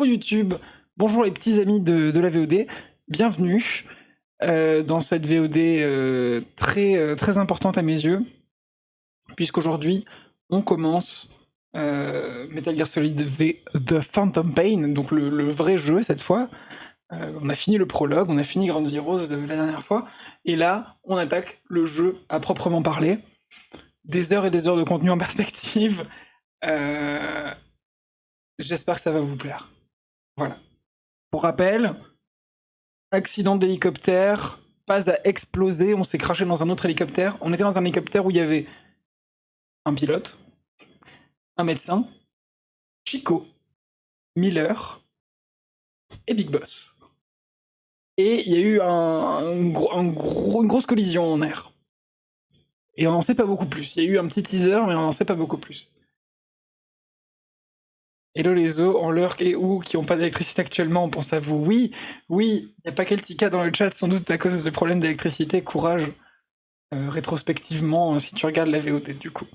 bonjour YouTube, bonjour les petits amis de la VOD, bienvenue dans cette VOD très importante à mes yeux, puisqu'aujourd'hui on commence Metal Gear Solid V The Phantom Pain, donc le vrai jeu cette fois. On a fini le prologue, on a fini Ground Zeroes la dernière fois, et là on attaque le jeu à proprement parler. Des heures et des heures de contenu en perspective. J'espère que ça va vous plaire. Voilà. Pour rappel, accident d'hélicoptère, pas à exploser, on s'est craché dans un autre hélicoptère. On était dans un hélicoptère où il y avait un pilote, un médecin, Chico, Miller et Big Boss. Et il y a eu une grosse collision en air. Et on n'en sait pas beaucoup plus. Il y a eu un petit teaser, mais on n'en sait pas beaucoup plus. Hello les os, en lurk et ou qui n'ont pas d'électricité actuellement, on pense à vous. Oui, il n'y a pas quel tika dans le chat, sans doute à cause de problèmes d'électricité. Courage, rétrospectivement, si tu regardes la VOD du coup.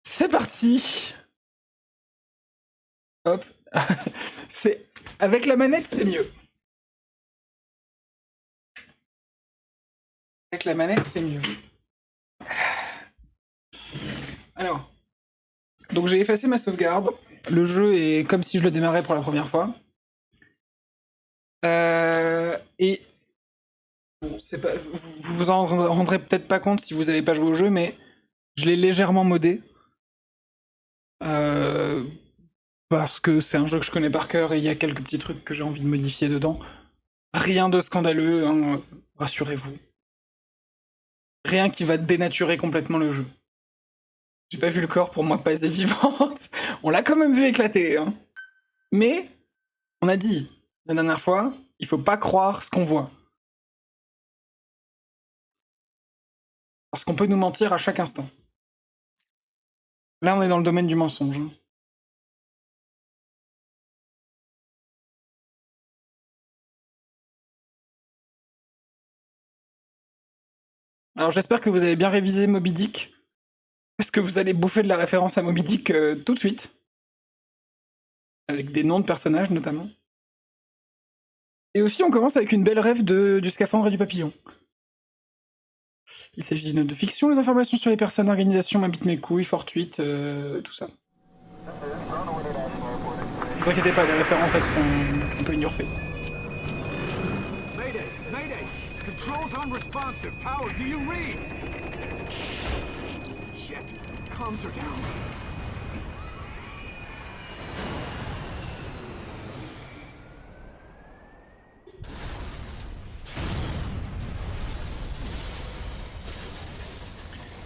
C'est parti. Hop. Avec la manette, c'est mieux. Avec la manette, c'est mieux. Alors, donc j'ai effacé ma sauvegarde. Le jeu est comme si je le démarrais pour la première fois. Et bon, vous vous en rendrez peut-être pas compte si vous n'avez pas joué au jeu, mais je l'ai légèrement modé. Parce que c'est un jeu que je connais par cœur et il y a quelques petits trucs que j'ai envie de modifier dedans. Rien de scandaleux, hein, rassurez-vous. Rien qui va dénaturer complètement le jeu. J'ai pas vu le corps pour moi pas est vivante. On l'a quand même vu éclater, hein. Mais, on a dit, la dernière fois, il faut pas croire ce qu'on voit. Parce qu'on peut nous mentir à chaque instant. Là, on est dans le domaine du mensonge. Hein. Alors j'espère que vous avez bien révisé Moby Dick, parce que vous allez bouffer de la référence à Moby Dick tout de suite. Avec des noms de personnages notamment. Et aussi on commence avec une belle rêve du scaphandre et du papillon. Il s'agit d'une note de fiction, les informations sur les personnes, organisations, m'habitent mes couilles, fortuite, tout ça. Ne vous inquiétez pas, les références elles sont un peu in your face. Mayday! Mayday! Controls unresponsive. Tower, do you read? Shit. Comms are down.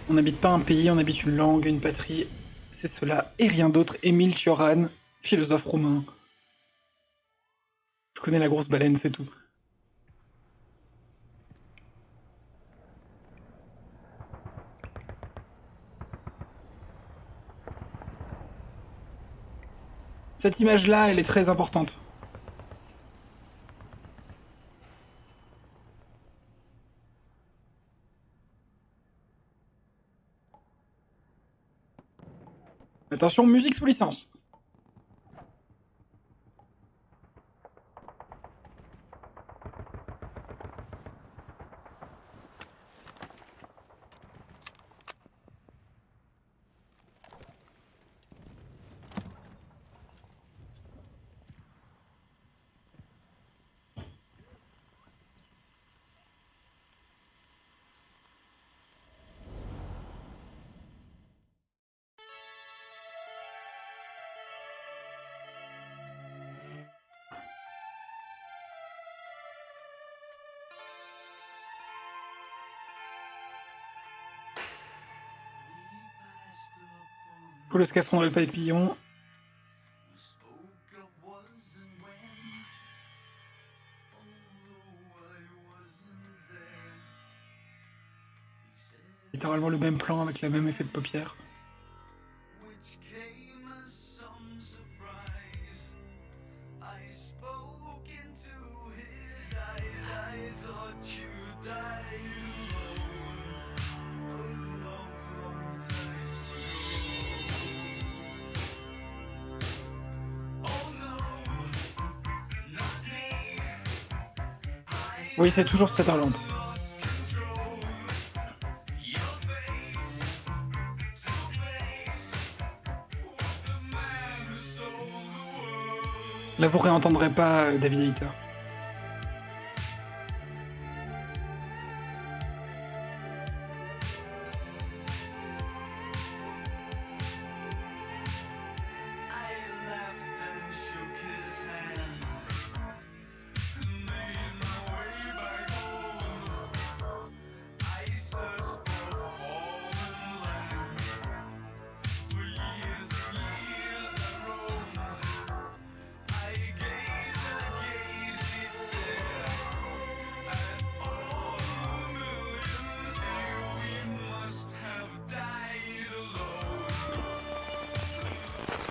On n'habite pas un pays, on habite une langue, une patrie. C'est cela et rien d'autre. Émile Cioran, philosophe roumain. Je connais la grosse baleine, c'est tout. Cette image-là, elle est très importante. Attention, musique sous licence. Pour le scaphandre et le papillon. Littéralement le même plan avec le même effet de paupières. Oui, c'est toujours Sutherland. Là, vous réentendrez pas David Hayter.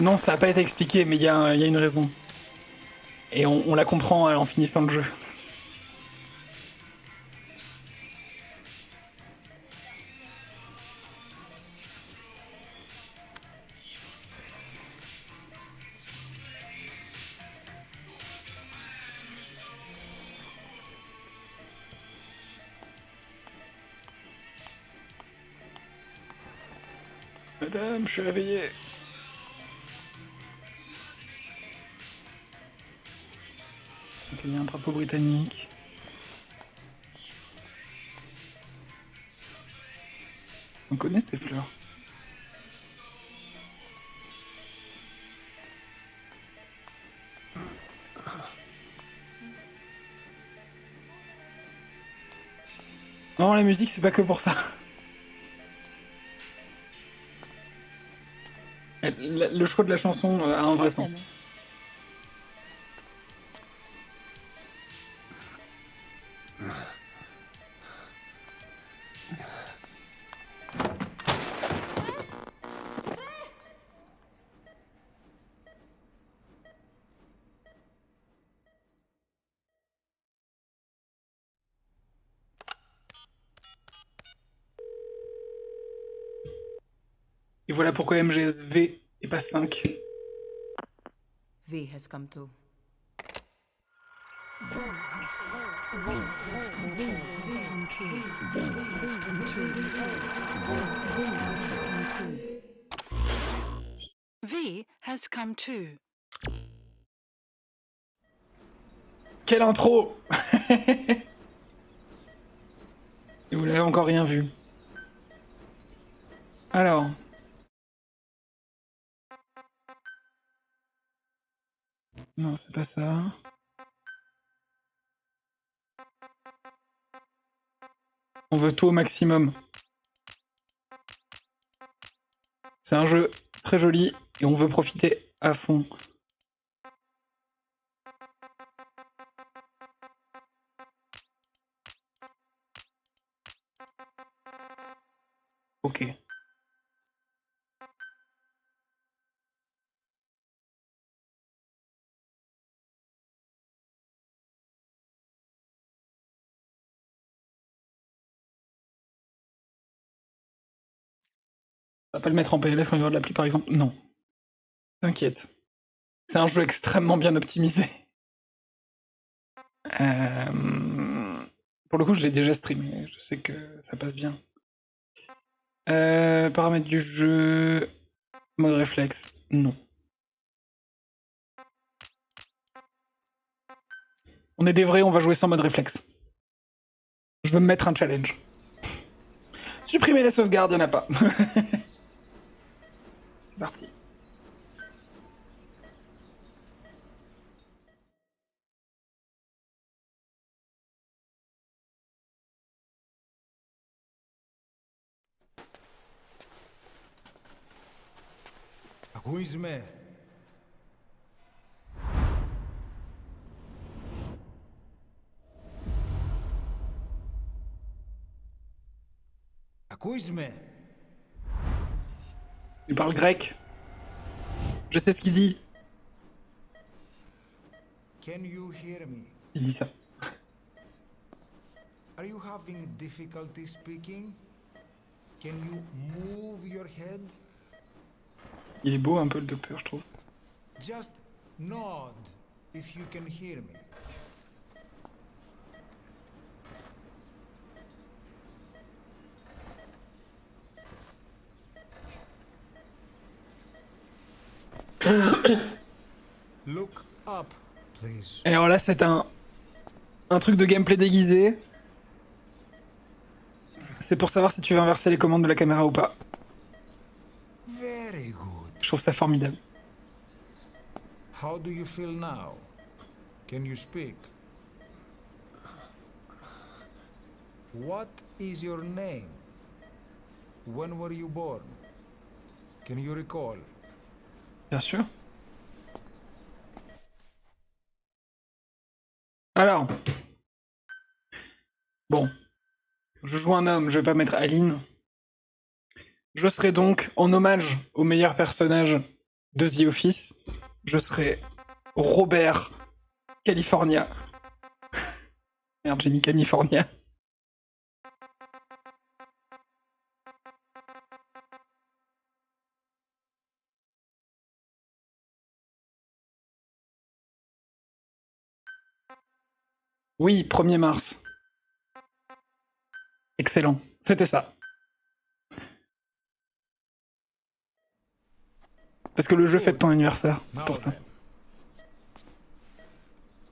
Non, ça n'a pas été expliqué, mais il y a une raison. Et on la comprend en finissant le jeu. Madame, je suis réveillé. Ok, il y a un drapeau britannique. On connaît ces fleurs. Non, la musique, c'est pas que pour ça. Le choix de la chanson a un vrai sens. Et voilà pourquoi MGS V et pas 5. V has come to. V has come too. Quelle intro. Et vous l'avez encore rien vu. Alors. Non, c'est pas ça. On veut tout au maximum. C'est un jeu très joli et on veut profiter à fond. Ok. On va pas le mettre en PLS quand il y aura de la pluie par exemple. Non. T'inquiète. C'est un jeu extrêmement bien optimisé. Pour le coup, je l'ai déjà streamé. Je sais que ça passe bien. Paramètres du jeu. Mode réflexe. Non. On est des vrais, on va jouer sans mode réflexe. Je veux me mettre un challenge. Supprimer la sauvegarde, y'en a pas. C'est parti. Ακούσμε. Ακούσμε. Il parle grec. Je sais ce qu'il dit. Can you hear me? Il dit ça. Are you having difficulty speaking? Can you move your head? Il est beau un peu le docteur, je trouve. Just nod if you can hear me. Look up, please. Et alors là, c'est un truc de gameplay déguisé. C'est pour savoir si tu veux inverser les commandes de la caméra ou pas. Very good. Je trouve ça formidable. How do you feel now? Can you speak? What is your name? When were you born? Can you recall? Bien sûr. Alors. Bon. Je joue un homme, je vais pas mettre Aline. Je serai donc, en hommage au meilleur personnage de The Office, je serai Robert California. Merde, j'ai mis California. Oui, 1er mars. Excellent, c'était ça. Parce que le jeu fête ton anniversaire, c'est pour ça.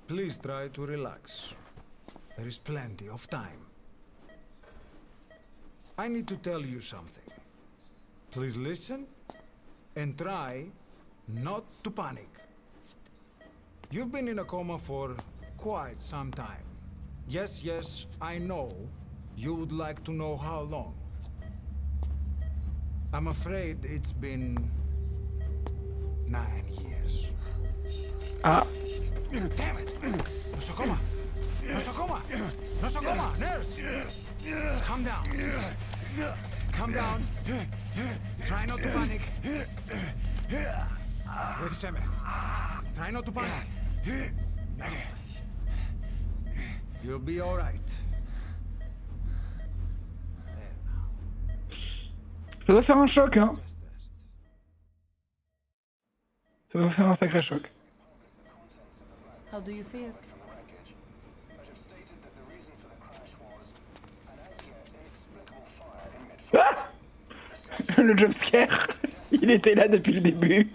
Please try to relax. There is plenty of time. I need to tell you something. Please listen and try not to panic. You've been in a coma for quite some time. Yes, yes, I know. You would like to know how long. I'm afraid it's been 9 years. Ah. Damn it! Nosocoma! Nosocoma! Nosocoma! Nurse! Calm down. Calm down. Try not to panic. With Seme. Try not to panic. Now. You'll be all right. Ça va faire un choc, hein. Ça va faire un sacré choc. How do you feel? Ah, le jumpscare, il était là depuis le début.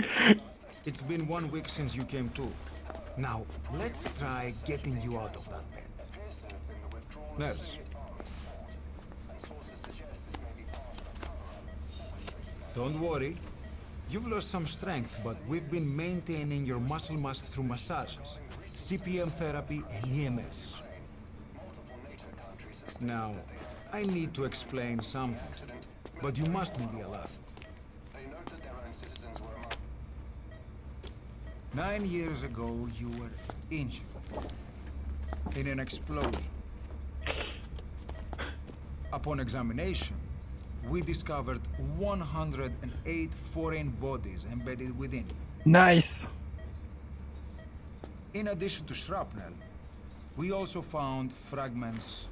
It's been 1 week since you came to. Now, let's try getting you out of that bed. Nurse. Don't worry. You've lost some strength, but we've been maintaining your muscle mass through massages, CPM therapy, and EMS. Now, I need to explain something, but you mustn't be alarmed. 9 years ago, you were injured in an explosion. Upon examination, we discovered 108 foreign bodies embedded within you. Nice. In addition to shrapnel, we also found fragments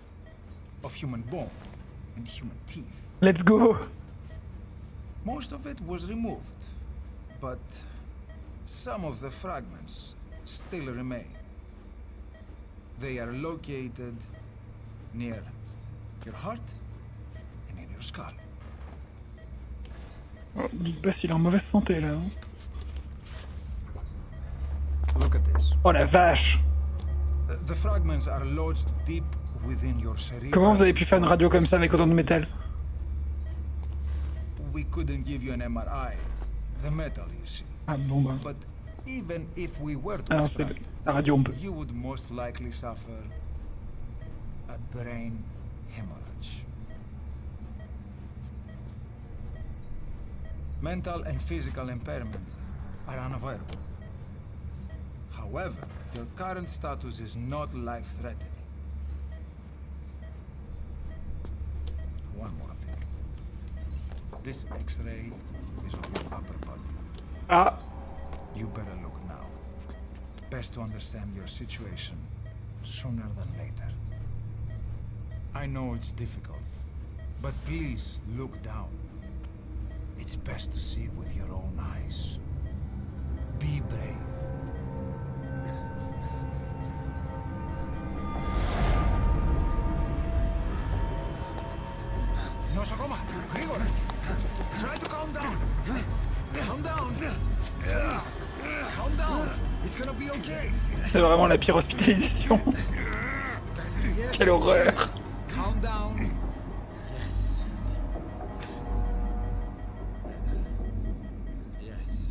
of human bone and human teeth. Let's go. Most of it was removed, but some of the fragments still remain. They are located near your heart and in your skull. Oh, Big Boss, il est en mauvaise santé là. Hein. Look at this. Oh la vache. The fragments are lodged deep within your cerebral. Comment vous avez pu faire une radio comme ça avec autant de métal? We couldn't give you an MRI. The metal, you see. Ah bon bah. But even if we were to Alors c'est extract it, la radio on peut. you would most likely suffer a brain hemorrhage. Mental and physical impairment are unavoidable. However, your current status is not life-threatening. One more thing. This X-ray is of your upper body. Ah. You better look now. Best to understand your situation sooner than later. I know it's difficult, but please look down. It's best to see with your own eyes. Be brave. Nosocoma, Grigor, try to calm down. Calm down. Please, calm down. It's It's gonna be okay. C'est vraiment la pire hospitalisation. Quelle horreur. Calm down. Yes. Yes.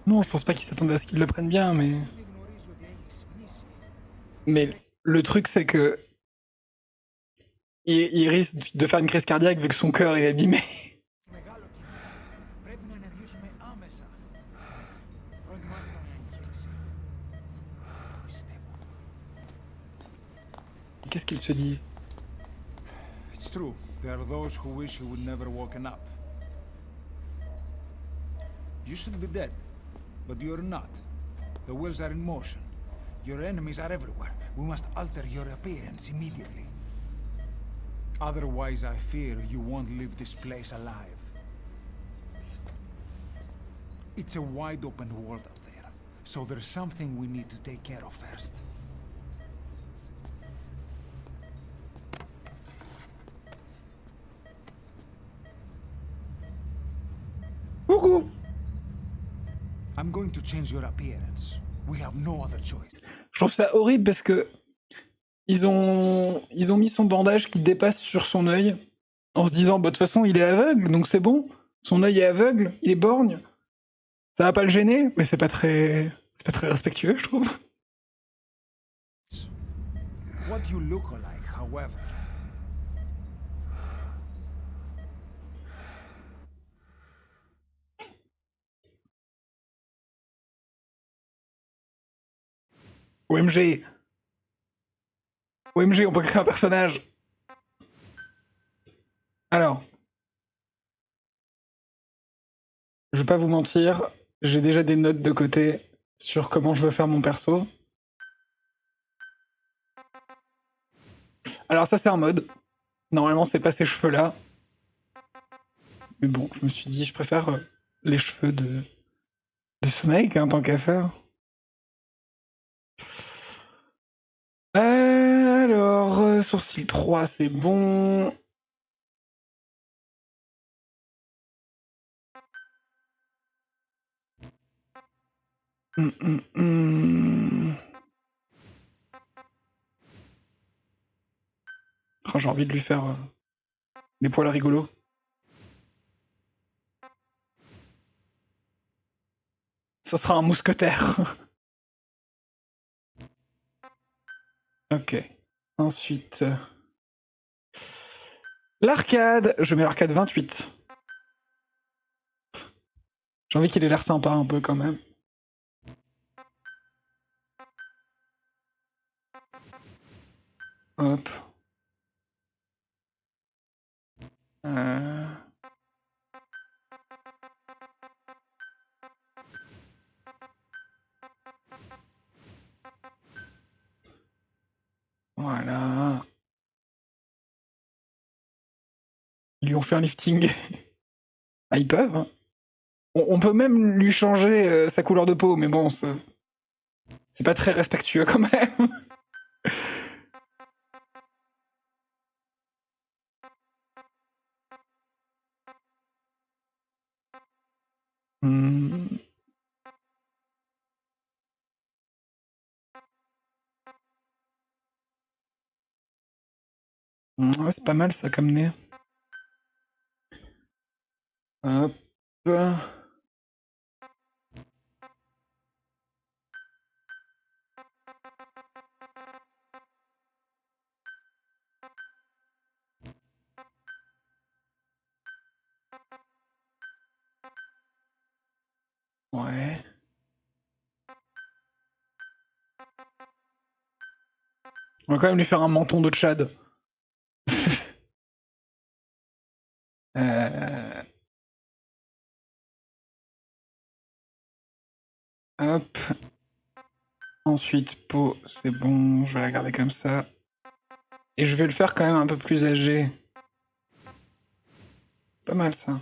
Non, je pense pas qu'ils s'attendaient à ce qu'ils le prennent bien, mais... Mais le truc, c'est que... Il risque de faire une crise cardiaque vu que son cœur est abîmé. Πρέπει να ενεργήσουμε άμεσα. Προετοιμάστε να μια εγχείρηση. Πιστεύω. Qu'est-ce qu'ils se disent? It's true. There are those who wish he would never woken up. You should be dead, but you're not. The wheels are in motion. Your enemies are everywhere. We must alter your appearance immediately. Otherwise, I fear you won't leave this place alive. It's a wide open world out there, so there's something we need to take care of first. Coucou. I'm going to change your appearance. We have no other choice. Je trouve ça horrible parce que ils ont mis son bandage qui dépasse sur son œil en se disant bah de toute façon il est aveugle donc c'est bon, son œil est aveugle, il est borgne, ça va pas le gêner, mais c'est pas très respectueux je trouve. What you look like, however. OMG, OMG, on peut créer un personnage. Alors, je vais pas vous mentir, j'ai déjà des notes de côté sur comment je veux faire mon perso. Alors ça c'est un mode. Normalement c'est pas ces cheveux là. Mais bon, je me suis dit je préfère les cheveux de Snake hein, tant qu'à faire. Alors, sourcil 3 c'est bon. Oh, j'ai envie de lui faire des poils rigolos. Ça sera un mousquetaire. Ok. Ensuite... l'arcade. Je mets l'arcade 28. J'ai envie qu'il ait l'air sympa un peu quand même. Hop. Voilà. Ils lui ont fait un lifting. Ah, ils peuvent. Hein. On peut même lui changer sa couleur de peau, mais bon, c'est pas très respectueux quand même. Hmm. Ouais, c'est pas mal ça comme nez. Hop. Ouais. On va quand même lui faire un menton de Tchad. Hop. Ensuite, peau, c'est bon, je vais la garder comme ça. Et je vais le faire quand même un peu plus âgé. Pas mal ça.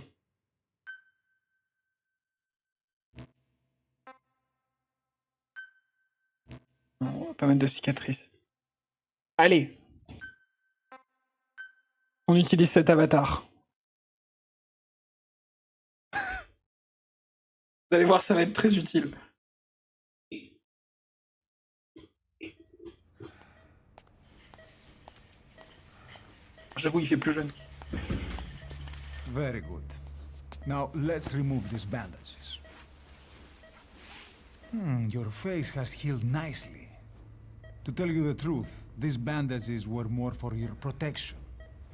On va pas mettre de cicatrices. Allez! On utilise cet avatar. Vous allez voir, ça va être très utile. J'avoue, il fait plus jeune. Very good. Now let's remove these bandages. Your face has healed nicely. To tell you the truth, these bandages were more for your protection.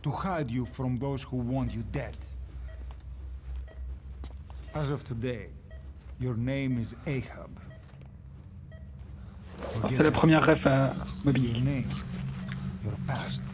To hide you from those who want you dead. As of today, your name is Ahab. C'est la première ref à Moby Dick. Your name, your past.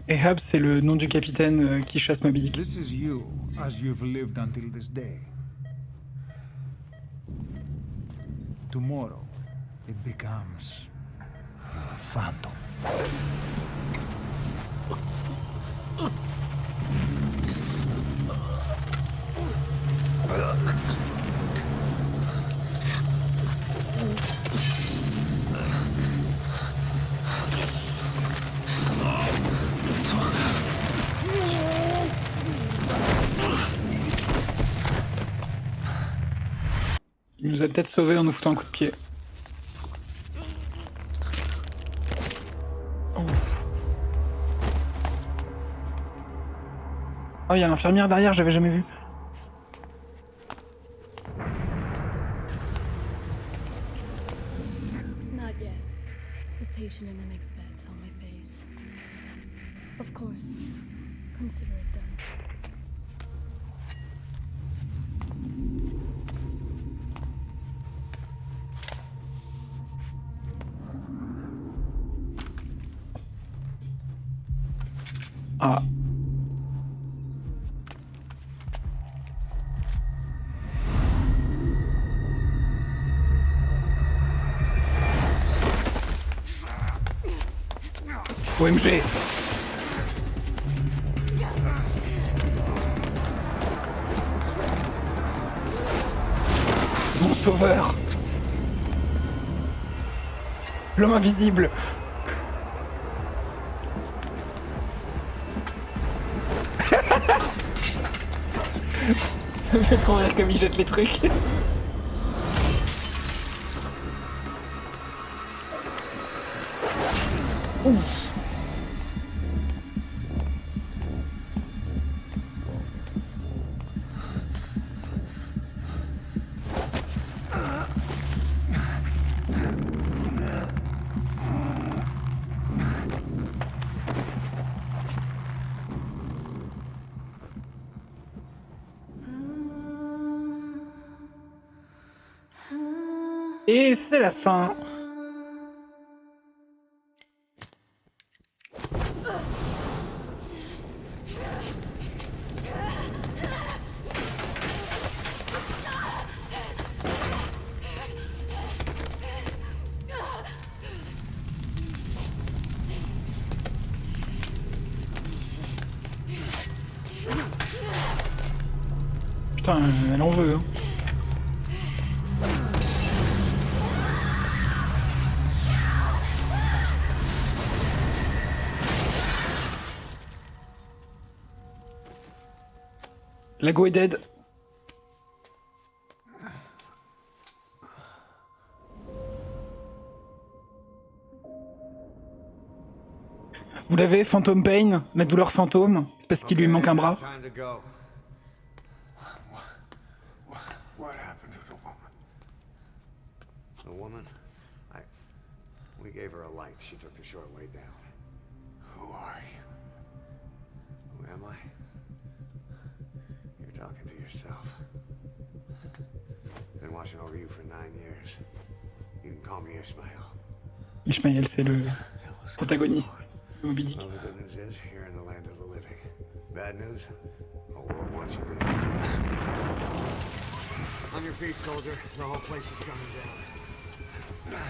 Ahab, c'est le nom du capitaine qui chasse Moby Dick. This is you, as you've lived until this day. Tomorrow, it becomes a phantom. Il nous a peut-être sauvés en nous foutant un coup de pied. Oh, il y a l'infirmière derrière, j'avais jamais vu. Not yet. The patient in the next bed saw my face. Of course. Consider it done. Ah. OMG. Mon sauveur. L'homme invisible. Ça me fait trop rire comme il jette les trucs. Ouf. Et c'est la fin. Putain, elle en veut, hein. La go est dead. Vous l'avez, Phantom Pain, la douleur fantôme. C'est parce qu'il lui manque un bras. Time to go. What happened to the woman? The woman? We gave her a light. She took the short way down. Who are you? Who am I? You're talking to yourself. Been watching over you for 9 years. You can call me Ishmael. Ishmael, c'est le protagoniste de Moby Dick. Well, the good news is, you're in the land of the living. Bad news? The whole world wants you dead. On your feet, soldier. The whole place is coming down.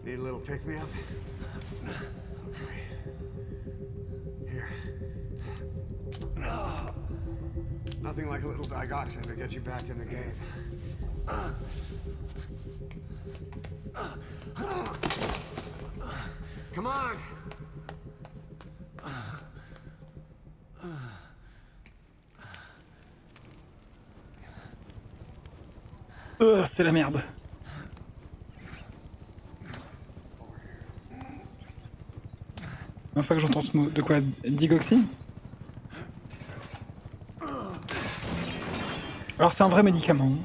Need a little pick-me-up? Okay. Here. Nothing like a little digoxin to get you back in the game. Come on! C'est la merde. Une fois que j'entends ce mot, de quoi? Digoxine? Alors c'est un vrai médicament.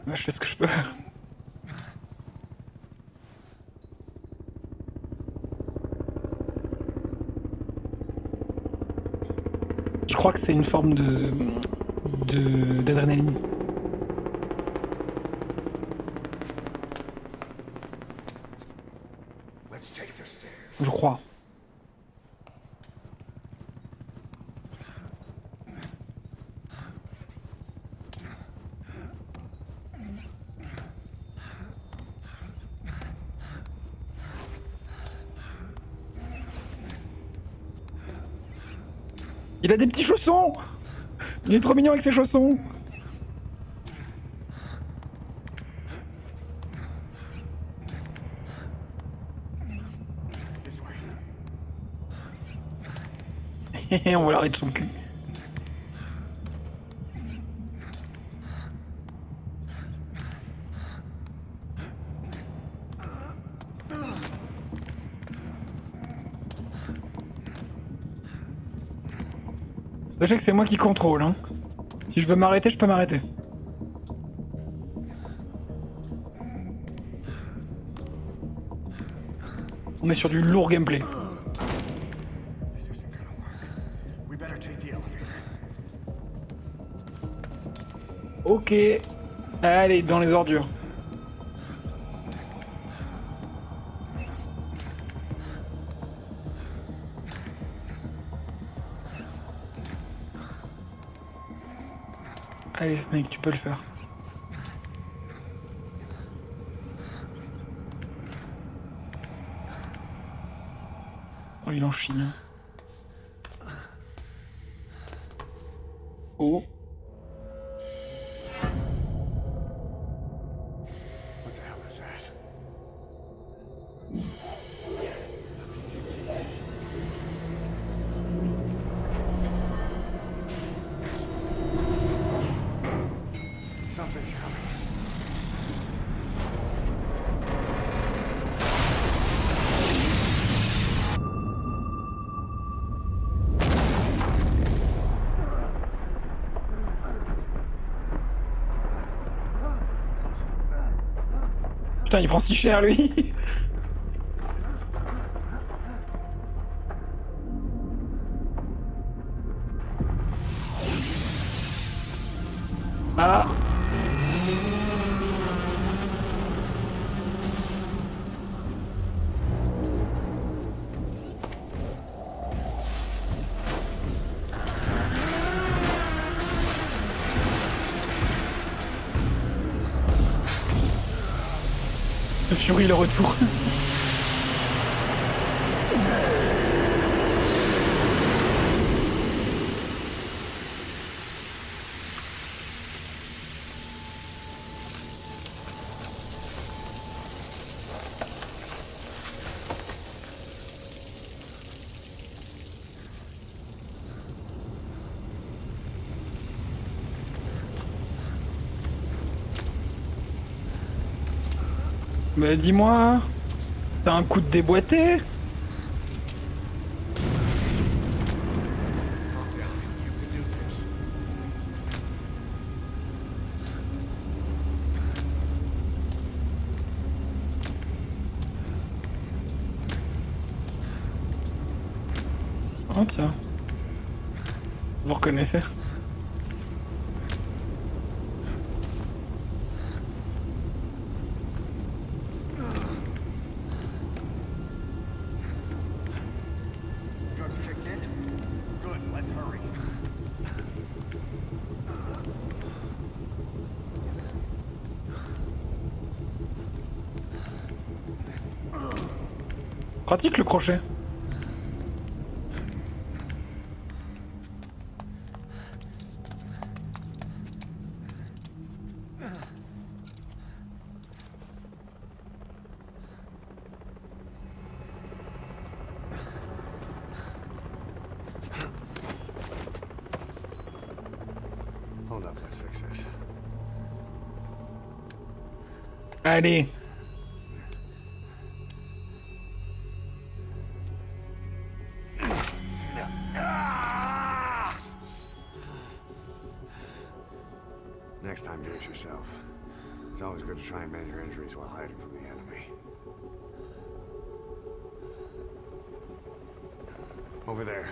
Ouais, je fais ce que je peux. Je crois que c'est une forme d'adrénaline. Je crois. Il a des petits chaussons! Il est trop mignon avec ses chaussons! On va l'arrêter de son cul. Sachez que c'est moi qui contrôle, hein. Si je veux m'arrêter, je peux m'arrêter. On est sur du lourd gameplay. Ok. Allez, dans les ordures. Allez Snake, tu peux le faire. Oh, il en chie. Oh. What the hell is that? Something's coming. Putain, il prend si cher lui. Ah. Le Fury, le retour. Bah dis-moi, t'as un coup de déboîté? Oh tiens, vous reconnaissez? Pratique le crochet. Hold up, let's fix this. Allez. Next time, do it yourself. It's always good to try and mend your injuries while hiding from the enemy. Over there.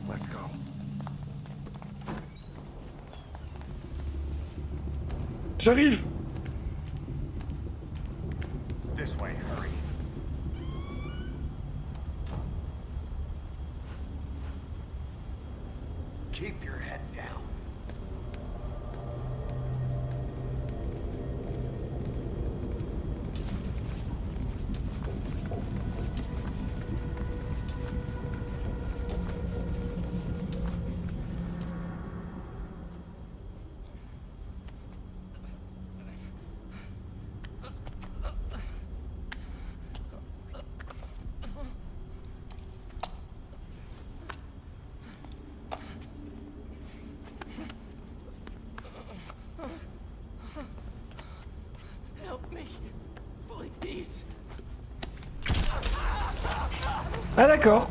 Let's go. J'arrive. This way, hurry. Keep your head down. Help me, please. Ah d'accord.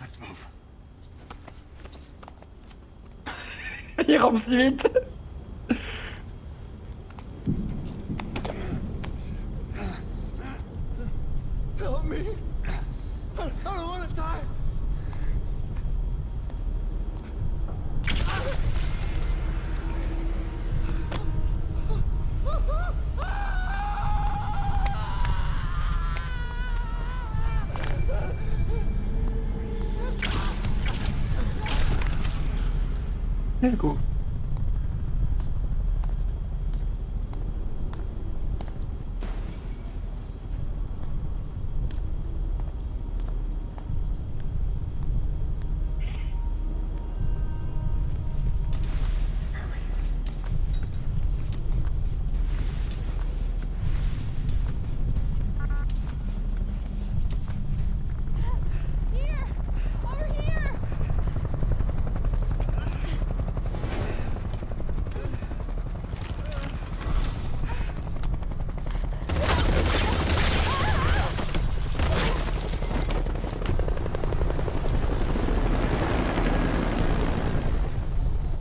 Let's move. Il rampe si vite. Help me. I don't want to die. Let's go. Here! Over here!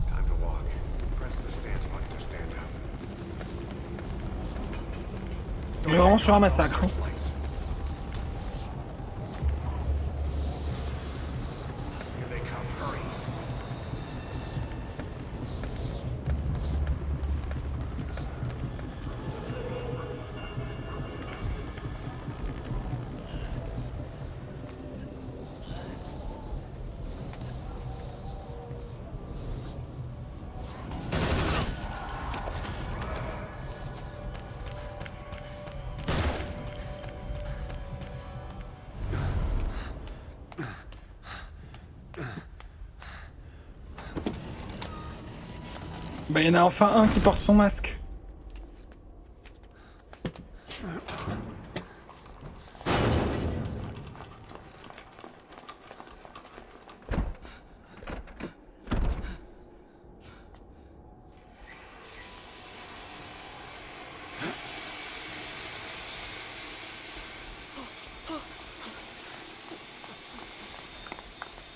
Time to walk. Press the stance button to stand up. On est vraiment sur un massacre. Hein. Lights. Here they come. Hurry. Bah, il y en a enfin un qui porte son masque.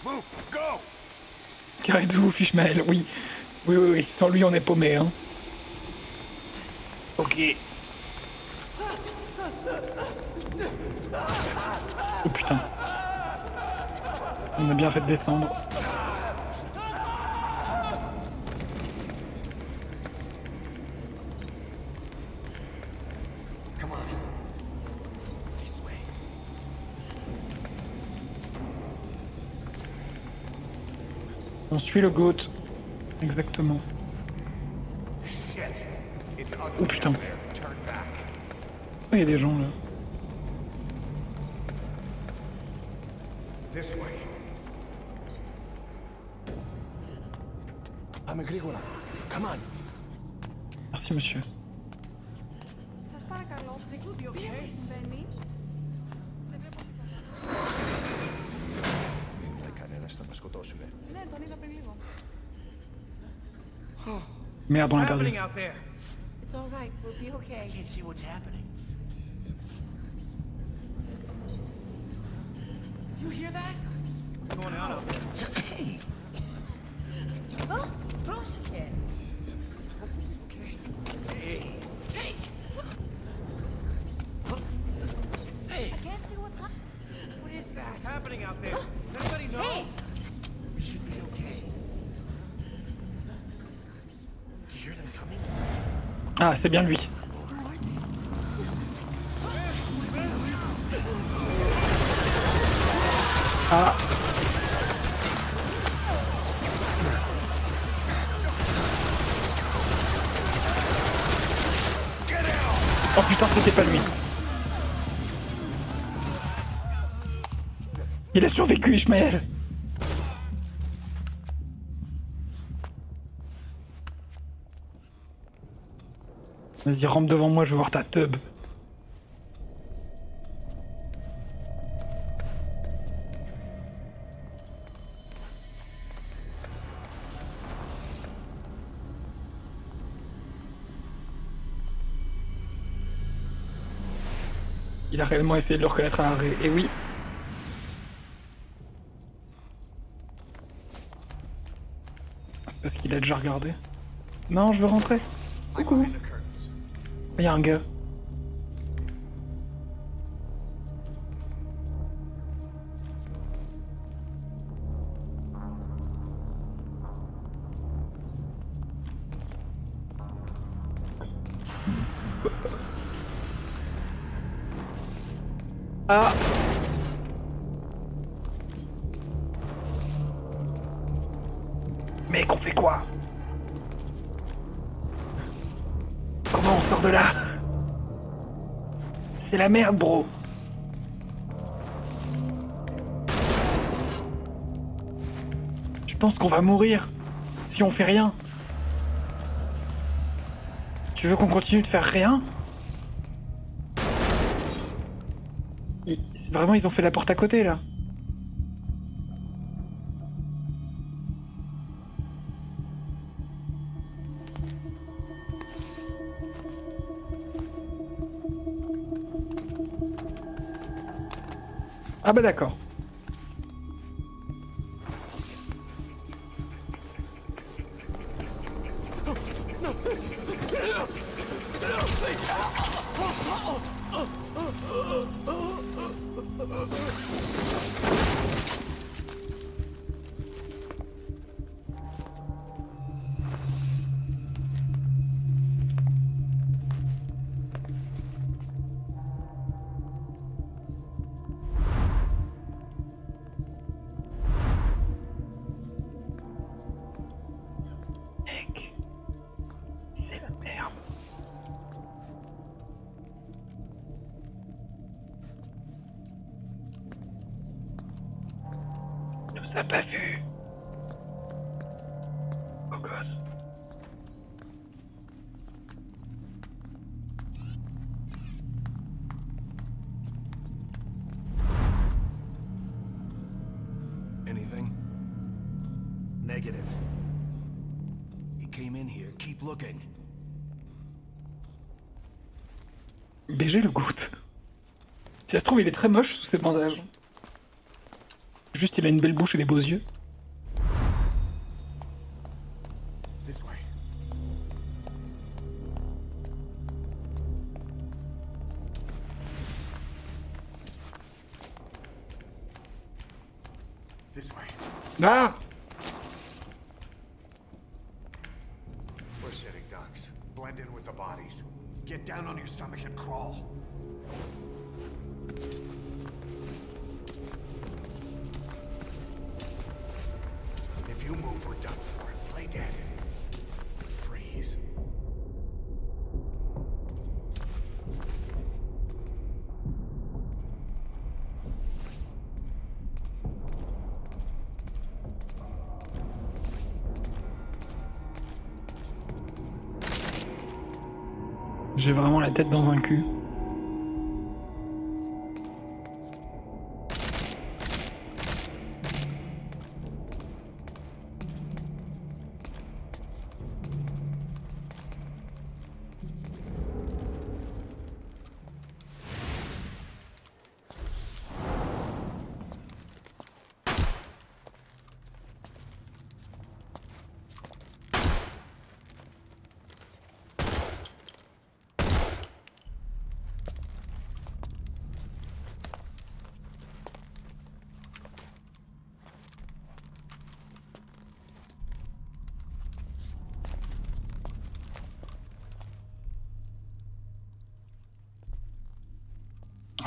Move, go! Carré de ouf, Ishmael, oui. Oui, oui, oui, sans lui on est paumé, hein. Ok. Oh putain. On a bien fait de descendre. Come on. This way. On suit le goat. Exactement. Shit. It's ugly Oh putain. out there. Turn back. Oh, il y a des gens là. This way. Πάμε γρήγορα. Come on. Merci monsieur. Σας παρακαλώ, τι συμβαίνει? Δεν βλέπω τίποτα. Δεν μιλάει κανένας, θα μας σκοτώσουνε. Ναι, τον είδα πριν λίγο. Merde, on l'a perdu. out there? It's all right. We'll be okay. Can't see what's happening. You hear that? What's going on out there? Oh, πρόσεχε. Okay. Hey! Hey, I can't see what's happening. what is that? What's happening out there? Does anybody know? Hey! We should be okay. You hear them coming? Ah, c'est bien lui. Ah. Oh putain, c'était pas lui. Il a survécu, Ishmael. Vas-y, rampe devant moi, je veux voir ta tub. Il a réellement essayé de le reconnaître à l'arrêt. Et oui. C'est parce qu'il a déjà regardé. Non, je veux rentrer. Coucou. Il y a un gars. Ah. Mec, on fait quoi? Comment on sort de là? C'est la merde, bro. Je pense qu'on va mourir si on fait rien. Tu veux qu'on continue de faire rien? Vraiment, ils ont fait la porte à côté, là. Ah bah d'accord. Mec, c'est la merde. Il nous a pas vus. Beau gosse. Anything? Negative. He came in here. Keep looking. BG le goûte. Si ça se trouve, il est très moche sous ses bandages. Juste, il a une belle bouche et des beaux yeux. This way. This way. Ah! We're sitting ducks. Blend in with the bodies. Get down on your stomach and crawl. If you move, we're done for. Play dead. Freeze. J'ai vraiment la tête dans un cul.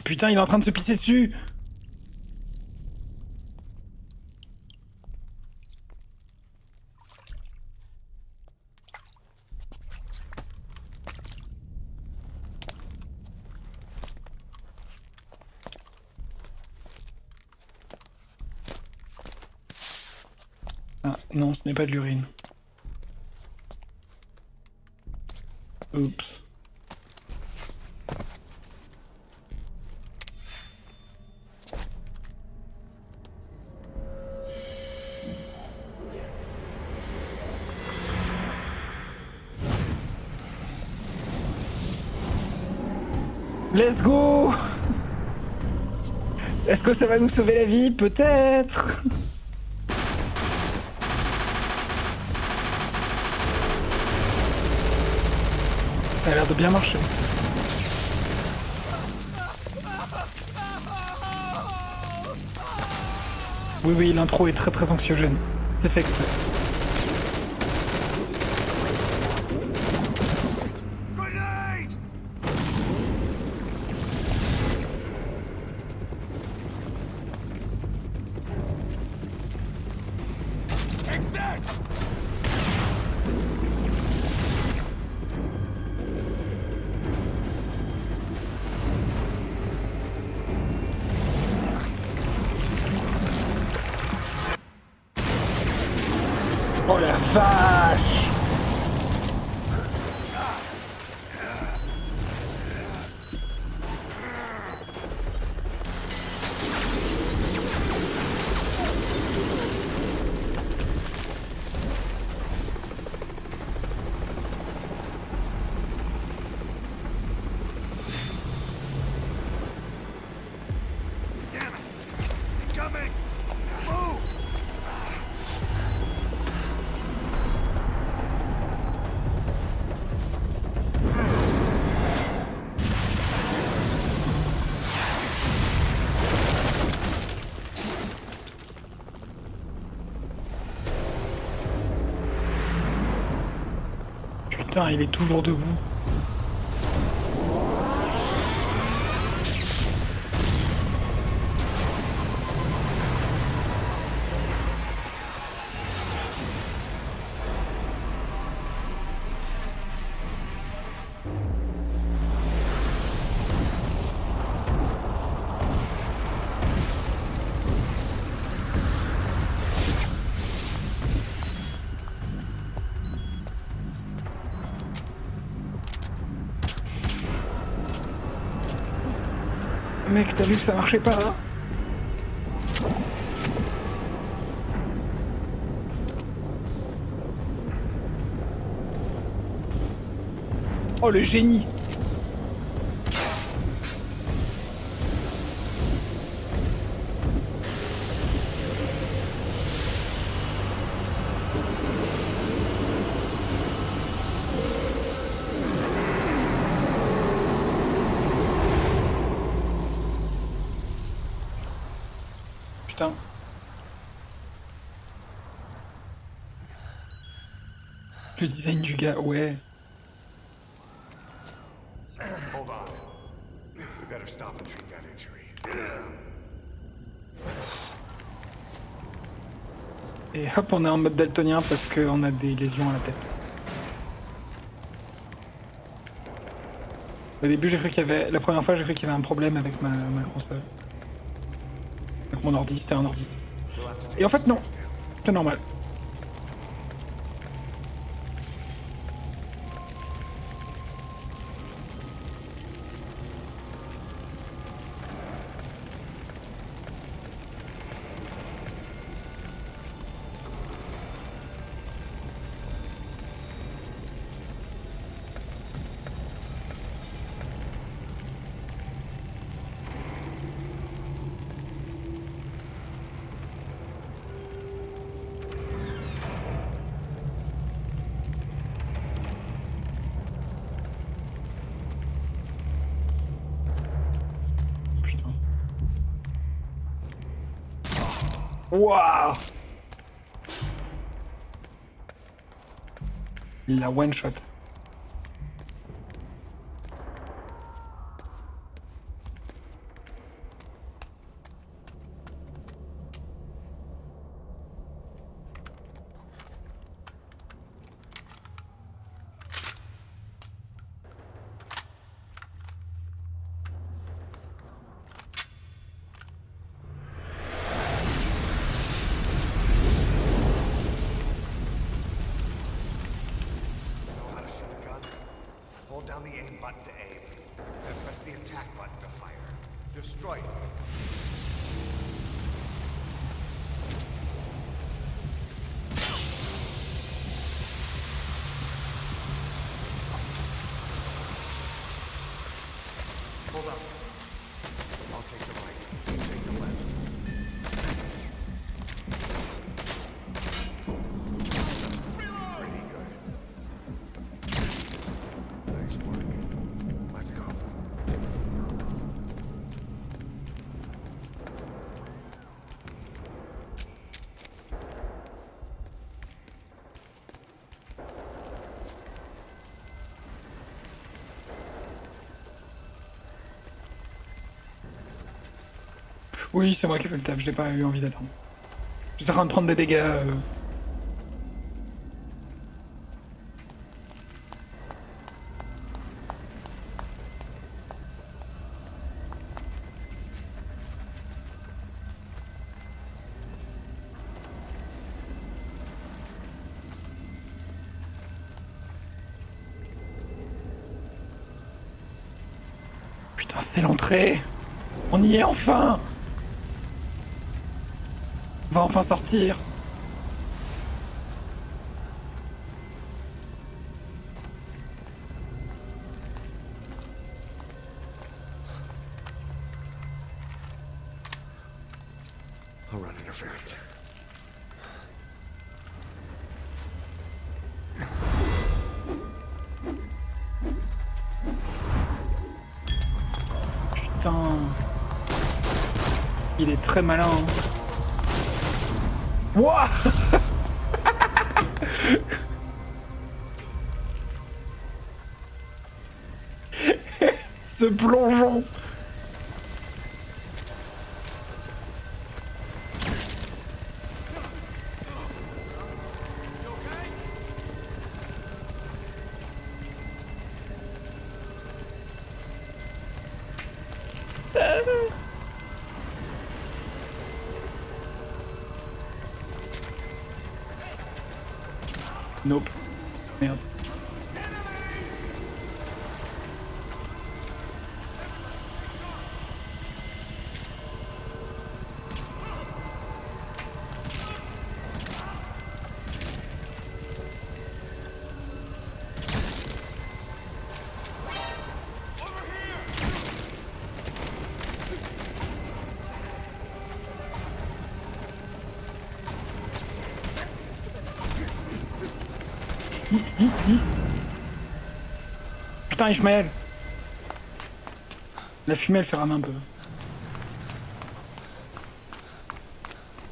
Putain, il est en train de se pisser dessus! Ah, non, ce n'est pas de l'urine. Oups. Let's go! Est-ce que ça va nous sauver la vie? Peut-être! Ça a l'air de bien marcher. Oui, oui, l'intro est très très anxiogène. C'est fait exprès. Grenade! Take this! Oh la vache! Damn it! Coming! Move! Putain, il est toujours debout. Mec, t'as vu que ça marchait pas là? Oh le génie! Putain. Le design du gars, ouais. Hold on. We better stop and treat that injury. Et hop, on est en mode daltonien parce qu'on a des lésions à la tête. Au début, j'ai cru qu'il y avait... La première fois, j'ai cru qu'il y avait un problème avec ma console. Avec mon ordi, c'était un ordi. Et en fait, non. C'est normal. Waouh! Il l'a one shot. Hold down the aim button to aim. Then press the attack button to fire. Destroy it. Hold up. I'll take the right. You take the left. Pretty good. Nice work. Let's go. Oui, c'est moi qui ai fait le taf, j'ai pas eu envie d'attendre. J'étais en train de prendre des dégâts. Putain, c'est l'entrée! On y est enfin! On va enfin sortir! I'll run interference. Putain! Il est très malin. Hein. Wouah! Ce plongeon! Nope. Merde. Putain, Ishmael. La fumée, elle fait ramer un peu.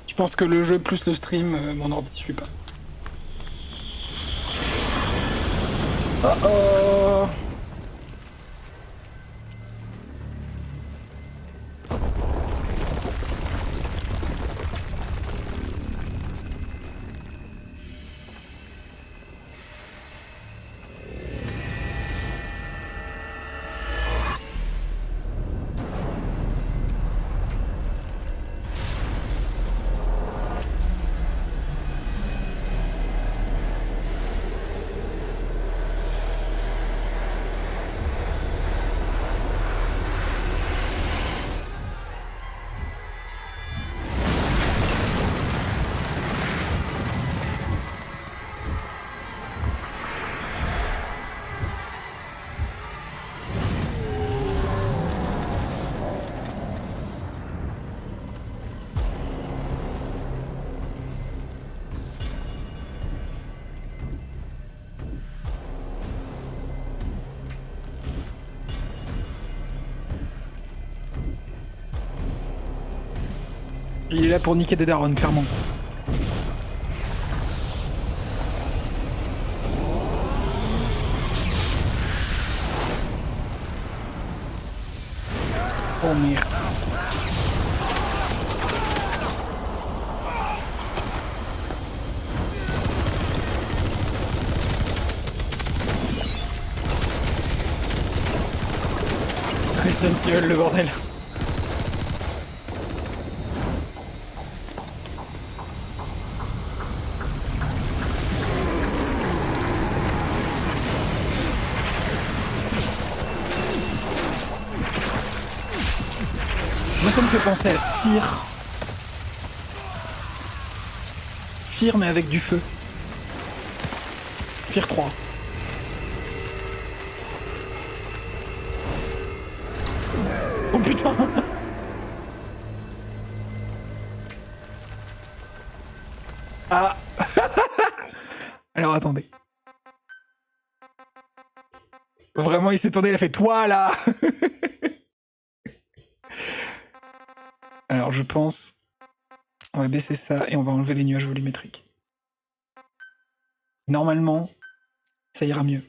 Je pense que le jeu plus le stream, mon ordi suit pas. Oh oh. Il est là pour niquer des darons, clairement. Oh merde. C'est essentiel le bordel. Moi ça me fait penser à Fear. Fear mais avec du feu. Fear 3. Oh putain. Ah. Alors attendez. Vraiment il s'est tourné, il a fait toi là. Alors je pense, on va baisser ça et on va enlever les nuages volumétriques. Normalement, ça ira mieux.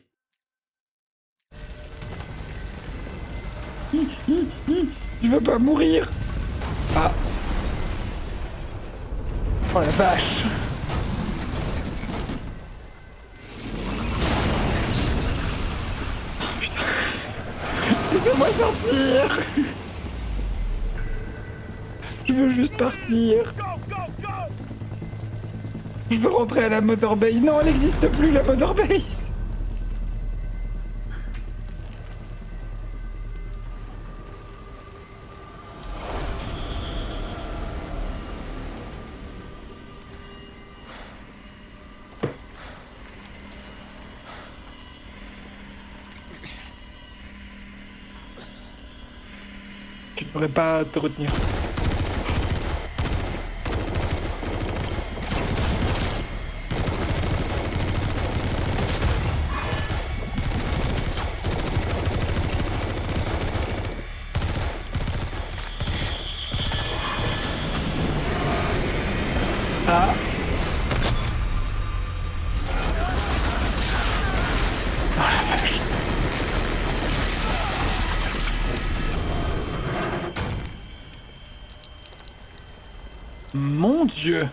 Je veux pas mourir. Ah. Oh la vache. Oh putain. Laissez-moi sortir. Je veux juste partir. Je veux rentrer à la Mother Base. Non, elle n'existe plus, la Mother Base. Tu ne pourrais pas te retenir. Ah. Oh la vache. Mon Dieu.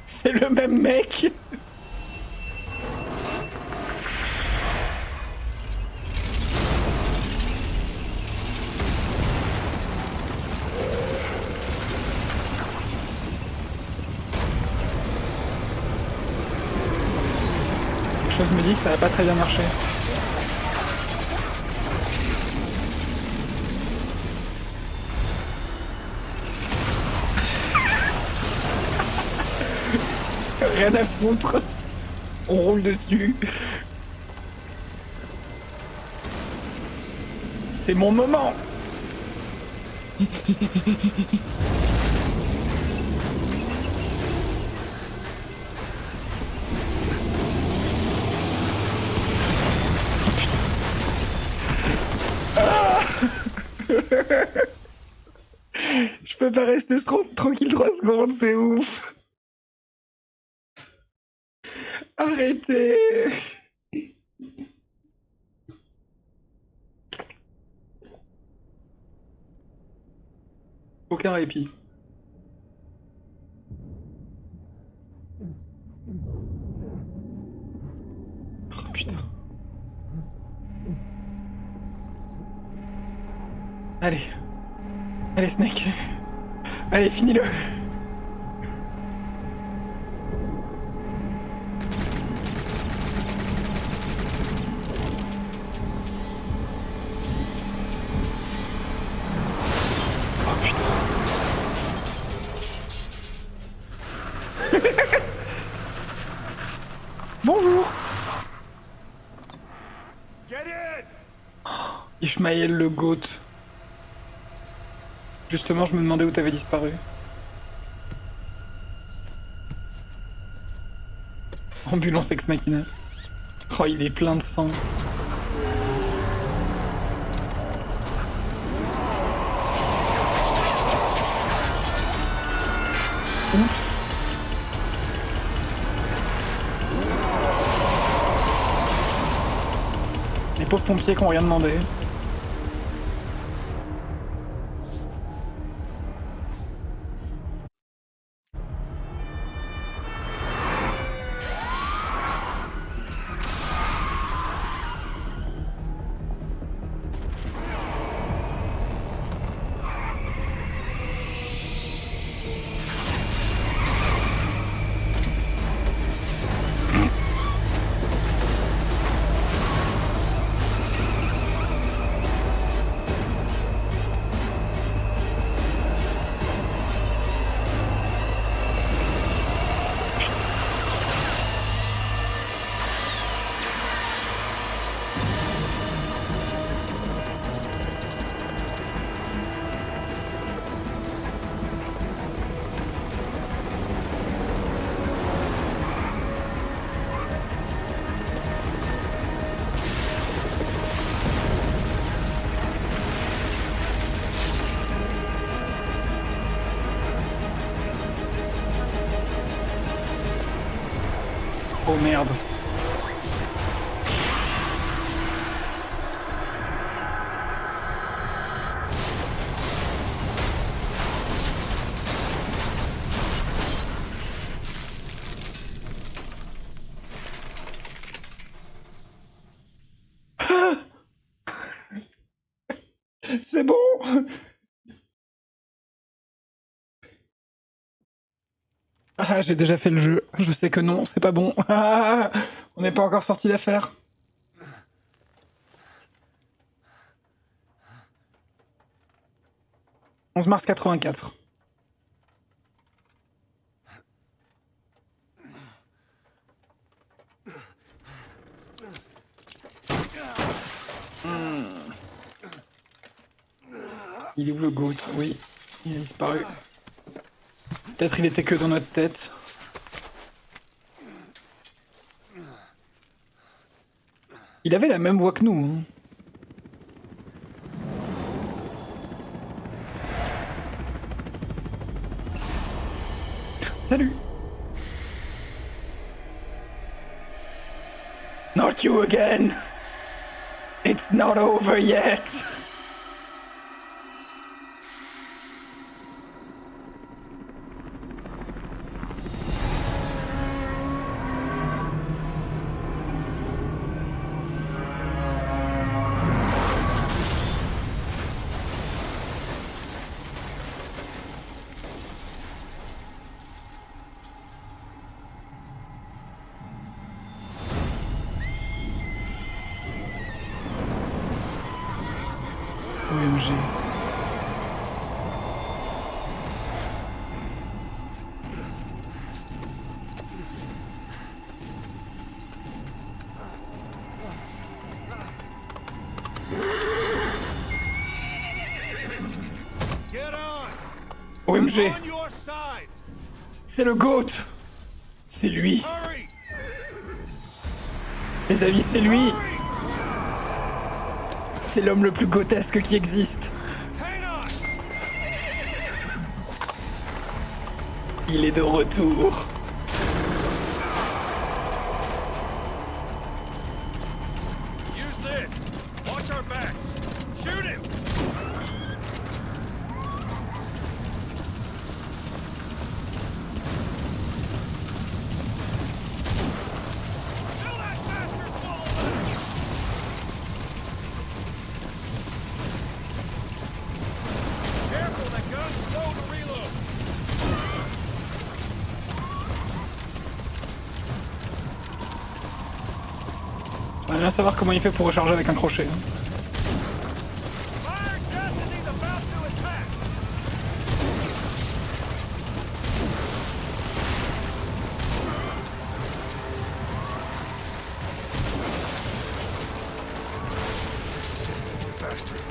C'est le même mec. Quelque chose me dit que ça va pas très bien marcher. Rien à foutre. On roule dessus. C'est mon moment. Je peux pas rester tranquille 3 secondes, c'est ouf. Arrêtez. Aucun répit. Oh putain. Allez. Allez Snake. Allez, finis-le. Oh putain. Bonjour. Ishmael le goat. Justement, je me demandais où t'avais disparu. Ambulance ex machina. Oh, il est plein de sang. Oups. Les pauvres pompiers qui ont rien demandé. Oh merde. C'est bon. Ah, j'ai déjà fait le jeu. Je sais que non, c'est pas bon. Ah, on n'est pas encore sorti d'affaire. « 11 mars 84. Il est où le goat? Oui, il a disparu. Peut-être il était que dans notre tête. Il avait la même voix que nous. Hein. Salut. Not you again. It's not over yet. OMG. OMG. C'est le GOAT. C'est lui. Les amis, c'est lui. C'est l'homme le plus grotesque qui existe. Il est de retour. Use this. Watch our backs. Shoot him. Kill that bastard full of lead. Careful, that gun's slow to reload. On va bien savoir comment il fait pour recharger avec un crochet. Hein. Fire just as he's about to attack. Persistent bastard.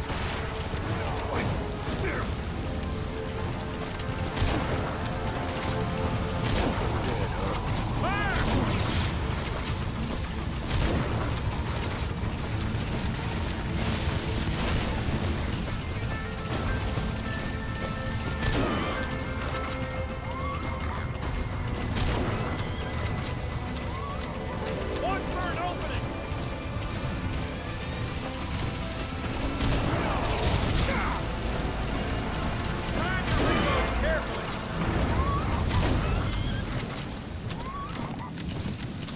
Watch for an opening. Time to reload carefully.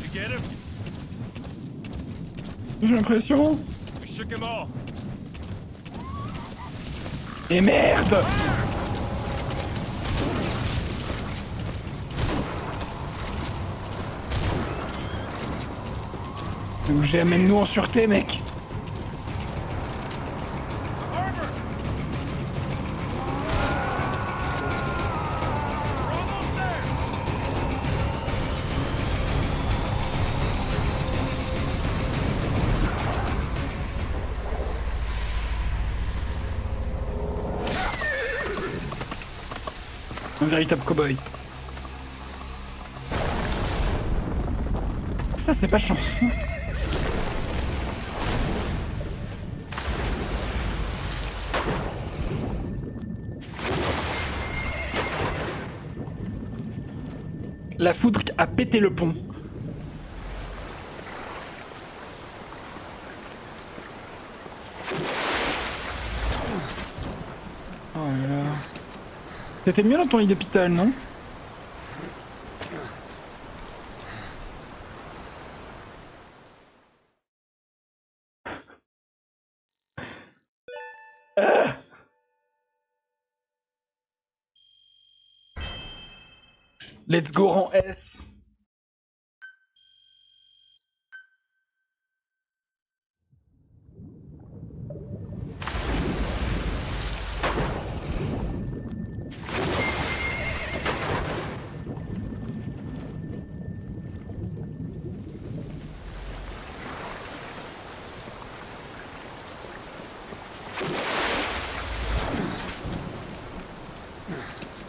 You get him? J'ai l'impression. We shook him off. Et merde! Donc j'ai amène-nous en sûreté, mec. Armor! We're almost there. Un véritable cow-boy. Ça, c'est pas chance. La foudre a pété le pont. Oh là là. T'étais mieux dans ton lit d'hôpital, non? Let's go rang S.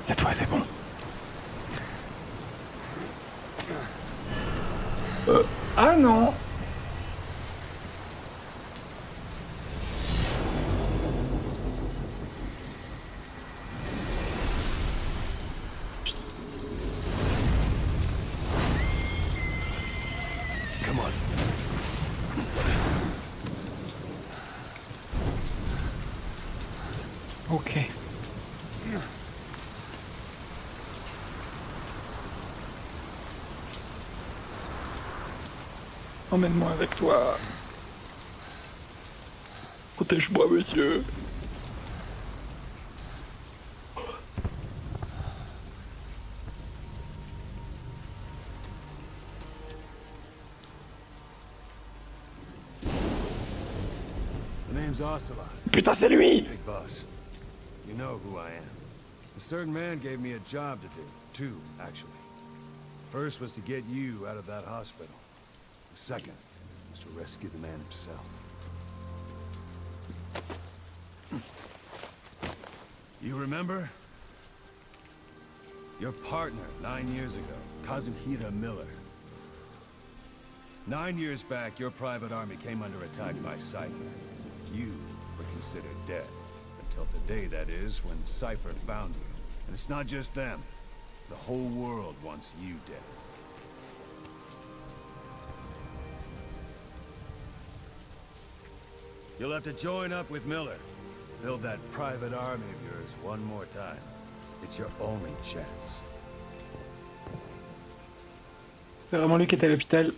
Cette fois, c'est bon. Ah non! Come on. Ok. Emmène-moi avec toi. Protège-moi, monsieur. The name's Ocelot. Putain, c'est lui! Big boss. You know who I am. A certain man gave me a job to do. Two, actually. First was to get you out of that hospital. The second was to rescue the man himself. You remember? Your partner 9 years ago, Kazuhira Miller. 9 years back, your private army came under attack by Cypher. You were considered dead. Until today, that is, when Cypher found you. And it's not just them. The whole world wants you dead. You'll have to join up with Miller. Build that private army of yours one more time. It's your only chance. C'est vraiment lui qui était à l'hôpital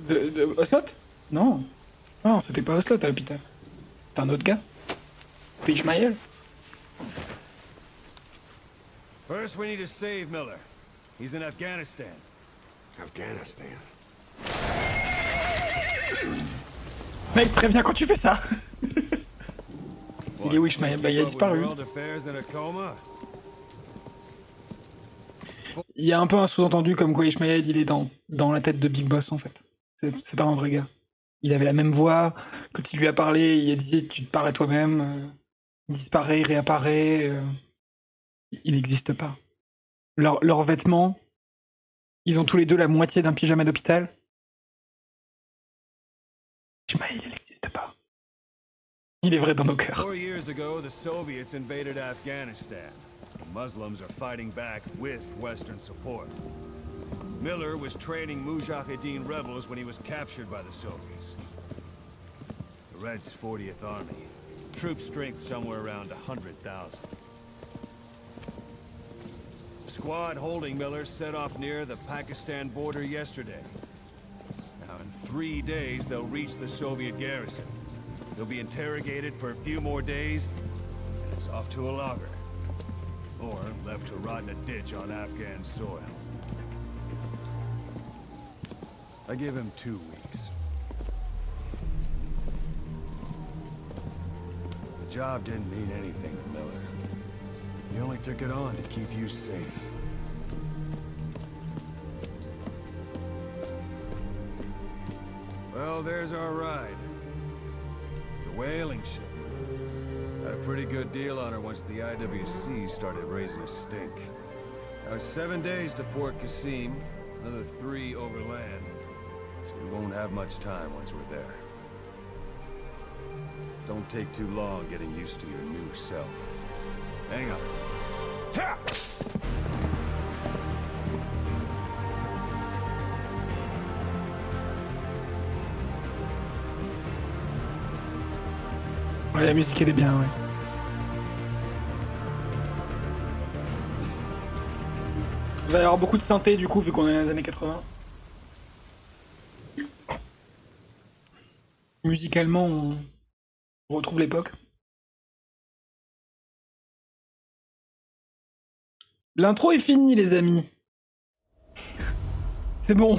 de Oslot? Non. Non, c'était pas Oslot à l'hôpital. C'est un autre gars. C'est Ishmael. First, we need to save Miller. He's in Afghanistan. Afghanistan. Mec, préviens quand tu fais ça. Il est où Ishmael? Bah, il a disparu. Il y a un peu un sous-entendu comme quoi Ishmael, il est dans la tête de Big Boss, en fait. C'est pas un vrai gars. Il avait la même voix. Quand il lui a parlé, il a dit « Tu te parles à toi-même. Il disparaît, il réapparaît. Il n'existe pas. Leurs vêtements, ils ont tous les deux la moitié d'un pyjama d'hôpital. Ishmael, il n'existe pas. Il est vrai dans nos cœurs. 4 years ago, the Soviets invaded Afghanistan. The Muslims are fighting back with Western support. Miller was training Mujahideen rebels when he was captured by the Soviets. The Reds' 40th Army. Troop strength somewhere around 100,000. The squad holding Miller set off near the Pakistan border yesterday. Now in 3 days, they'll reach the Soviet garrison. They'll be interrogated for a few more days, and it's off to a lager. Or left to rot in a ditch on Afghan soil. I give him 2 weeks. The job didn't mean anything to Miller. He only took it on to keep you safe. Well, there's our ride. It's a whaling ship. Had a pretty good deal on her once the IWC started raising a stink. Now it's 7 days to Port Qasim, another 3 overland. So we won't have much time once we're there. Don't take too long getting used to your new self. Hang on. Ha! Ouais, la musique elle est bien, ouais. Il va y avoir beaucoup de synthé du coup vu qu'on est dans les années 80. Musicalement, on retrouve l'époque. L'intro est finie les amis. C'est bon.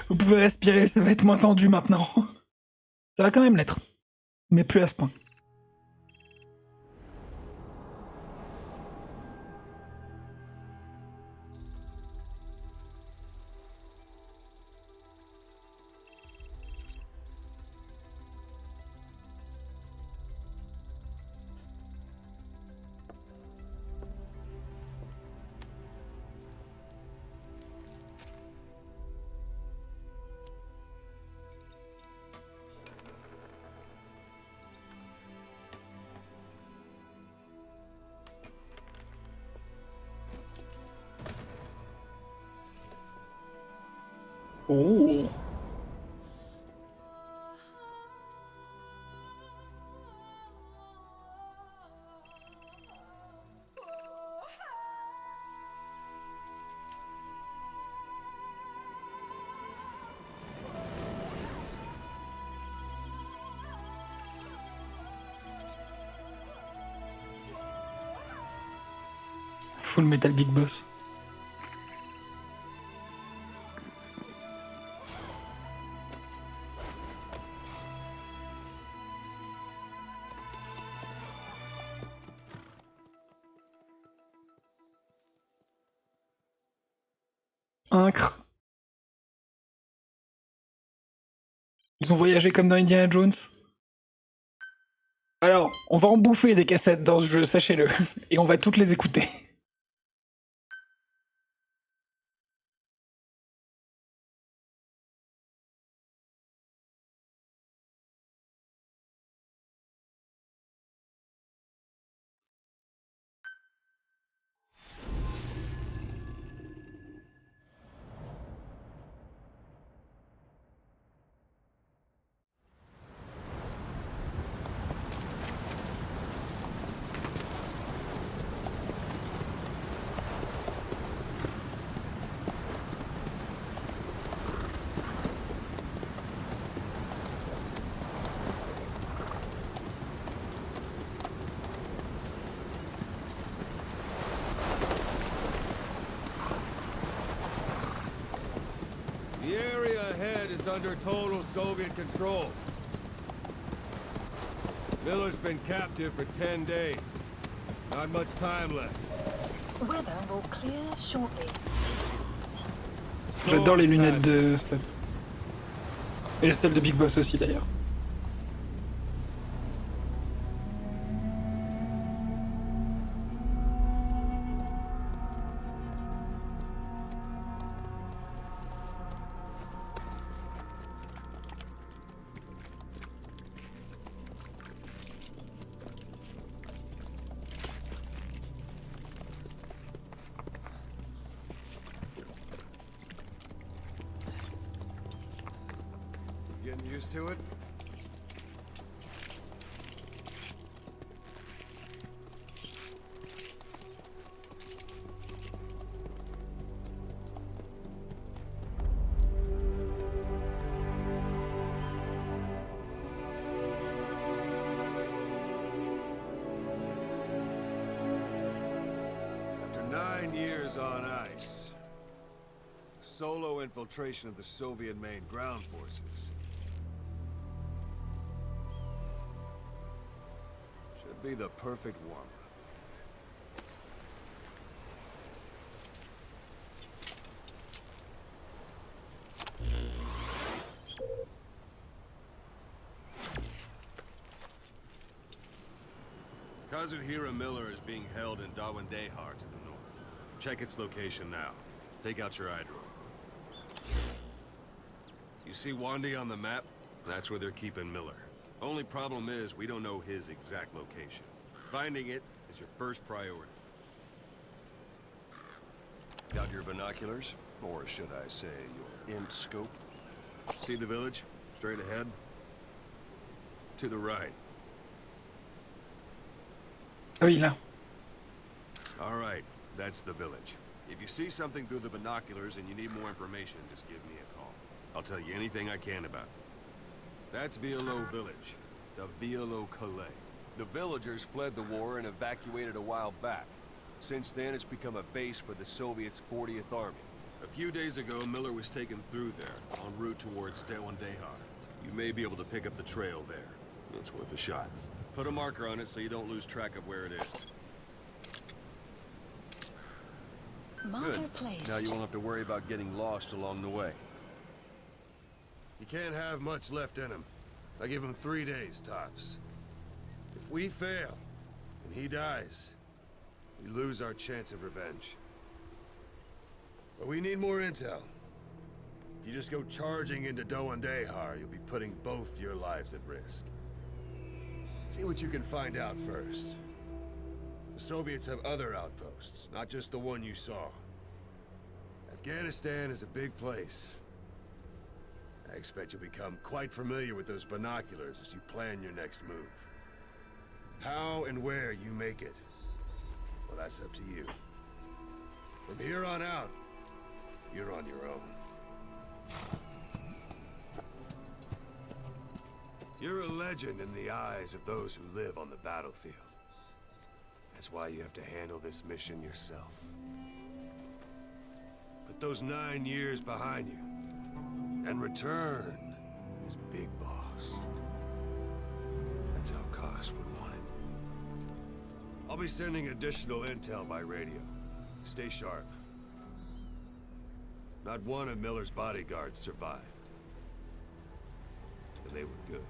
Vous pouvez respirer, ça va être moins tendu maintenant. Ça va quand même l'être. Mais plus à ce point. Oh. Full Metal Big Boss. Incre. Ils ont voyagé comme dans Indiana Jones. Alors, on va en bouffer des cassettes dans ce jeu, sachez-le. Et on va toutes les écouter. under total Soviet control. Miller's been captive for 10 days. Not much time left. Weather will clear shortly. J'adore les lunettes de Stat. Et celles de Big Boss aussi d'ailleurs. Getting used to it? After 9 years on ice, solo infiltration of the Soviet main ground forces. Should be the perfect warm-up. Kazuhira Miller is being held in Dawandehar to the north. Check its location now. Take out your eye drone. You see Wandi on the map? That's where they're keeping Miller. Only problem is, we don't know his exact location. Finding it is your first priority. Got your binoculars? Or should I say, your int scope? See the village? Straight ahead? To the right. Ah oui, là. All right, that's the village. If you see something through the binoculars and you need more information, just give me a call. I'll tell you anything I can about it. That's Violo Village, the Violo Calais. The villagers fled the war and evacuated a while back. Since then, it's become a base for the Soviets' 40th Army. A few days ago, Miller was taken through there, en route towards Dawandehar. You may be able to pick up the trail there. It's worth a shot. Put a marker on it so you don't lose track of where it is. Marker Good. placed. Now you won't have to worry about getting lost along the way. You can't have much left in him. I give him 3 days, tops. If we fail, and he dies, we lose our chance of revenge. But we need more intel. If you just go charging into Dawandehar, you'll be putting both your lives at risk. See what you can find out first. The Soviets have other outposts, not just the one you saw. Afghanistan is a big place. I expect you'll become quite familiar with those binoculars as you plan your next move. How and where you make it, well, that's up to you. From here on out, you're on your own. You're a legend in the eyes of those who live on the battlefield. That's why you have to handle this mission yourself. Put those 9 years behind you, and return as Big Boss. That's how Koss would want it. I'll be sending additional intel by radio. Stay sharp. Not one of Miller's bodyguards survived. And they were good.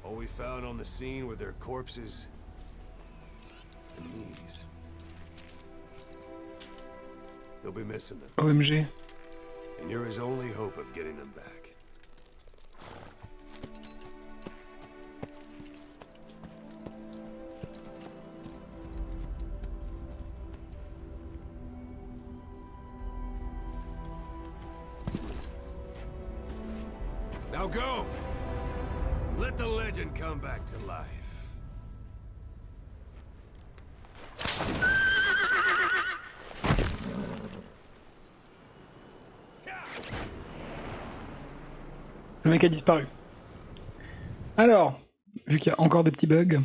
All we found on the scene were their corpses and knees. They'll be missing them. OMG. And you're his only hope of getting them back. Now go! Let the legend come back to life. Le mec a disparu. Alors, vu qu'il y a encore des petits bugs.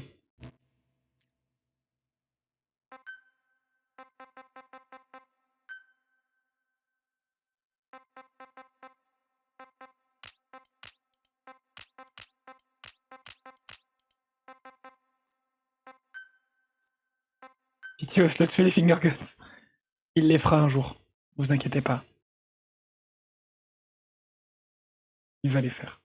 Tio Slot fait les finger guns. Il les fera un jour. Vous inquiétez pas. Il va les faire.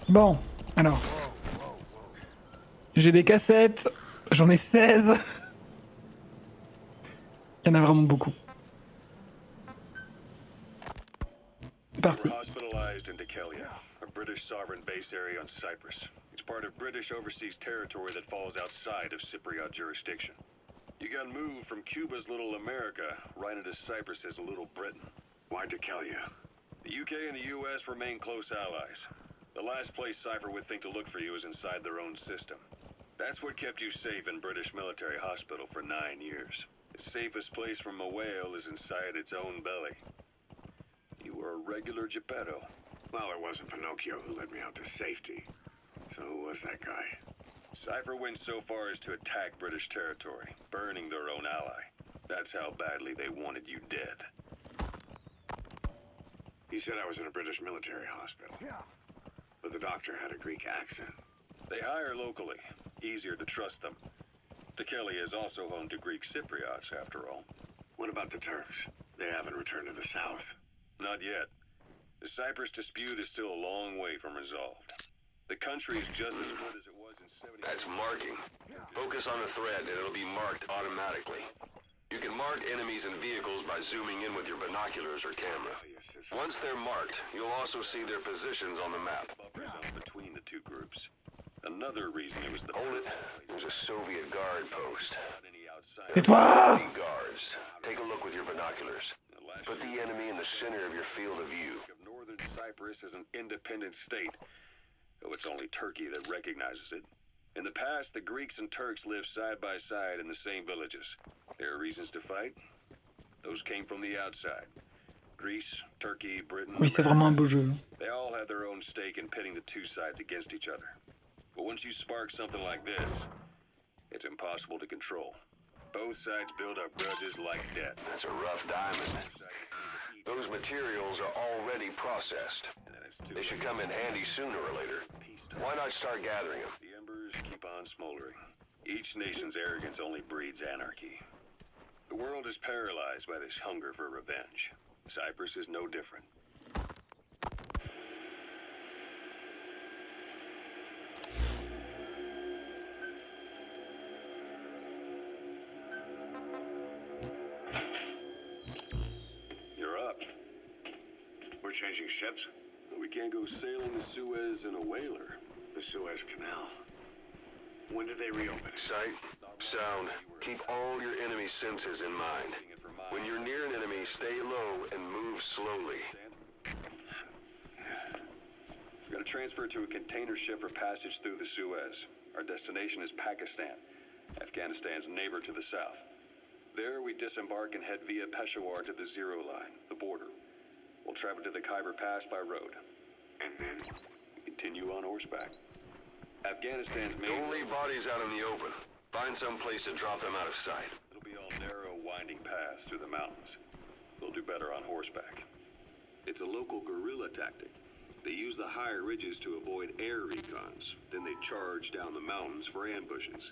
Bon, alors. J'ai des cassettes. J'en ai 16. Il y en a vraiment beaucoup. C'est parti. Hospitalized in Dikelia, a British sovereign base area on Cyprus. It's part of British overseas territory that falls outside of Cypriot jurisdiction. You got moved from Cuba's Little America right into Cyprus's Little Britain. Why Dikelia? The UK and the US remain close allies. The last place Cypher would think to look for you is inside their own system. That's what kept you safe in British military hospital for 9 years. The safest place from a whale is inside its own belly. You were a regular Geppetto. Well, it wasn't Pinocchio who led me out to safety. So who was that guy? Cypher went so far as to attack British territory, burning their own ally. That's how badly they wanted you dead. He said I was in a British military hospital. Yeah. But the doctor had a Greek accent. They hire locally. Easier to trust them. Dikelia is also home to Greek Cypriots, after all. What about the Turks? They haven't returned to the south. Not yet. The Cyprus dispute is still a long way from resolved. The country is just as split as it was in 70. That's marking. Focus on the threat and it'll be marked automatically. You can mark enemies and vehicles by zooming in with your binoculars or camera. Once they're marked, you'll also see their positions on the map. Buffer zone between the two groups. Another reason it was the Hold it. There's a Soviet guard post. Tais-toi! Guards. Take a look with your binoculars. Put the enemy in the center of your field of view. Northern Cyprus is an independent state, though it's only Turkey that recognizes it. In the past, the Greeks and Turks lived side by side in the same villages. There are reasons to fight. Those came from the outside. Greece, Turkey, Britain. Oui, c'est vraiment un beau jeu. They all had their own stake in pitting the two sides against each other. But once you spark something like this, it's impossible to control. Both sides build up grudges like death. That's a rough diamond. Those materials are already processed. They should come in handy sooner or later. Why not start gathering them? The embers keep on smoldering. Each nation's arrogance only breeds anarchy. The world is paralyzed by this hunger for revenge. Cyprus is no different. You're up. We're changing ships? We can't go sailing the Suez in a whaler. The Suez Canal. When did they reopen? Sight, sound, keep all your enemy senses in mind. When you're near an enemy, stay low and move slowly. We're going to transfer to a container ship for passage through the Suez. Our destination is Pakistan, Afghanistan's neighbor to the south. There, we disembark and head via Peshawar to the Zero Line, the border. We'll travel to the Khyber Pass by road. And then? We continue on horseback. Afghanistan's main... Don't leave bodies out in the open. Find some place to drop them out of sight. It'll be all narrow, winding paths through the mountains. We'll do better on horseback. It's a local guerrilla tactic. They use the higher ridges to avoid air recons. Then they charge down the mountains for ambushes.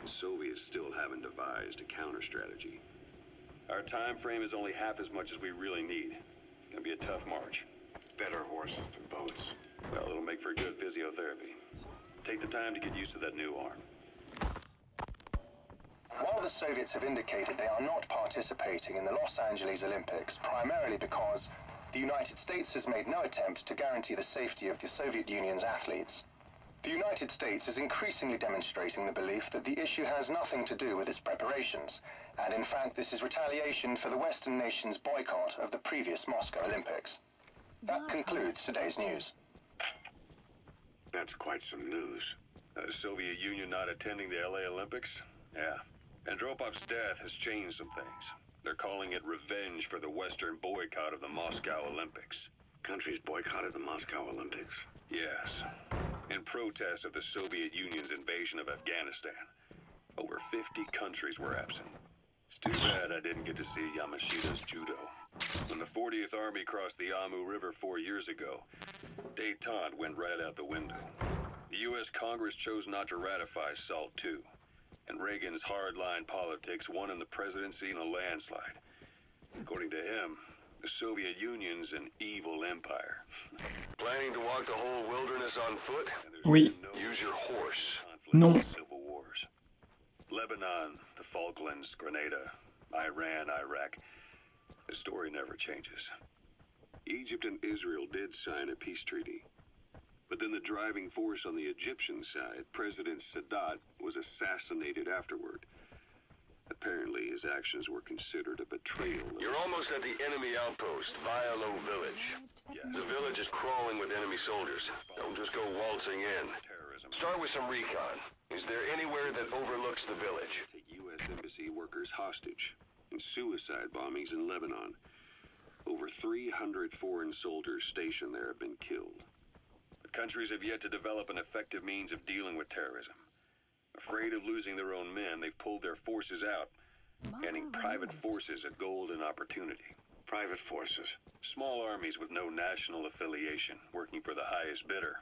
The Soviets still haven't devised a counter strategy. Our time frame is only half as much as we really need. It's gonna be a tough march. Better horses than boats. Well, it'll make for good physiotherapy. Take the time to get used to that new arm. While the Soviets have indicated they are not participating in the Los Angeles Olympics, primarily because the United States has made no attempt to guarantee the safety of the Soviet Union's athletes, the United States is increasingly demonstrating the belief that the issue has nothing to do with its preparations, and in fact this is retaliation for the Western nations' boycott of the previous Moscow Olympics. That concludes today's news. That's quite some news. The Soviet Union not attending the LA Olympics? Yeah. Andropov's death has changed some things. They're calling it revenge for the Western boycott of the Moscow Olympics. Countries boycotted the Moscow Olympics? Yes. In protest of the Soviet Union's invasion of Afghanistan. Over 50 countries were absent. It's too bad I didn't get to see Yamashita's judo. When the 40th Army crossed the Amu River 4 years ago, Détente went right out the window. The U.S. Congress chose not to ratify SALT II, and Reagan's hardline politics won him the presidency in a landslide. According to him, the Soviet Union's an evil empire. Planning to walk the whole wilderness on foot? Oui. Use your horse. Non. Civil wars. Lebanon, the Falklands, Grenada, Iran, Iraq. The story never changes. Egypt and Israel did sign a peace treaty. But then the driving force on the Egyptian side, President Sadat, was assassinated afterward. Apparently, his actions were considered a betrayal. You're almost at the enemy outpost, Vialo Village. The village is crawling with enemy soldiers. Don't just go waltzing in. Start with some recon. Is there anywhere that overlooks the village? Take U.S. Embassy workers hostage in suicide bombings in Lebanon. Over 300 foreign soldiers stationed there have been killed. The countries have yet to develop an effective means of dealing with terrorism. Afraid of losing their own men, they've pulled their forces out, handing private forces a golden opportunity. Private forces. Small armies with no national affiliation, working for the highest bidder.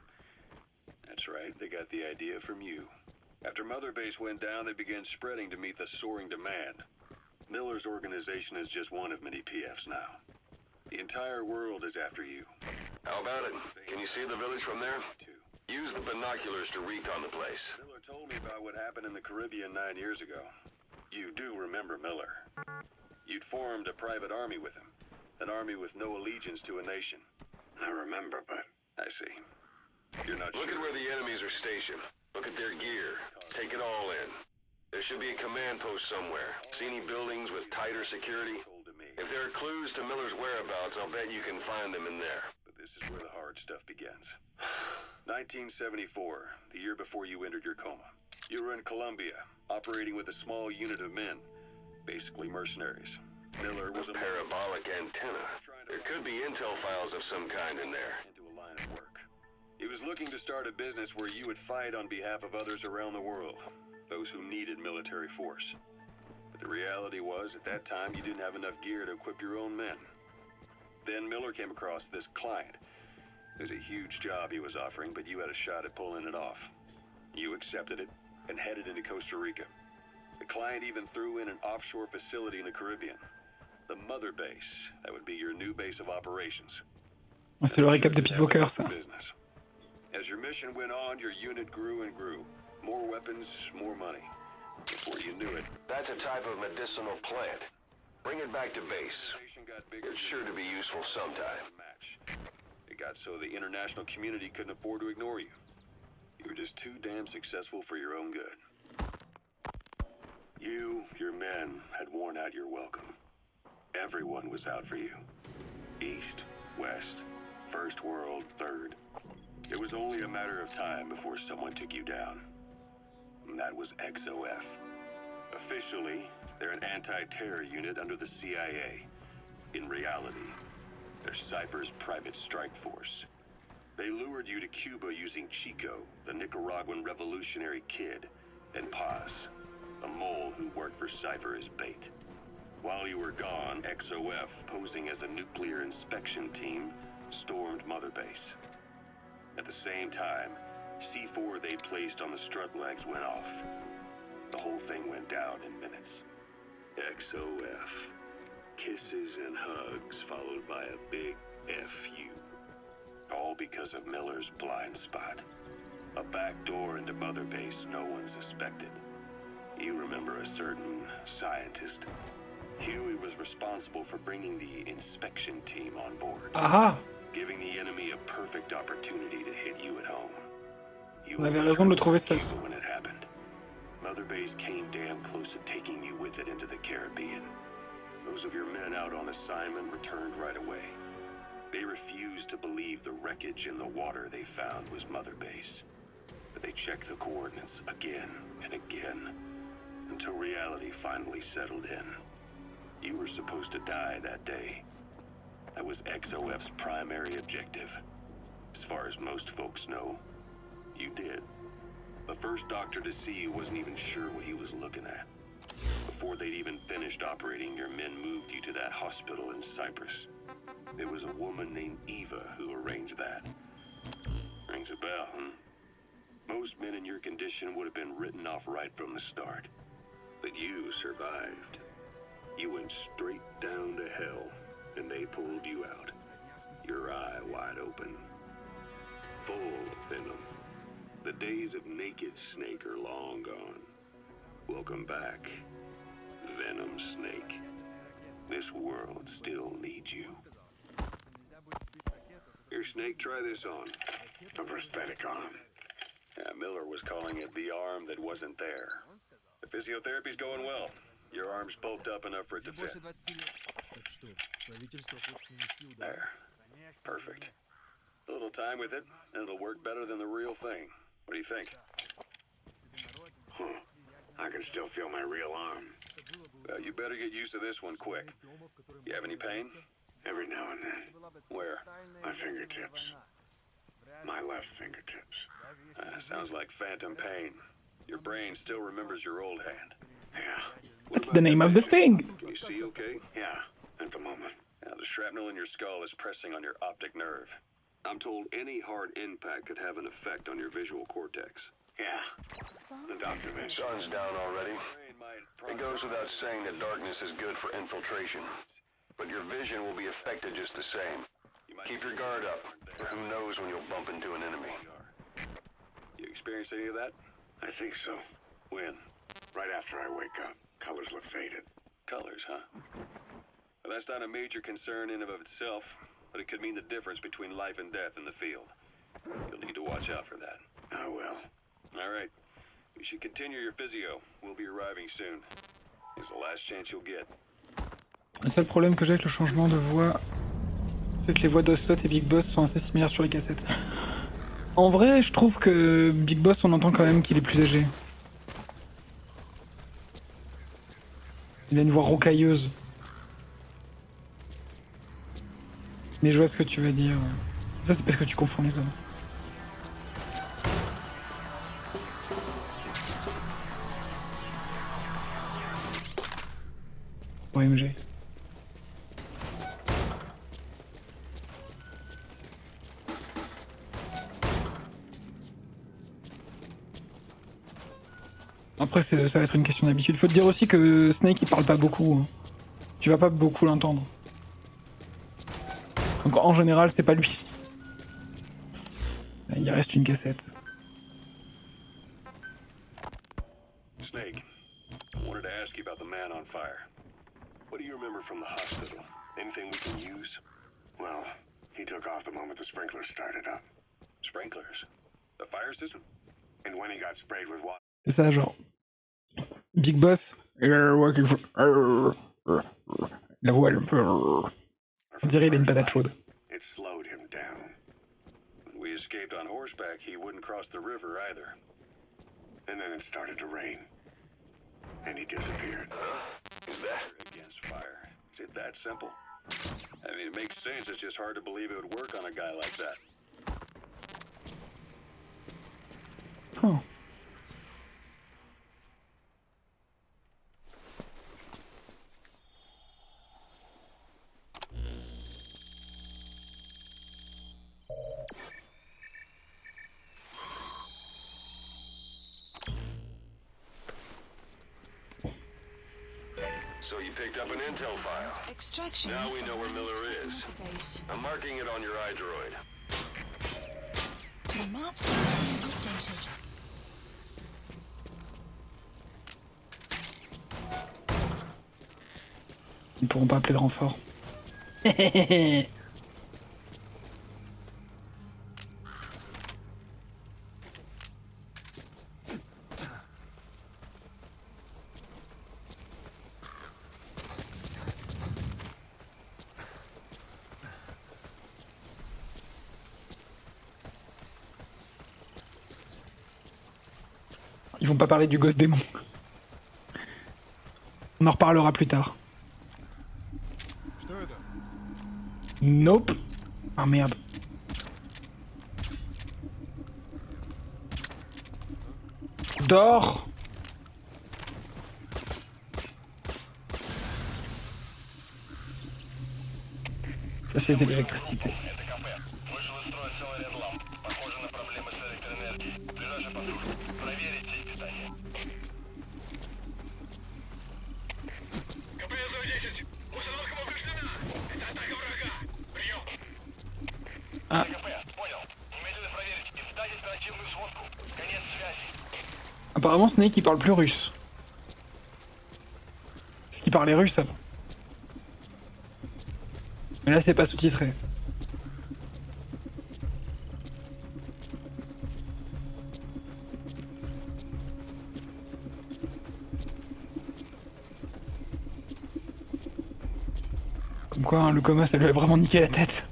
That's right, they got the idea from you. After Mother Base went down, they began spreading to meet the soaring demand. Miller's organization is just one of many PFs now. The entire world is after you. How about it? Can you see the village from there? Use the binoculars to recon the place. Miller told me about what happened in the Caribbean 9 years ago. You do remember Miller. You'd formed a private army with him. An army with no allegiance to a nation. I remember, but I see. You're not Look sure. at where the enemies are stationed. Look at their gear. Take it all in. There should be a command post somewhere. See any buildings with tighter security? If there are clues to Miller's whereabouts, I'll bet you can find them in there. But this is where the hard stuff begins. 1974, the year before you entered your coma. You were in Colombia, operating with a small unit of men, basically mercenaries. Miller was a parabolic antenna. There could be intel files of some kind in there. Into a line of work. He was looking to start a business where you would fight on behalf of others around the world, those who needed military force. But the reality was, at that time, you didn't have enough gear to equip your own men. Then Miller came across this client. It was a huge job he was offering, but you had a shot at pulling it off. You accepted it and headed into Costa Rica. The client even threw in an offshore facility in the Caribbean. The Mother Base, that would be your new base of operations. C'est le récap de Peace Walker, ça. As your mission went on, your unit grew and grew. More weapons, more money. Before you knew it, that's a type of medicinal plant. Bring it back to base. It's sure to be useful sometime. It got so the international community couldn't afford to ignore you. You were just too damn successful for your own good. You, your men, had worn out your welcome. Everyone was out for you. East, West, First World, Third. It was only a matter of time before someone took you down. And that was XOF. Officially, they're an anti-terror unit under the CIA. In reality, they're Cypher's private strike force. They lured you to Cuba using Chico, the Nicaraguan revolutionary kid, and Paz, a mole who worked for Cypher as bait. While you were gone, XOF, posing as a nuclear inspection team, stormed Mother Base. At the same time, C4 they placed on the strut legs went off. The whole thing went down in minutes. XOF. Kisses and hugs followed by a big FU. All because of Miller's blind spot. A back door into Mother Base no one suspected. You remember a certain scientist. Huey was responsible for bringing the inspection team on board. Aha! Giving the enemy a perfect opportunity to hit you at home. On avait raison de le trouver ça. When it happened, Mother Base came damn close to taking you with it into the Caribbean. Those of your men out on assignment returned right away. They refused to believe the wreckage in the water they found was Mother Base. But they checked the coordinates again and again, until reality finally settled in. You were supposed to die that day. That was XOF's primary objective. As far as most folks know, you did. The first doctor to see you wasn't even sure what he was looking at. Before they'd even finished operating, your men moved you to that hospital in Cyprus. There was a woman named Eva who arranged that. fell, hmm? Most men in your condition would have been written off right from the start. But you survived. You went straight down to hell, and they pulled you out. Your eye wide open. Full of venom. The days of naked Snake are long gone. Welcome back, Venom Snake. This world still needs you. Here, Snake, try this on. A prosthetic arm. Yeah, Miller was calling it the arm that wasn't there. The physiotherapy's going well. Your arm's bulked up enough for it to fit. There. Perfect. A little time with it, and it'll work better than the real thing. What do you think? I can still feel my real arm. Well, you better get used to this one quick. You have any pain? Every now and then. Where? My fingertips. My left fingertips. Sounds like phantom pain. Your brain still remembers your old hand. Yeah. That's the name of the thing. Can you see okay? Yeah, at the moment. Now, the shrapnel in your skull is pressing on your optic nerve. I'm told any hard impact could have an effect on your visual cortex. Yeah. The doctor mentioned. Sun's down already. It goes without saying that darkness is good for infiltration. But your vision will be affected just the same. Keep your guard up, or who knows when you'll bump into an enemy. You experience any of that? I think so. When? Right after I wake up. Colors look faded. Colors, huh? Well, that's not a major concern in and of itself, but it could mean the difference between life and death in the field. You'll need to watch out for that. I will. All right. You should continue your physio. We'll be arriving soon. It's the last chance you'll get. Le seul problème que j'ai avec le changement de voix, c'est que les voix d'Oslot et Big Boss sont assez similaires sur les cassettes. En vrai, je trouve que Big Boss, on entend quand même qu'il est plus âgé. Il a une voix rocailleuse. Mais je vois ce que tu veux dire. Ça, c'est parce que tu confonds les hommes. OMG. Après, ça va être une question d'habitude. Faut te dire aussi que Snake, il parle pas beaucoup. Hein. Tu vas pas beaucoup l'entendre. Donc en général, c'est pas lui. Il reste une cassette. Snake, I wanted to ask you about the man on fire. What do you remember from the hospital? Anything we can use? Well, he took off the moment the sprinklers started up. Sprinklers? The fire system? And when he got sprayed with water. C'est ça, genre. Big Boss. La voix, on dirait il a une patate chaude. It slowed him down. When we escaped on horseback, he wouldn't cross the river either. And then it started to rain. And he disappeared. Is that? Against fire. Is it that simple? I mean, it makes sense. It's just hard to believe it would work on a guy like that. Oh. So you picked up an intel file. Extraction. Now we know where Miller is. I'm marking it on your iDroid. The map has been updated. Ils ne pourront pas appeler le renfort. Ils vont pas parler du gosse démon. On en reparlera plus tard. Nope. Ah merde. Dors. Ça c'était l'électricité. Apparemment Snake il parle plus russe. Parce qu'il parlait russe avant. Mais là c'est pas sous-titré. Comme quoi hein, le coma ça lui a vraiment niqué la tête.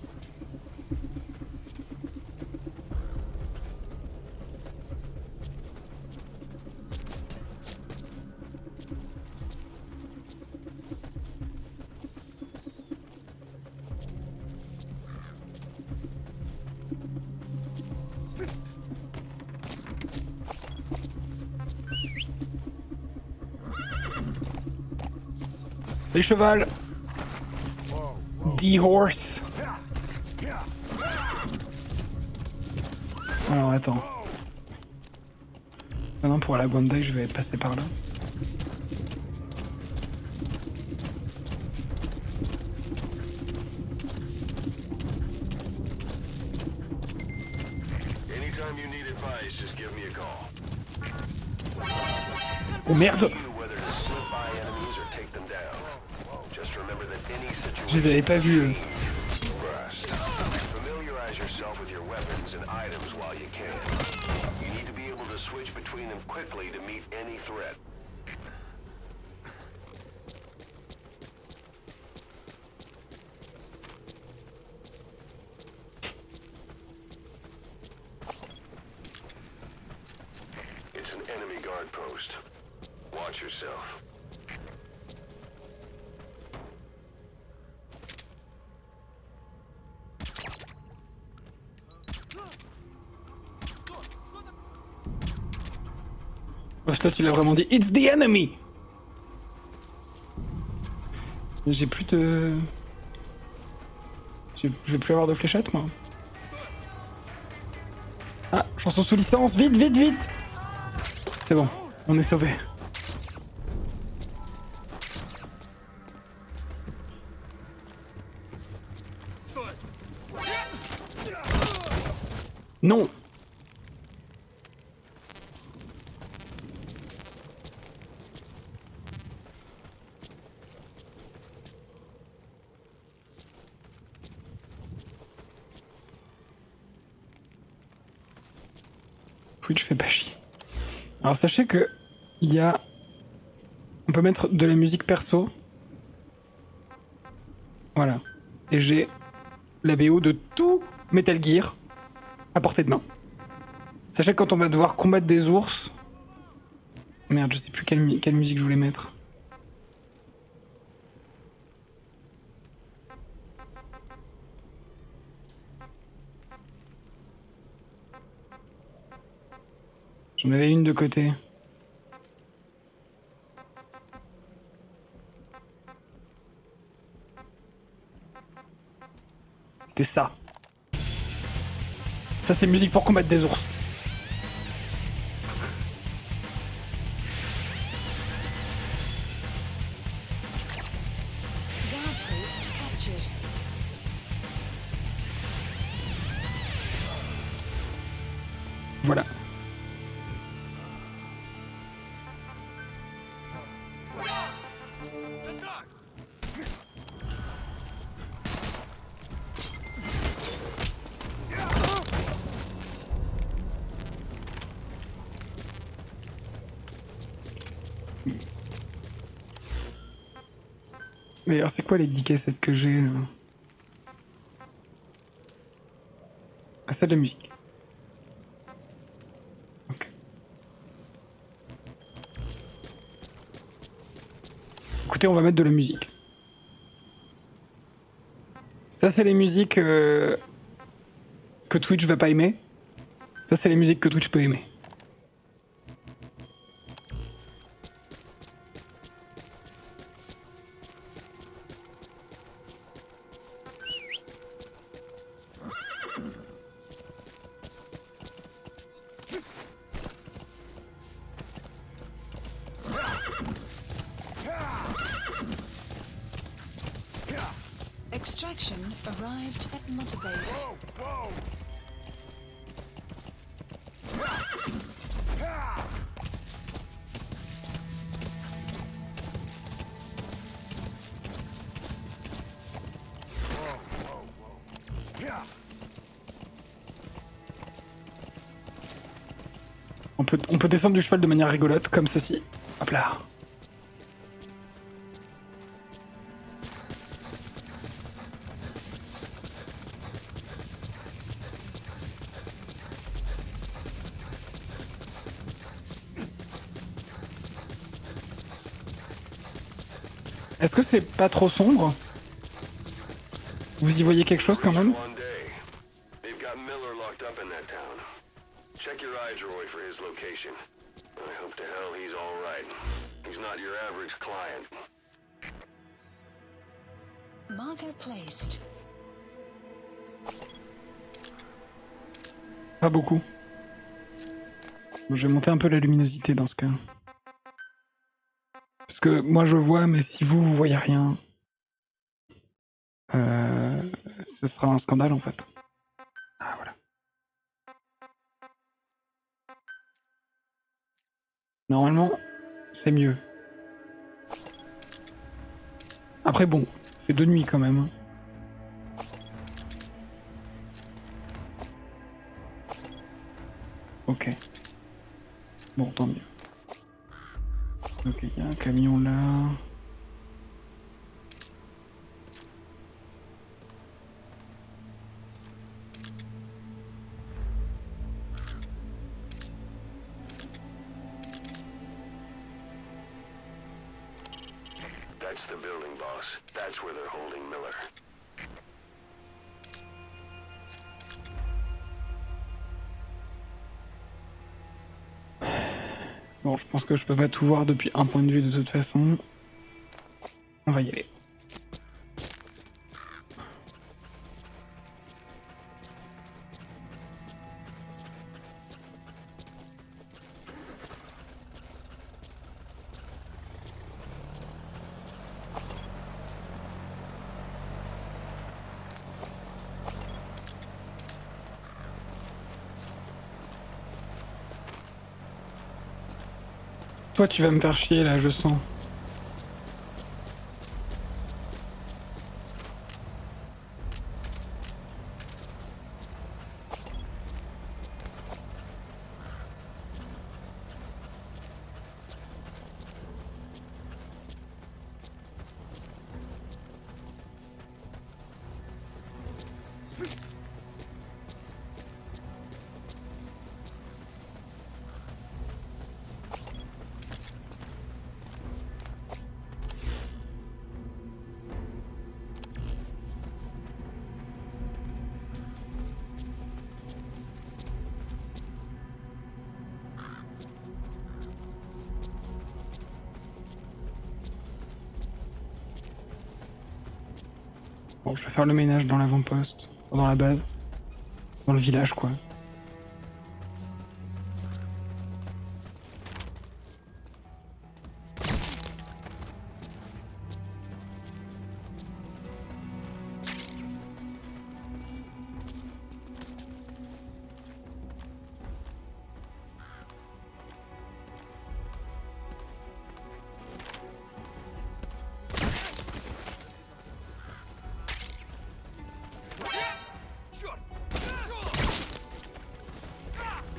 Les chevals. D-Horse. Alors attends. Maintenant pour la Bandai je vais passer par là. Oh merde! Je les avais pas vus. It's an enemy guard post. Watch yourself. Slot il a vraiment dit It's the enemy. J'ai plus de... Je vais plus avoir de fléchettes moi. Ah, chanson sous licence, vite, vite, vite. C'est bon, on est sauvé. Non. Twitch fait pas chier. Alors sachez que il y a... On peut mettre de la musique perso. Voilà. Et j'ai la BO de tout Metal Gear à portée de main. Sachez que quand on va devoir combattre des ours... Merde, je sais plus quelle musique je voulais mettre. J'en avais une de côté. C'était ça. Ça c'est musique pour combattre des ours. Voilà. D'ailleurs, c'est quoi les 10 cassettes que j'ai Ah, c'est de la musique. Ok. Écoutez, on va mettre de la musique. Ça, c'est les musiques que Twitch va pas aimer. Ça, c'est les musiques que Twitch peut aimer. Extraction arrived at Mother Base. On peut descendre du cheval de manière rigolote, comme ceci. Hop là. Est-ce que c'est pas trop sombre? Vous y voyez quelque chose quand même? Check your eyes, Roy, for his location. I hope to hell he's all right. He's not your average client. Marker placed. Pas beaucoup. Bon, je vais monter un peu la luminosité dans ce cas. Parce que moi je vois, mais si vous voyez rien, ce sera un scandale en fait. Ah voilà. Normalement, c'est mieux. Après bon, c'est de nuit quand même. Ok. Bon, tant mieux. Ok, il y a un camion là. That's the building, boss. That's where they're holding Miller. Bon, je pense que je peux pas tout voir depuis un point de vue de toute façon. On va y aller. Toi, tu vas me faire chier là, je sens. Bon, je vais faire le ménage dans l'avant-poste, dans la base, dans le village quoi.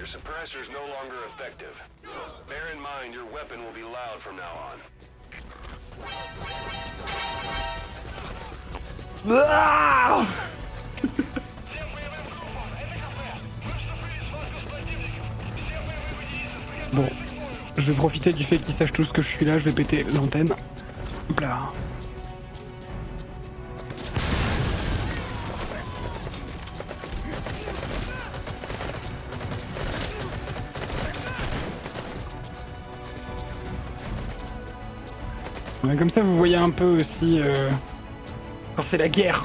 Suppressor's no longer effective. Bear in mind, your weapon will be loud from now on. Ah bon, je vais profiter du fait qu'ils sachent tous que je suis là, je vais péter l'antenne. Hop là. Comme ça, vous voyez un peu aussi quand c'est la guerre.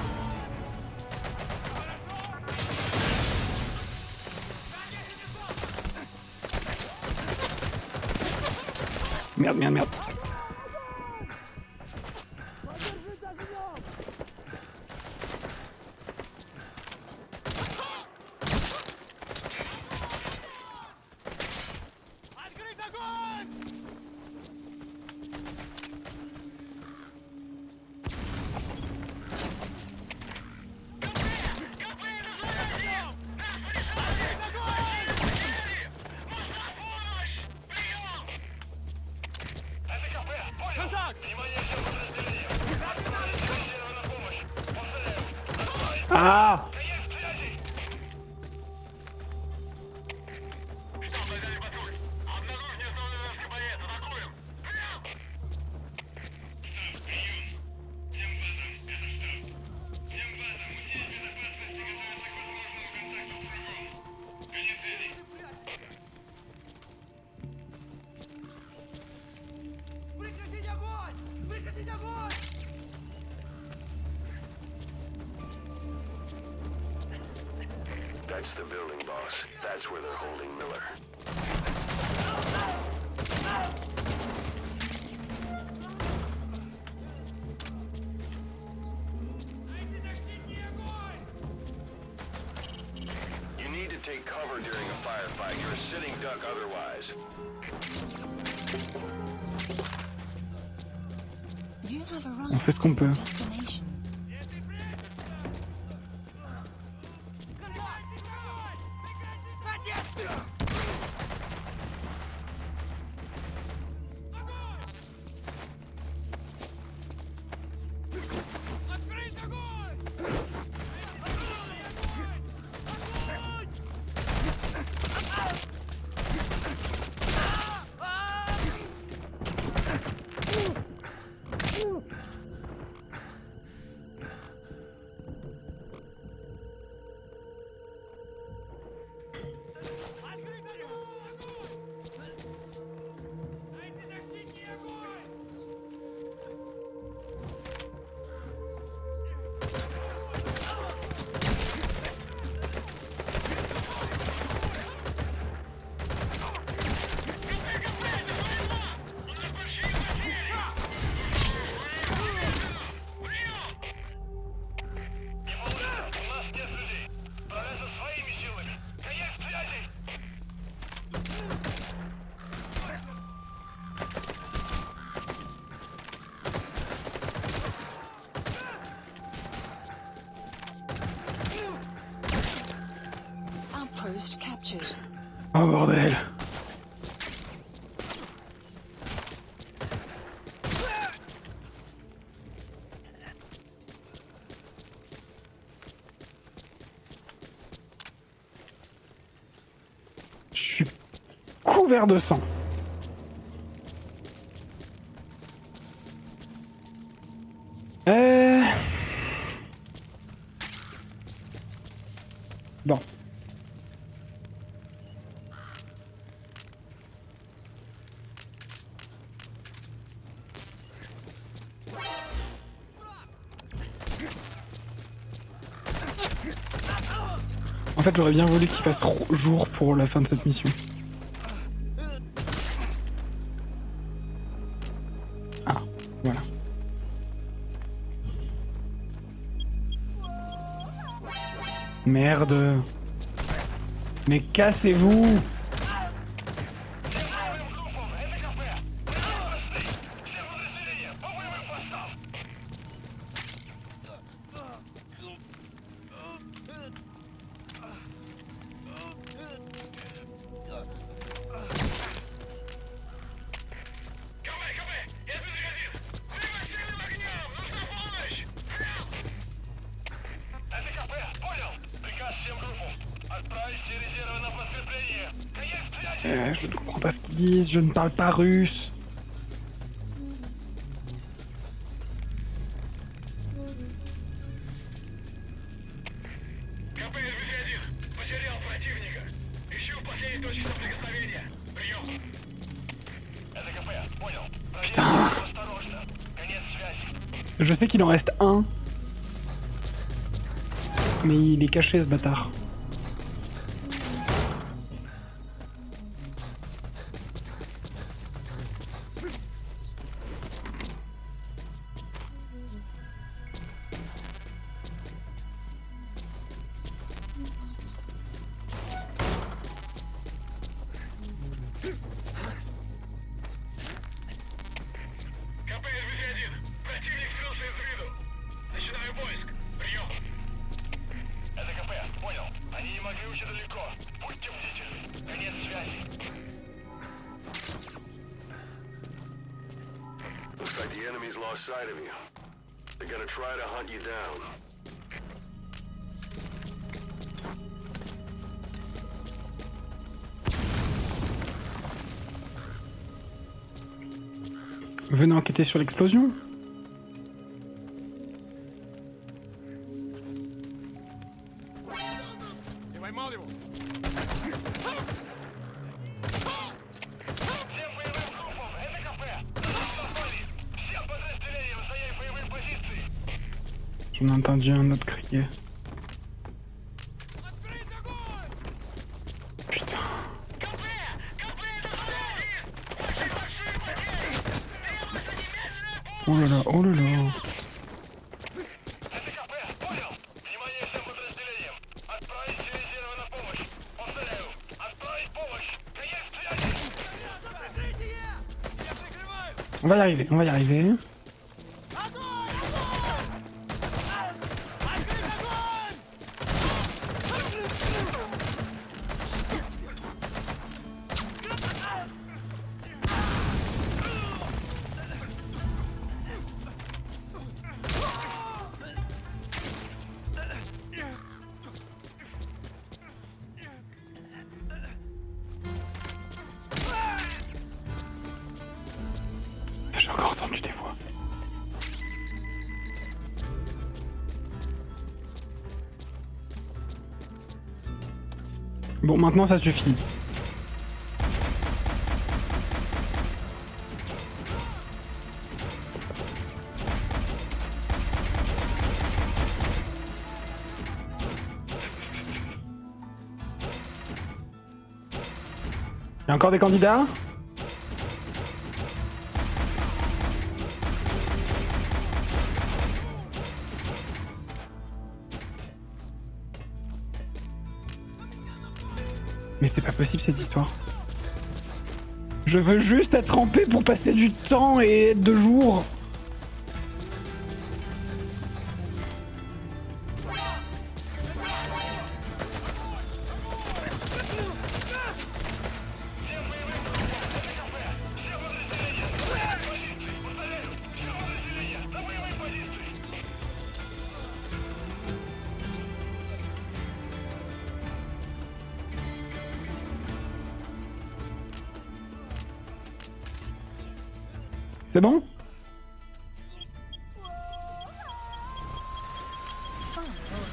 Merde, merde, merde. Ah! That's the building, boss. That's where they're holding Miller. You need to take cover during a firefight. You're a sitting duck otherwise. On fait ce qu'on peut. Oh bordel. Je suis couvert de sang. Bon. En fait, j'aurais bien voulu qu'il fasse jour pour la fin de cette mission. Ah, voilà. Merde. Mais cassez-vous! Je ne comprends pas ce qu'ils disent, je ne parle pas russe. Putain. Je sais qu'il en reste un. Mais il est caché ce bâtard. Looks like the enemy's lost sight of you. They're gonna try to hunt you down. Venez enquêter sur l'explosion. J'en ai entendu un autre crier. Putain. Oh là là, oh là là. On va y arriver, on va y arriver. J'ai encore entendu des voix. Bon, maintenant ça suffit. Il y a encore des candidats ? Mais c'est pas possible cette histoire. Je veux juste être en paix pour passer du temps et être de jour. C'est bon?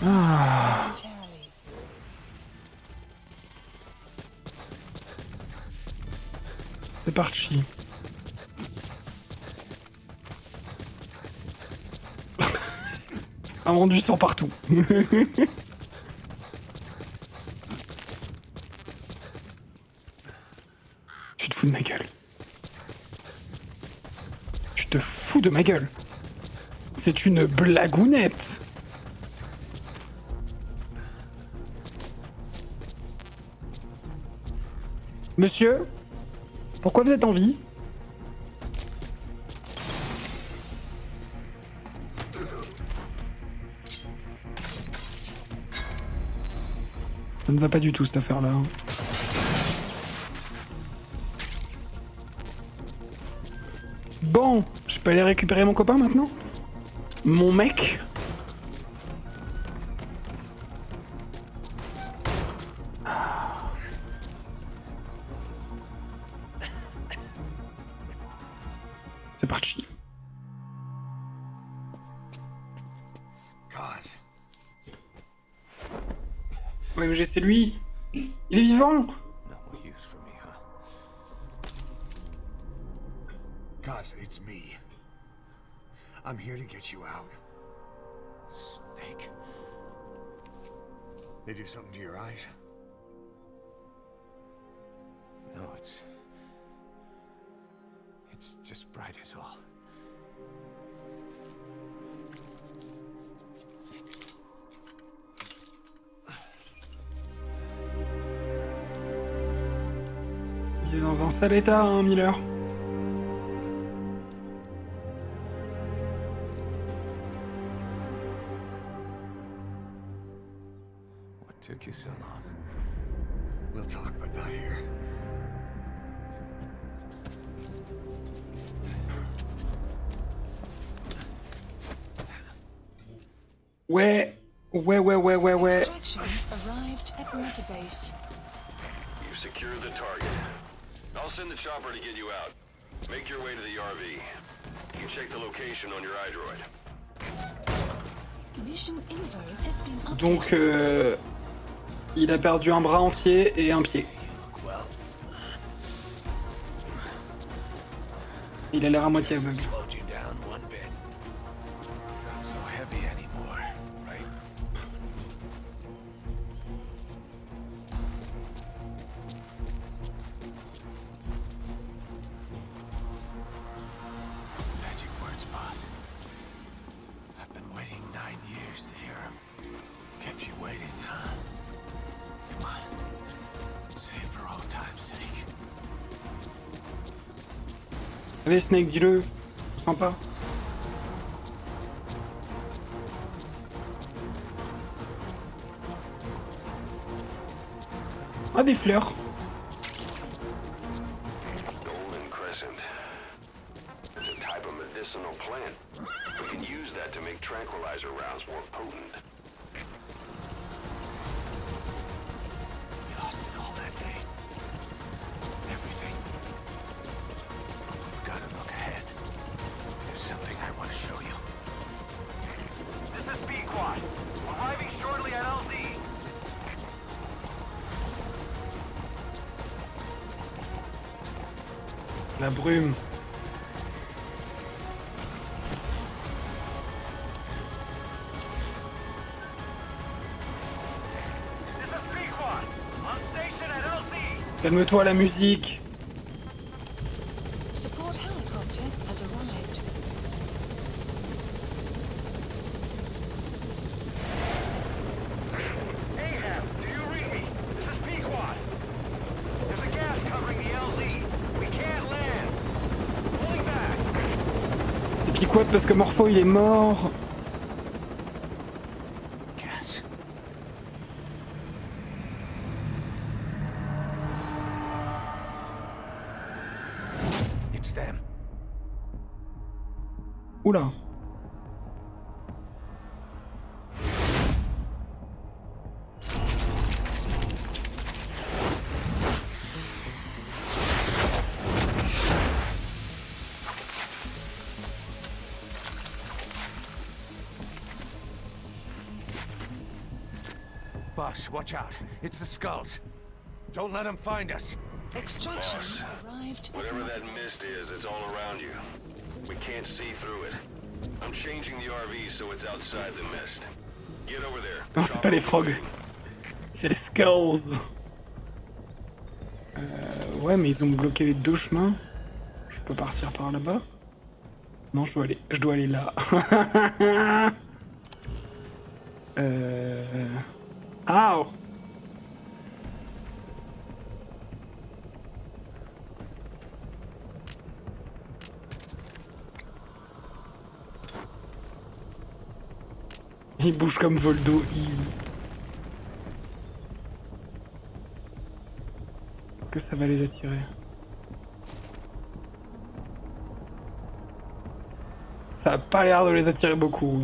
Ah. C'est parti. Un rendu sang partout. Tu te fous de ma gueule. Tu te fous de ma gueule. C'est une blagounette. Monsieur, pourquoi vous êtes en vie? Ça ne va pas du tout cette affaire-là. Bon, je peux aller récupérer mon copain maintenant? Mon mec? C'est parti. Ouais, mais c'est lui. Il est vivant. Cause it's me. I'm here to get you out. Snake. They do something to your eyes? No, it's just bright as all. Il est dans un sale état, hein, Miller. What took you so long? We'll talk, but not here. Ouais. Extraction arrived at Metabase. You've secured the target. I'll send the chopper to get you out. Make your way to the RV. You can check the location on your iDroid. Mission info has been updated. Donc, il a perdu un bras entier et un pied. Il a l'air à moitié aveugle. Allez Snake, dis-le. Sympa. Ah, des fleurs. Golden Crescent. It's a type of medicinal plant. We can use that to make tranquilizer rounds more potent. We lost it all that day. Everything. We've got to look ahead. There's something I want to show you. This is B-Quad. Arriving shortly at LZ. La brume. This is B-Quad. On station at LZ. Calme-toi la musique. Support helicopter has arrived. Ahab, do you read me? This is B-Quad. There's a gas covering the LZ. We can't land. Pulling back. C'est Piquote parce que Morpho il est mort. Gas. It's them. Oula. Boss, watch out. It's the skulls. Don't let them find us. Extraction Boss, arrived. whatever that mist is, it's all around you. We can't see through it. I'm changing the RV so it's outside the mist. Get over there. Non, c'est pas les frogs. C'est les skulls. Ouais, mais ils ont bloqué les deux chemins. Je peux partir par là-bas. Non, je dois aller là. Ah. Il bouge comme Voldo. Que ça va les attirer. Ça a pas l'air de les attirer beaucoup.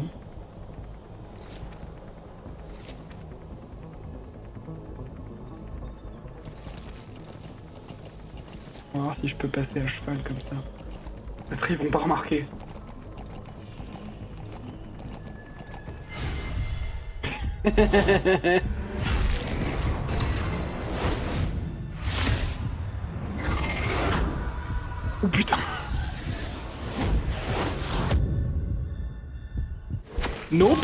On va voir si je peux passer à cheval comme ça. Peut-être ils vont pas remarquer. Oh putain. Nope.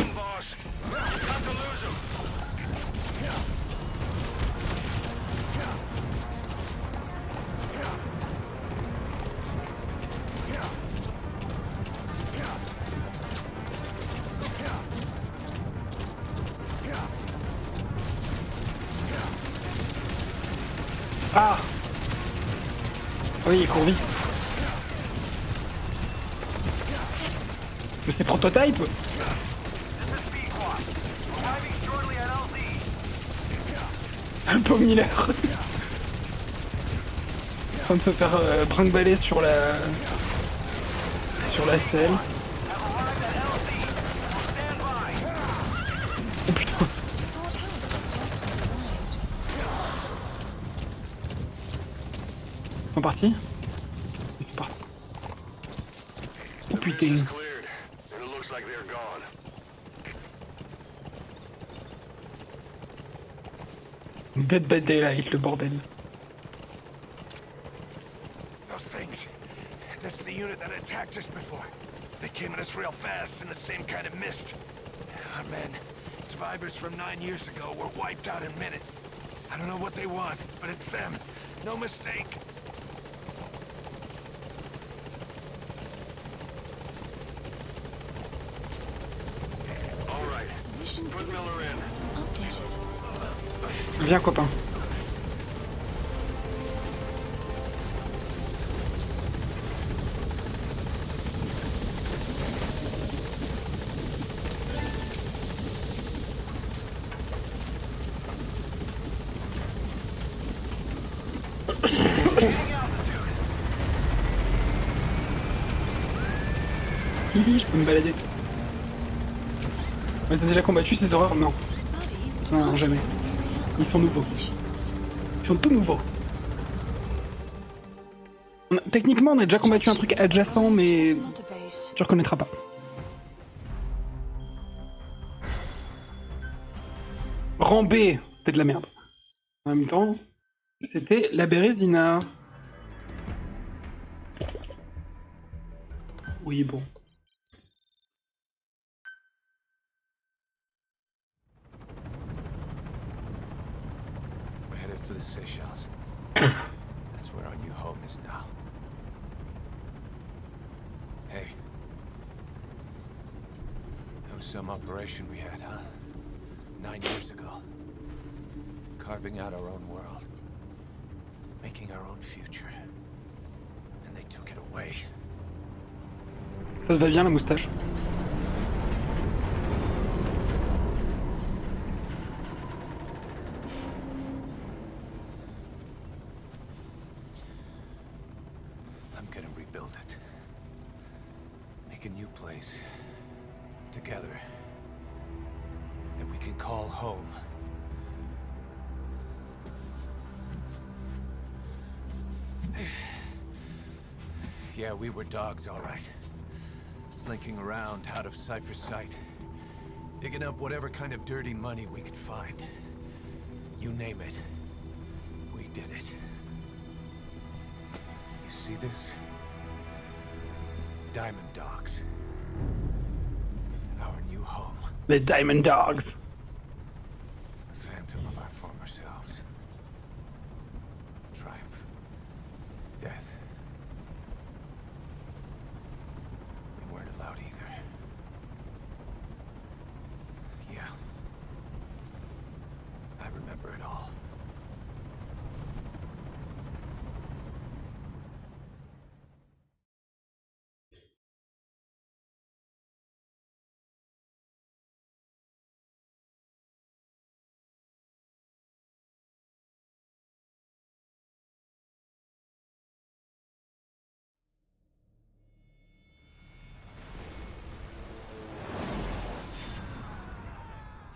Ah. Oui, il court vite. Mais c'est prototype. Un peu Miller. En train de se faire brinque-baller sur la selle. Oh putain. Ils sont partis ? Ils sont partis. tweeting. Cleared, and it looks like they're gone. Dead by Daylight, le bordel. Those things. That's the unit that attacked us before. They came at us real fast in the same kind of mist. Our men, survivors from 9 years ago, were wiped out in minutes. I don't know what they want, but it's them. No mistake. All right. Put Miller in. Viens, copain. Hihi, je peux me balader. Mais t'as déjà combattu ces horreurs? Non. Non, jamais. Ils sont nouveaux. Ils sont tout nouveaux. Techniquement, on a déjà combattu un truc adjacent, mais tu reconnaîtras pas. Rang B, c'était de la merde. En même temps, c'était la Bérésina. Oui, bon. We're headed for the Seychelles. That's where our new home is now. Hey. That was some operation we had, huh? 9 years ago. Carving out our own world. Making our own future. And they took it away. Ça te va bien la moustache? I'm gonna rebuild it. Make a new place. Together. That we can call home. Yeah, we were dogs, all right. Slinking around out of Cypher's sight. Digging up whatever kind of dirty money we could find. You name it. We did it. You see this? Diamond Dogs. Our new home. Les Diamond Dogs. A phantom of our former selves. Triumph. Death. We weren't allowed either. Yeah. I remember it all.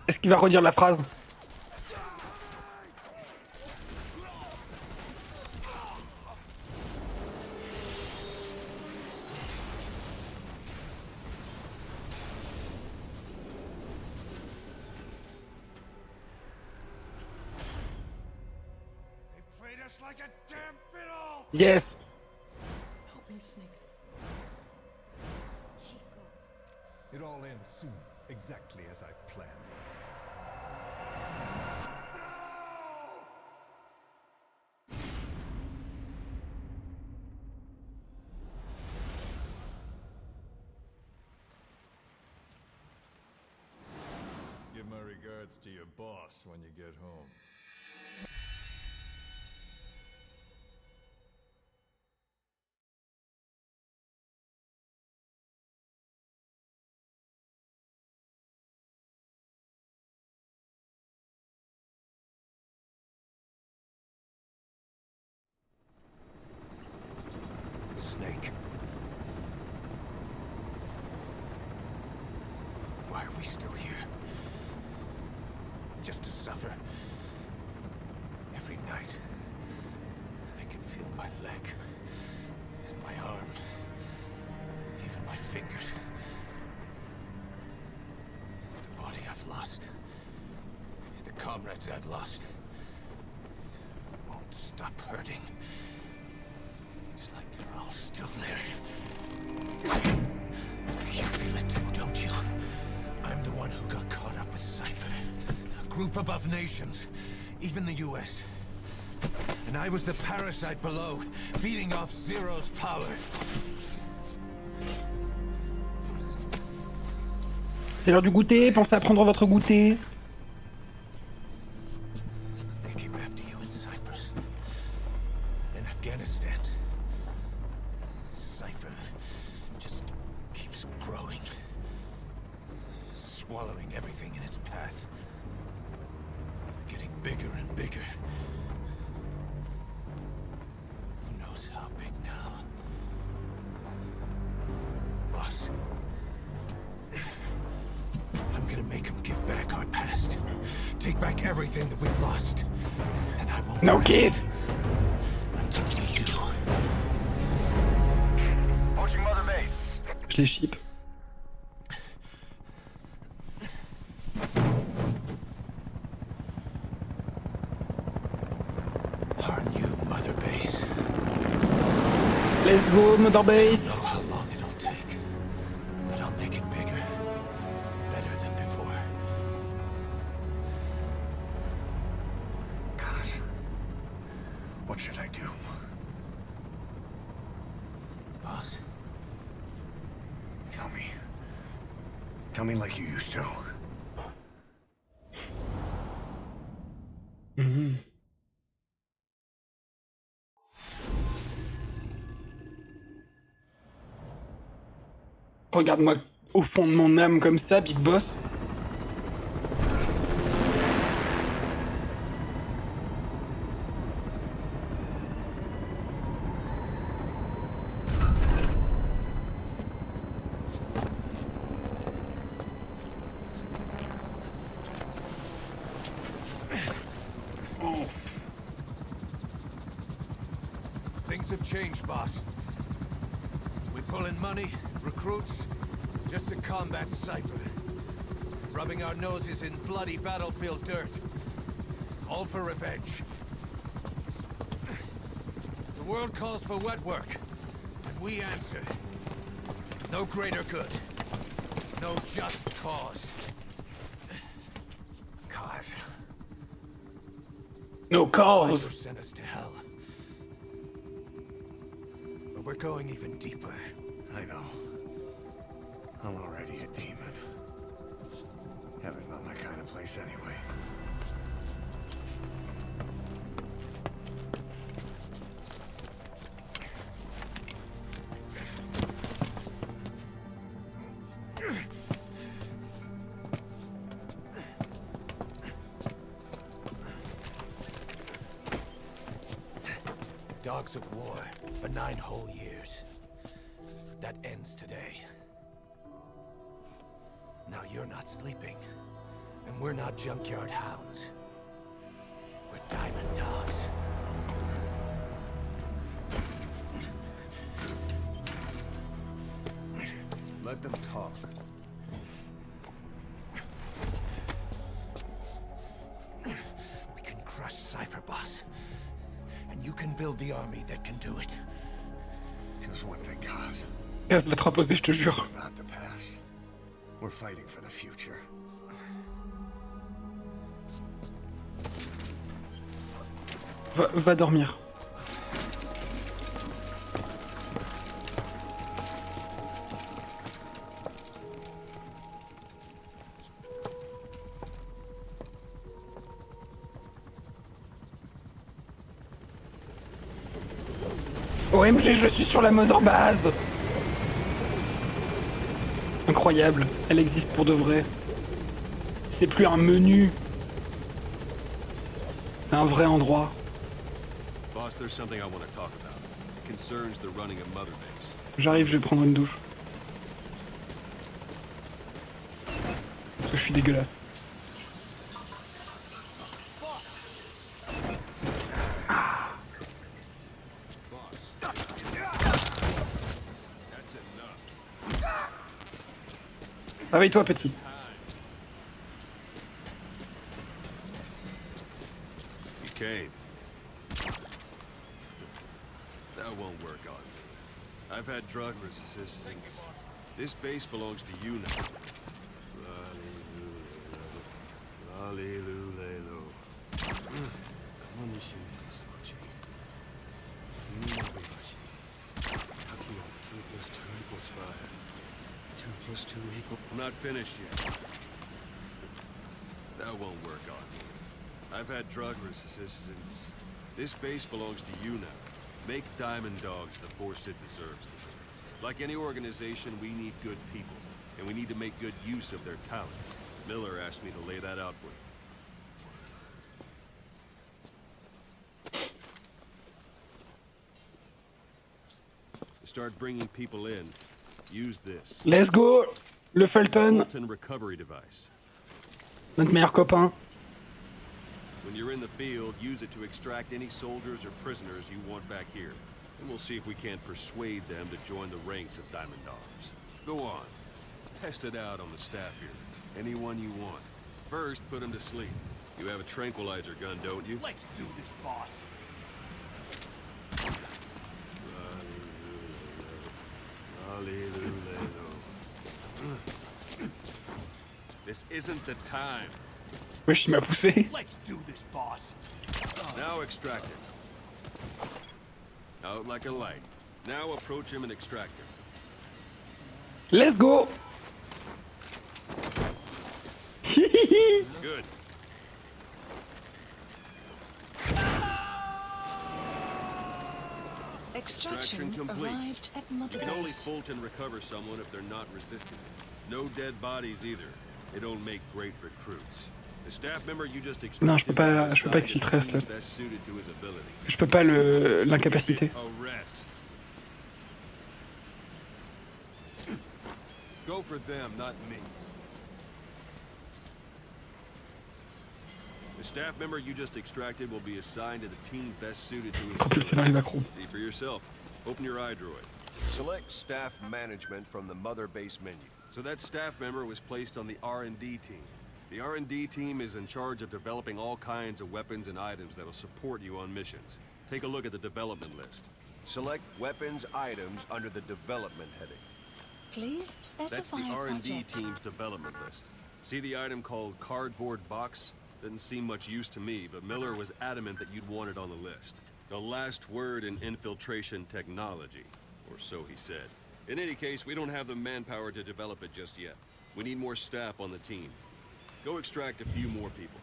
Est-ce qu'il va redire la phrase? They played us like a damn fiddle! Yes. Help me, Snake. Chico. It all ends soon, exactly as I've planned. Give my regards to your boss when you get home. Snake. Why are we still here? Just to suffer? Every night, I can feel my leg, and my arm, even my fingers. The body I've lost. The comrades I've lost. Won't stop hurting. It's like they're all still there. You feel it too, don't you? I'm the one who got caught up with Cypher. A group above nations. Even the US. And I was the parasite below, feeding off Zero's power. C'est l'heure du goûter, pensez à prendre votre goûter. They came after you in Cyprus. In Afghanistan. Cypher just keeps growing. Swallowing everything in its path. Getting bigger and bigger. Who knows how big now? Boss. I'm gonna make him give back our past. Take back everything that we've lost. And I won't No rest kiss. until we do. Approaching Mother Base. Je les ship. Our new Mother Base. Let's go, Mother I don't Base. know how long it'll take, but I'll make it bigger. Better than before. Gosh. What should I do? Boss, Tell me. Tell me like you used to. Mhm. Regarde-moi au fond de mon âme comme ça, Big Boss. things have changed, boss. We pull in money, recruits, just to combat Cypher. Rubbing our noses in bloody battlefield dirt. All for revenge. The world calls for wet work, and we answer. No greater good. No just cause. Cause. No cause. Cypher sent us to hell. But we're going even deeper. I know. I'm already a demon. Heaven's not my kind of place anyway. Dogs of war for 9 whole years. That ends today. Now you're not sleeping, and we're not junkyard hounds. We're diamond dogs. Let them talk. We can crush Cypher, boss. And you can build the army that can do it. Just one thing, Kaz. Kaz va te reposer, je te jure. About the past. We're fighting for the future. Va dormir. OMG, je suis sur la Mother Base. Incroyable, elle existe pour de vrai. C'est plus un menu. C'est un vrai endroit. Boss, there's something I want to talk about. It concerns the running of Mother Base. J'arrive, je vais prendre une douche. Parce que je suis dégueulasse. Boss. That's enough. Réveille-toi, petit. You came. That won't work on me. I've had drug resistance. This base belongs to you now. I'm not finished yet. That won't work on me. I've had drug resistance. This base belongs to you now. Make Diamond Dogs the force it deserves to be. Like any organization, we need good people, and we need to make good use of their talents. Miller asked me to lay that out for you. To start bringing people in, use this. Let's go. Le Fulton. Fulton recovery device. Notre meilleur copain. When you're in the field, use it to extract any soldiers or prisoners you want back here. And we'll see if we can't persuade them to join the ranks of Diamond Dogs. Go on. Test it out on the staff here. Anyone you want. First, put them to sleep. You have a tranquilizer gun, don't you? Let's do this, boss. This isn't the time. Wesh, il m'a poussé. Let's do this, boss. Now extract it. Out like a light. Now approach him and extract him. Let's go. Good. Extraction complete. arrived at Mother You can only Base. Fulton recover someone if they're not resisting. No dead bodies either. They don't make great recruits. The staff member you just extracted. Non, je peux pas exfiltrer ce slot. best suited to his abilities. Je peux pas l'incapaciter. Arrest. Go for them, not me. The staff member you just extracted will be assigned to the team best suited to his Propulsé dans les abilities. macros. See for yourself. Open your iDroid. Select staff management from the Mother Base menu. So that staff member was placed on the R&D team. The R&D team is in charge of developing all kinds of weapons and items that'll support you on missions. Take a look at the development list. Select weapons items under the development heading. Please specify That's the R&D project. team's development list. See the item called cardboard box? Didn't seem much use to me, but Miller was adamant that you'd want it on the list. The last word in infiltration technology, or so he said. In any case, we don't have the manpower to develop it just yet. We need more staff on the team. Go extract a few more people.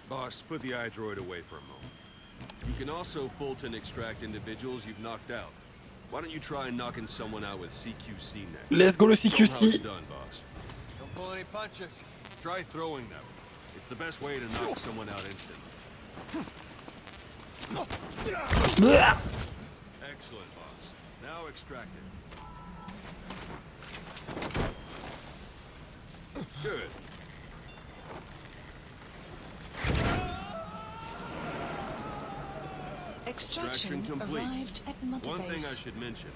Boss, put the iDroid away for a moment. You can also Fulton extract individuals you've knocked out. Why don't you try knocking someone out with CQC next? Let's go le Show 'em how it's CQC. done, boss. Don't pull any punches. Try throwing them. It's the best way to knock someone out instantly. Blah. Excellent, boss. Now extract it. Good. Extraction complete. arrived at Mother One thing Base. I should mention.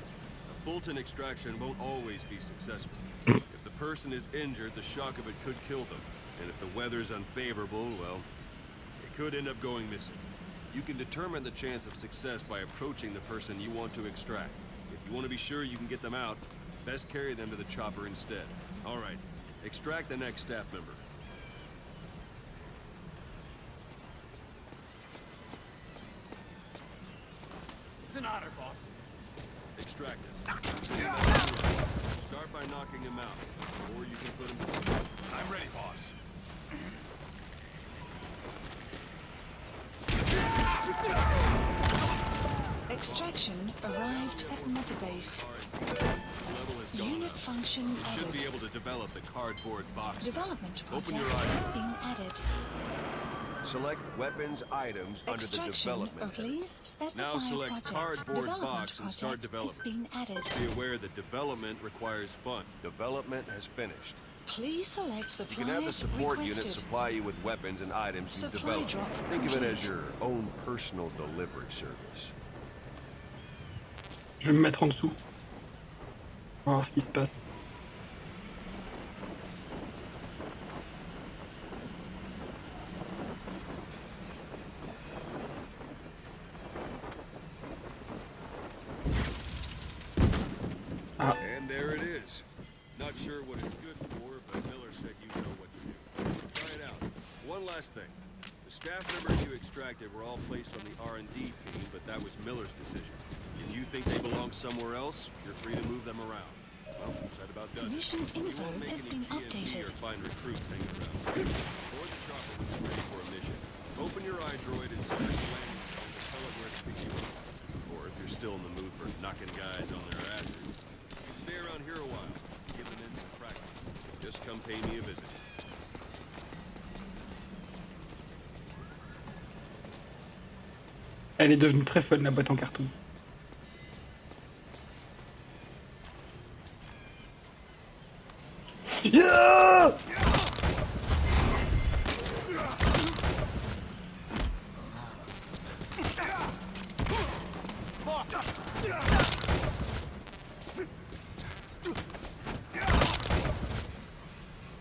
A Fulton extraction won't always be successful. If the person is injured, the shock of it could kill them. And if the weather's unfavorable, well, it could end up going missing. You can determine the chance of success by approaching the person you want to extract. If you want to be sure you can get them out, best carry them to the chopper instead. All right, extract the next staff member. It's an honor, boss. Extract it. Start by knocking him out, or you can put him to sleep. I'm ready, boss. Extraction arrived at Mother Base. All right, this level has gone Unit up. function You should added. be able to develop the cardboard box. Development Open project your eyes. has been added. Select weapons items under the Extraction development heading. please specify Now select project. cardboard Development box and start project development. has been added. Be aware that development requires fun. Development has finished. Please select You supplies can have the support unit requested. supply you with weapons and items you Supply develop. drop Think of it as complete. your own personal delivery service. Je vais me mettre en dessous. On va voir ce qui se passe. sure what it's good for, but Miller said you know what to do. Try it out. One last thing. The staff members you extracted were all placed on the R&D team, but that was Miller's decision. If you think they belong somewhere else, you're free to move them around. Well, that about does it. Mission You info won't make has any been GNP updated. or find recruits hanging around. Board the chopper when you're ready for a mission. Open your iDroid and select the landing zone to tell it where to pick you up. Or if you're still in the mood for knocking guys on their asses, you can stay around here a while, give them in some practice. Just come pay me a visit. Elle est devenue très fun, la boîte en carton. Yeah!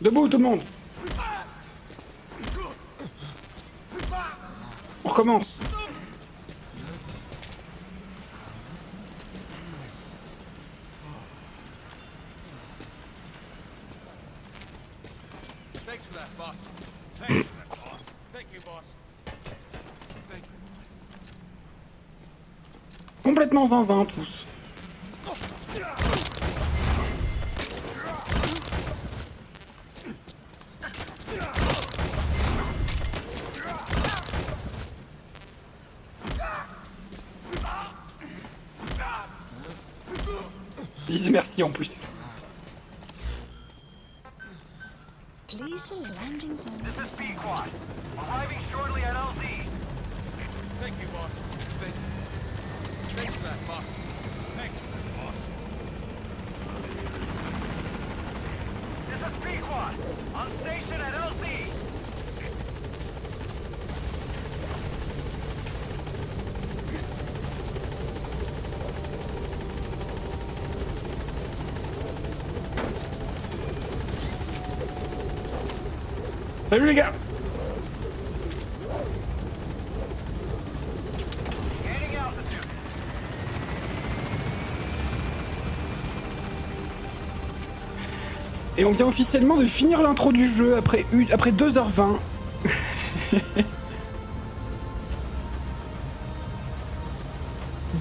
Debout tout le monde! On recommence! Thanks for that, boss. Thanks for that, boss. Thank you, boss. Thank you. Complètement zinzin tous. Ils disent merci en plus. Please the landing zone. This is B-Quad. Arriving shortly at LZ. Thank you, boss. Thanks for that, boss. Thanks for that, boss. This is B-Quad. On station at LZ. Salut les gars! Gaining altitude. Et on vient officiellement de finir l'intro du jeu après 2h20.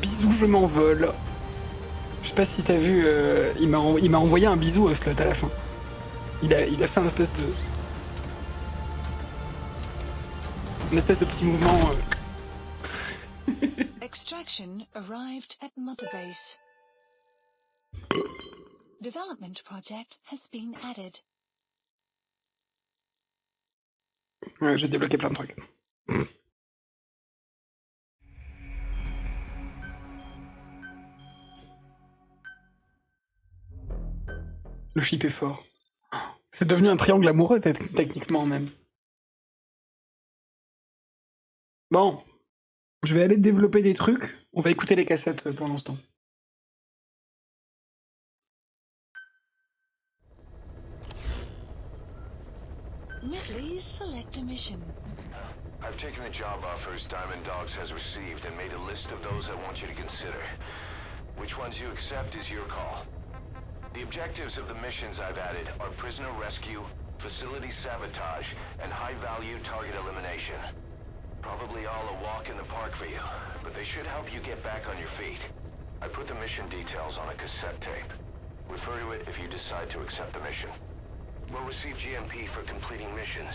Bisous, je m'envole. Je sais pas si t'as vu, il m'a envoyé un bisou au slot à la fin. Il a fait une espèce de petit mouvement. Extraction arrived at Mother Base. Development project has been added. Ouais, j'ai débloqué plein de trucs. Le chip est fort. C'est devenu un triangle amoureux, techniquement même. Bon, je vais aller développer des trucs. On va écouter les cassettes pour l'instant. Please select a mission. I've taken the job offers Diamond Dogs has received and made a list of those I want you to consider. Which ones you accept is your call. The objectives of the missions I've added are prisoner rescue, facility sabotage, and high-value target elimination. Probably all a walk in the park for you, but they should help you get back on your feet. I put the mission details on a cassette tape. Refer to it if you decide to accept the mission. We'll receive GMP for completing missions,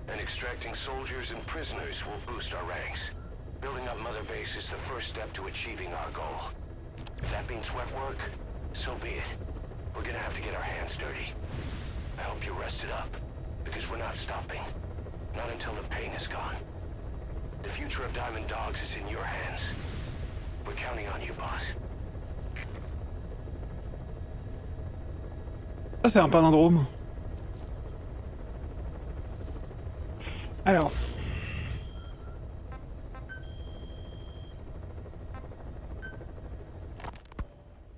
and extracting soldiers and prisoners will boost our ranks. Building up Mother Base is the first step to achieving our goal. If that means sweat work, so be it. We're gonna have to get our hands dirty. I hope you're rested up, because we're not stopping. Not until the pain is gone. The future of Diamond Dogs is in your hands. We're counting on you, boss. Ça, c'est un palindrome. Alors.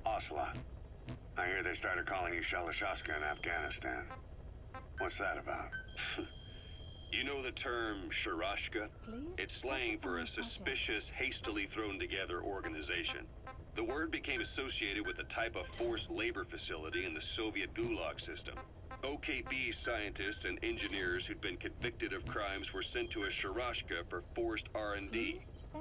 Ocelot. I hear they started calling you Shalashaska in Afghanistan. What's that about? You know the term Sharashka? It's slang for a suspicious, hastily thrown together organization. The word became associated with a type of forced labor facility in the Soviet Gulag system. OKB scientists and engineers who'd been convicted of crimes were sent to a Sharashka for forced R&D.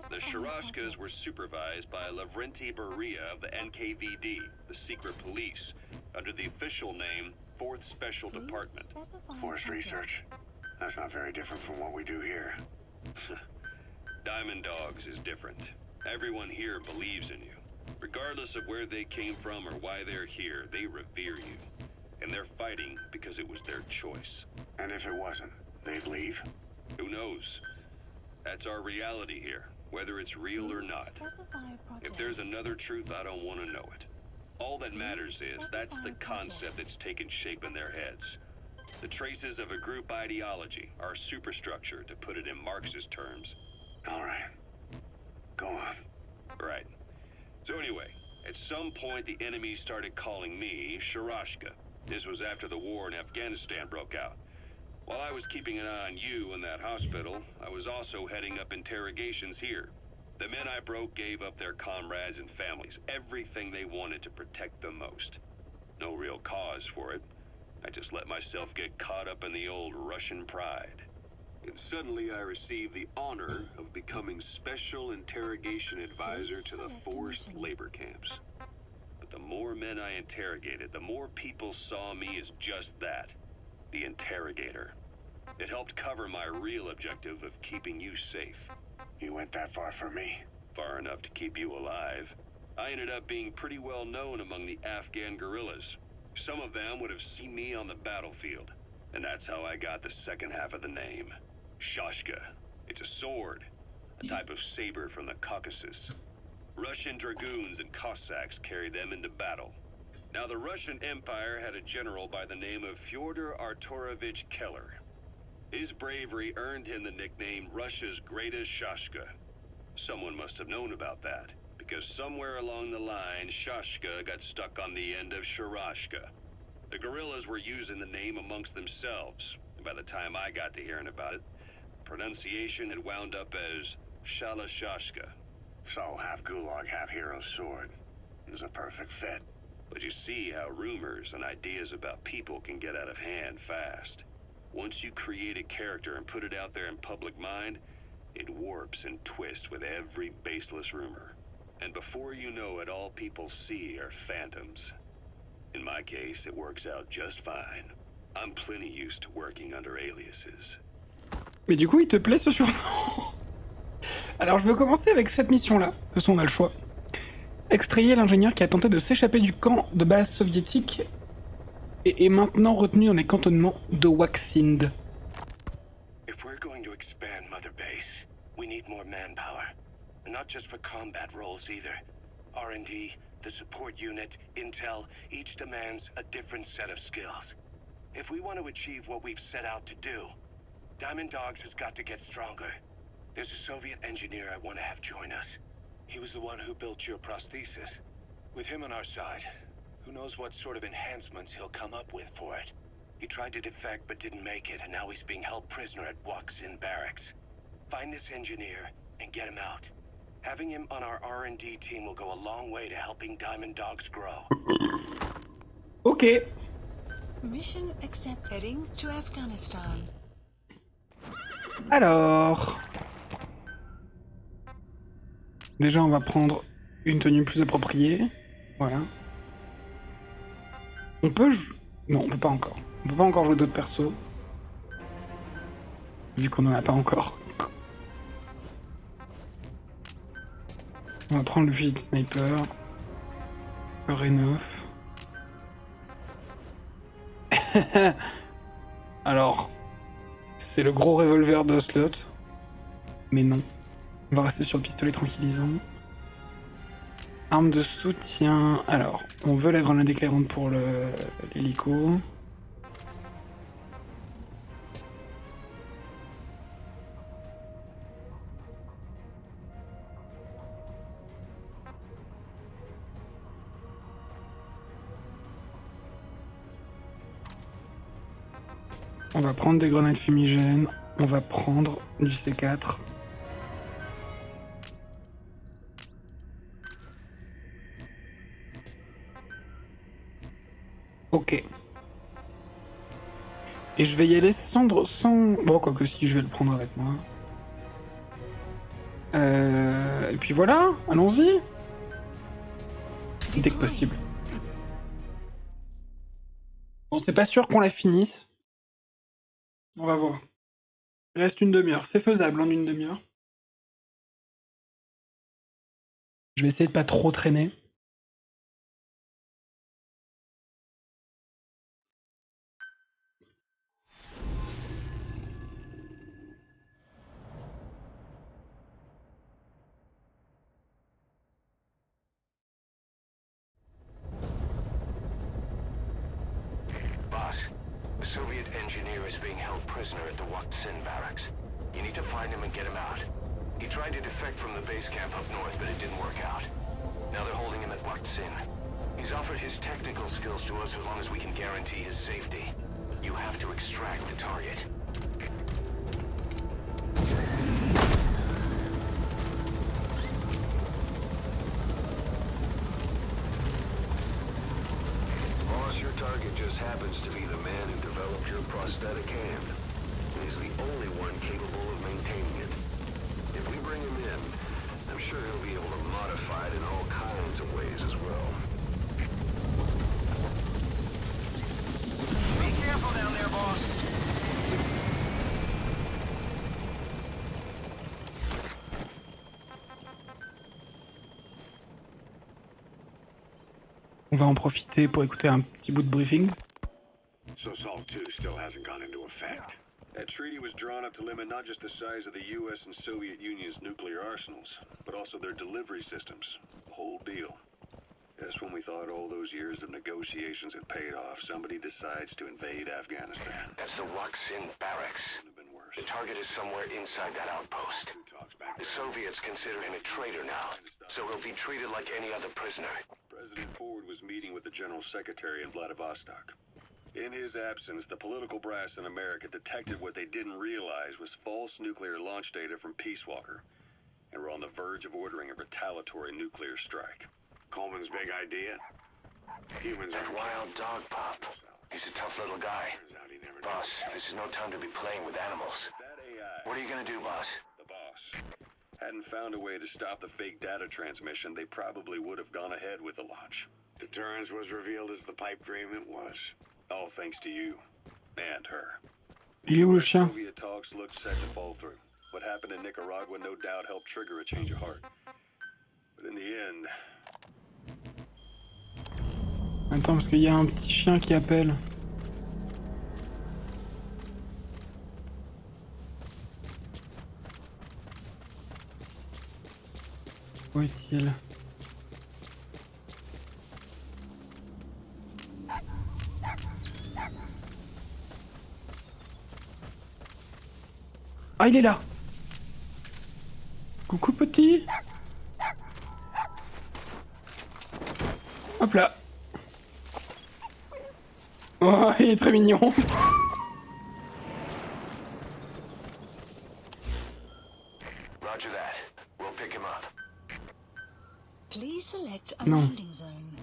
The Sharashkas were supervised by Lavrenti Beria of the NKVD, the secret police, under the official name 4th Special Department. Forced research? That's not very different from what we do here. Diamond Dogs is different. Everyone here believes in you. Regardless of where they came from or why they're here, they revere you. And they're fighting because it was their choice. And if it wasn't, they'd leave? Who knows? That's our reality here, whether it's real or not. If there's another truth, I don't want to know it. All that matters is that's the concept that's taken shape in their heads. The traces of a group ideology, our superstructure, to put it in Marxist terms. All right. Go on. Right. So anyway, at some point the enemy started calling me Sharashka. This was after the war in Afghanistan broke out. While I was keeping an eye on you in that hospital, I was also heading up interrogations here. The men I broke gave up their comrades and families, everything they wanted to protect them most. No real cause for it. I just let myself get caught up in the old Russian pride. And suddenly I received the honor of becoming Special Interrogation Advisor to the forced labor camps. But the more men I interrogated, the more people saw me as just that, the interrogator. It helped cover my real objective of keeping you safe. You went that far for me? Far enough to keep you alive. I ended up being pretty well known among the Afghan guerrillas. Some of them would have seen me on the battlefield, and that's how I got the second half of the name. Shashka. It's a sword, a type of saber from the Caucasus. Russian dragoons and Cossacks carried them into battle. Now, the Russian Empire had a general by the name of Fyodor Arturovich Keller. His bravery earned him the nickname Russia's Greatest Shashka. Someone must have known about that, because somewhere along the line, Shashka got stuck on the end of Sharashka. The guerrillas were using the name amongst themselves, and by the time I got to hearing about it, pronunciation had wound up as Shalashashka. So, half Gulag, half hero sword. Is a perfect fit. But you see how rumors and ideas about people can get out of hand fast. Once you create a character and put it out there in public mind, it warps and twists with every baseless rumor. And before you know it, all people see are phantoms. In my case, it works out just fine. I'm plenty used to working under aliases. Mais du coup, il te plaît ce surnom? Alors, je veux commencer avec cette mission-là. De toute façon, on a le choix. Extrayer l'ingénieur qui a tenté de s'échapper du camp de base soviétique et est maintenant retenu dans les cantonnements de Waksind. If we're going to expand Mother Base, we need more manpower. And not just for combat roles either. R&D, the support unit, intel, each demands a different set of skills. If we want to achieve what we've set out to do, Diamond Dogs has got to get stronger. There's a Soviet engineer I want to have join us. He was the one who built your prosthesis. With him on our side, who knows what sort of enhancements he'll come up with for it. He tried to defect but didn't make it, and now he's being held prisoner at Waksin Barracks. Find this engineer and get him out. Having him on our R&D team will go a long way to helping Diamond Dogs grow. Ok. Mission accepted. Heading to Afghanistan. Alors... Déjà, on va prendre une tenue plus appropriée. Voilà. On peut jouer... Non, on peut pas encore. On peut pas encore jouer d'autres persos. Vu qu'on en a pas encore. On va prendre le fusil de sniper. Le Renov. Alors... C'est le gros revolver de Slot. Mais non. On va rester sur le pistolet tranquillisant. Arme de soutien. Alors, on veut la grenade éclairante pour l'hélico. On va prendre des grenades fumigènes. On va prendre du C4. Ok. Et je vais y aller sans... Bon, quoique si, je vais le prendre avec moi. Et puis voilà, allons-y. Dès que possible. Bon, c'est pas sûr qu'on la finisse. On va voir. Il reste une demi-heure. C'est faisable en une demi-heure. Je vais essayer de pas trop traîner. Boss, the Soviet engineer is being held prisoner at the Waksin barracks. You need to find him and get him out. He tried to defect from the base camp up north, but it didn't work out. Now they're holding him at Waksin. He's offered his technical skills to us as long as we can guarantee his safety. You have to extract the target. Boss, your target just happens to be the man who developed your prosthetic hand. He's the only one capable of maintaining it. If we bring him in, I'm sure he'll be able to modify it in all kinds of ways as well. Be careful down there, boss. On va en profiter pour écouter un petit bout de briefing. So SALT II still hasn't gone into effect. That treaty was drawn up to limit not just the size of the US and Soviet Union's nuclear arsenals, but also their delivery systems. The whole deal. Just when we thought all those years of negotiations had paid off, somebody decides to invade Afghanistan. That's the Waksin barracks. The target is somewhere inside that outpost. The Soviets consider him a traitor now, so he'll be treated like any other prisoner. President Ford was meeting with the General Secretary in Vladivostok. In his absence, the political brass in America detected what they didn't realize was false nuclear launch data from Peace Walker, and were on the verge of ordering a retaliatory nuclear strike. Coleman's big idea? Humans That wild dog pup. He's a tough little guy. Boss, this is no time to be playing with animals. What are you gonna do, boss? The boss hadn't found a way to stop the fake data transmission, they probably would have gone ahead with the launch. Deterrence was revealed as the pipe dream it was. All thanks to you. And her. Il est où le chien? Soviet talks looked set to fall through. What happened in Nicaragua no doubt helped trigger a change of heart. But in the end... Attends, parce qu'il y a un petit chien qui appelle. Où est-il? Ah, il est là! Coucou petit! Hop là! Oh, il est très mignon! Roger that. We'll pick him up. Please select a Non. landing zone.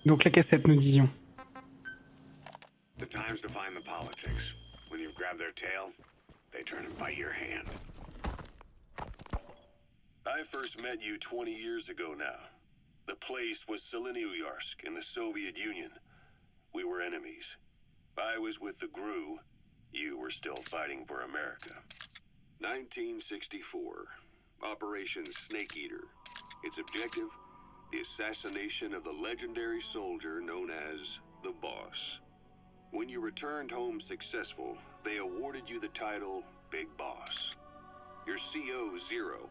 Donc la cassette, nous disions. The time's to find the politics. When you've grabbed their tail, they turn and bite your hand. I first met you 20 years ago now. The place was Selenouyarsk in the Soviet Union. We were enemies. I was with the GRU. You were still fighting for America. 1964. Operation Snake Eater. Its objective? The assassination of the legendary soldier known as the Boss. When you returned home successful, they awarded you the title Big Boss. Your CO, Zero,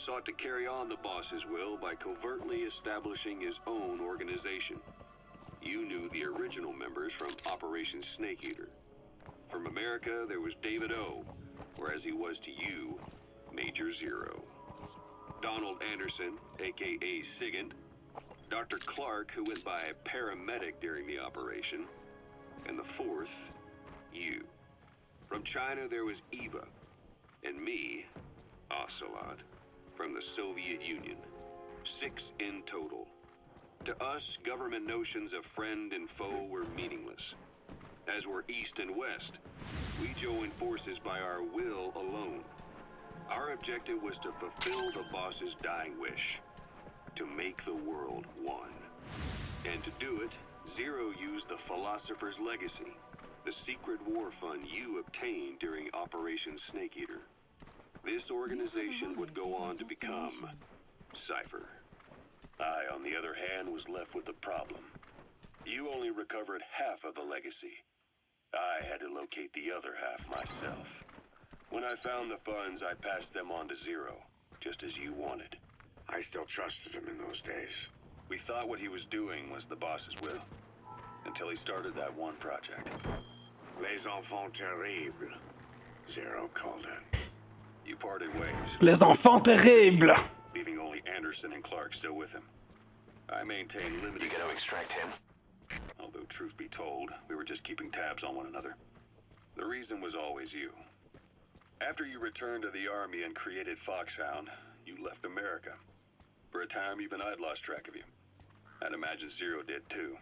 sought to carry on the boss's will by covertly establishing his own organization. You knew the original members from Operation Snake Eater. From America, there was David O, or as he was to you, Major Zero. Donald Anderson, aka Sigint. Dr. Clark, who went by paramedic during the operation. And the fourth, you. From China, there was Eva. And me, Ocelot, from the Soviet Union. 6 in total. To us, government notions of friend and foe were meaningless. As were East and West, we joined forces by our will alone. Our objective was to fulfill the boss's dying wish, to make the world one. And to do it, Zero used the Philosopher's Legacy, the secret war fund you obtained during Operation Snake Eater. This organization would go on to become Cypher. I, on the other hand, was left with a problem. You only recovered half of the legacy. I had to locate the other half myself. When I found the funds, I passed them on to Zero, just as you wanted. I still trusted him in those days. We thought what he was doing was the boss's will, until he started that one project. Les enfants terribles, Zero called it. You parted ways. Les enfants terribles! Leaving only Anderson and Clark still with him. I maintained limited... You gonna extract him? Although, truth be told, we were just keeping tabs on one another. The reason was always you. After you returned to the Army and created Foxhound, you left America. For a time, even I'd lost track of you. I'd imagine Zero did too.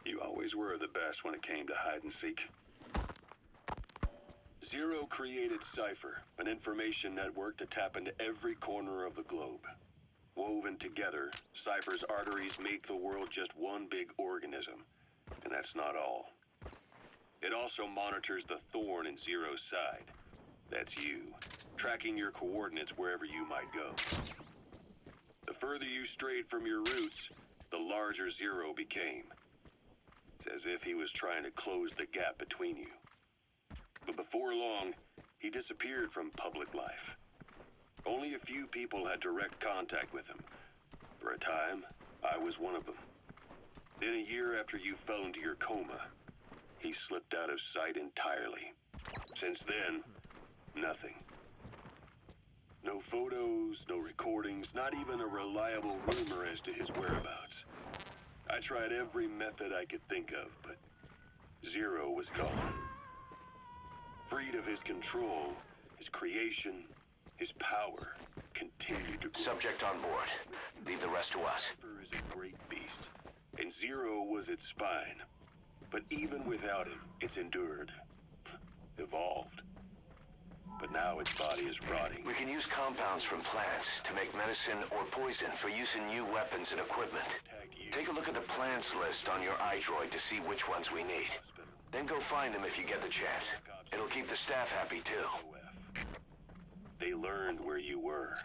You always were the best when it came to hide and seek. Zero created Cypher, an information network to tap into every corner of the globe. Woven together, Cypher's arteries make the world just one big organism. And that's not all. It also monitors the thorn in Zero's side. That's you, tracking your coordinates wherever you might go. The further you strayed from your roots, the larger Zero became. It's as if he was trying to close the gap between you. But before long, he disappeared from public life. Only a few people had direct contact with him. For a time, I was one of them. Then a year after you fell into your coma, he slipped out of sight entirely. Since then, nothing. No photos, no recordings, not even a reliable rumor as to his whereabouts. I tried every method I could think of, but Zero was gone. Freed of his control, his creation, his power continued to grow. Subject on board. Leave the rest to us. Cypher is a great beast, and Zero was its spine. But even without him, it's endured, evolved. But now its body is rotting. We can use compounds from plants to make medicine or poison for use in new weapons and equipment. Take a look at the plants list on your iDroid to see which ones we need. Then go find them if you get the chance. It'll keep the staff happy too. They learned where you were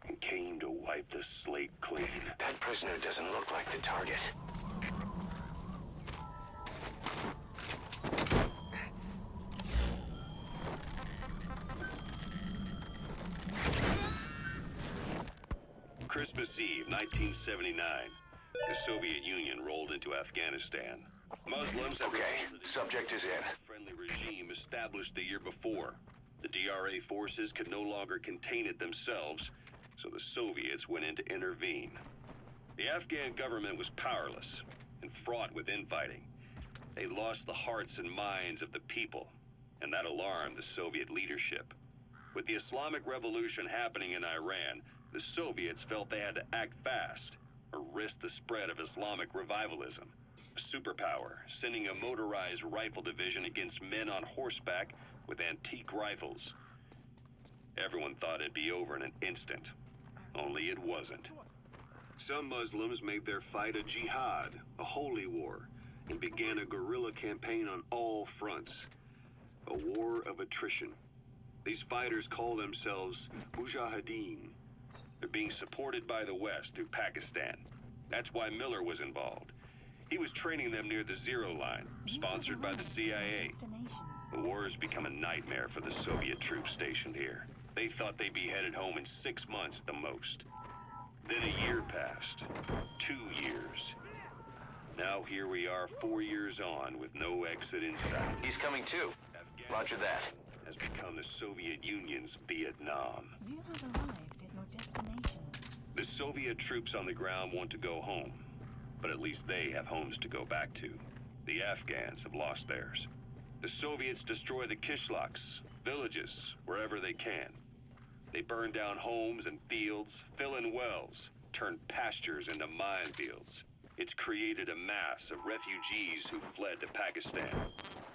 and came to wipe the slate clean. That prisoner doesn't look like the target. Christmas Eve, 1979. The Soviet Union rolled into Afghanistan. Muslims have subject is in. Friendly regime established the year before. The DRA forces could no longer contain it themselves, so the Soviets went in to intervene. The Afghan government was powerless and fraught with infighting. They lost the hearts and minds of the people, and that alarmed the Soviet leadership. With the Islamic Revolution happening in Iran, the Soviets felt they had to act fast or risk the spread of Islamic revivalism. A superpower, sending a motorized rifle division against men on horseback with antique rifles. Everyone thought it'd be over in an instant, only it wasn't. Some Muslims made their fight a jihad, a holy war, and began a guerrilla campaign on all fronts. A war of attrition. These fighters call themselves Mujahideen. They're being supported by the West through Pakistan. That's why Miller was involved. He was training them near the Zero Line, sponsored by the CIA. The war has become a nightmare for the Soviet troops stationed here. They thought they'd be headed home in 6 months at the most. Then a year passed. 2 years. Now here we are 4 years on with no exit in sight. He's coming too. Roger that. Has become the Soviet Union's Vietnam. You have arrived at your destination. The Soviet troops on the ground want to go home, but at least they have homes to go back to. The Afghans have lost theirs. The Soviets destroy the kishlaks, villages, wherever they can. They burn down homes and fields, fill in wells, turn pastures into minefields. It's created a mass of refugees who fled to Pakistan.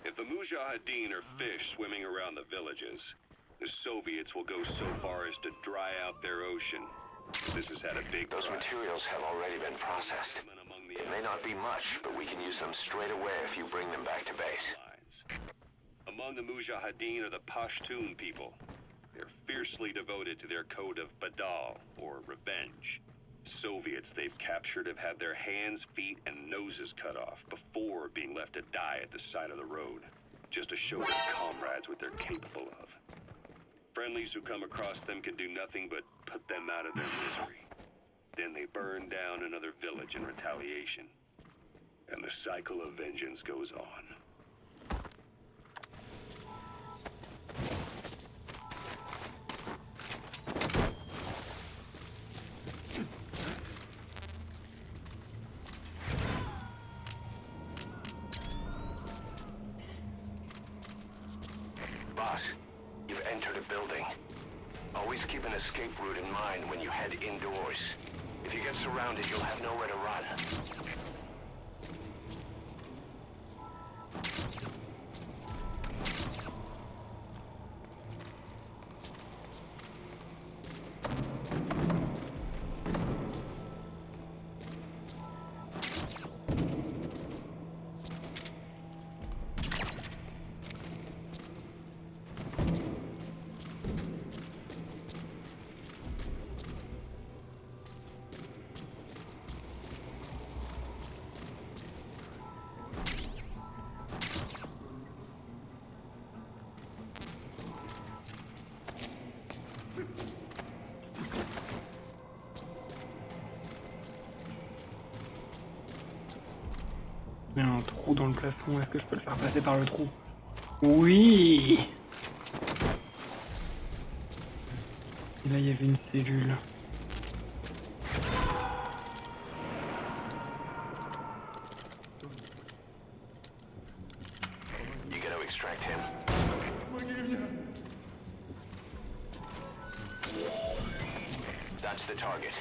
If the Mujahideen are fish swimming around the villages, the Soviets will go so far as to dry out their ocean. This has had a big Those materials have already been processed. It may not be much, but we can use them straight away if you bring them back to base. Among the Mujahideen are the Pashtun people. They're fiercely devoted to their code of Badal, or revenge. Soviets they've captured have had their hands, feet, and noses cut off before being left to die at the side of the road, just to show their comrades what they're capable of. Friendlies who come across them can do nothing but put them out of their misery. Then they burn down another village in retaliation. And the cycle of vengeance goes on. Boss, you've entered a building. Always keep an escape route in mind when you head indoors. If you get surrounded, you'll have nowhere to run. Il y a un trou dans le plafond, est-ce que je peux le faire passer par le trou? Oui! Et là, il y avait une cellule. You gotta extract him. That's the target.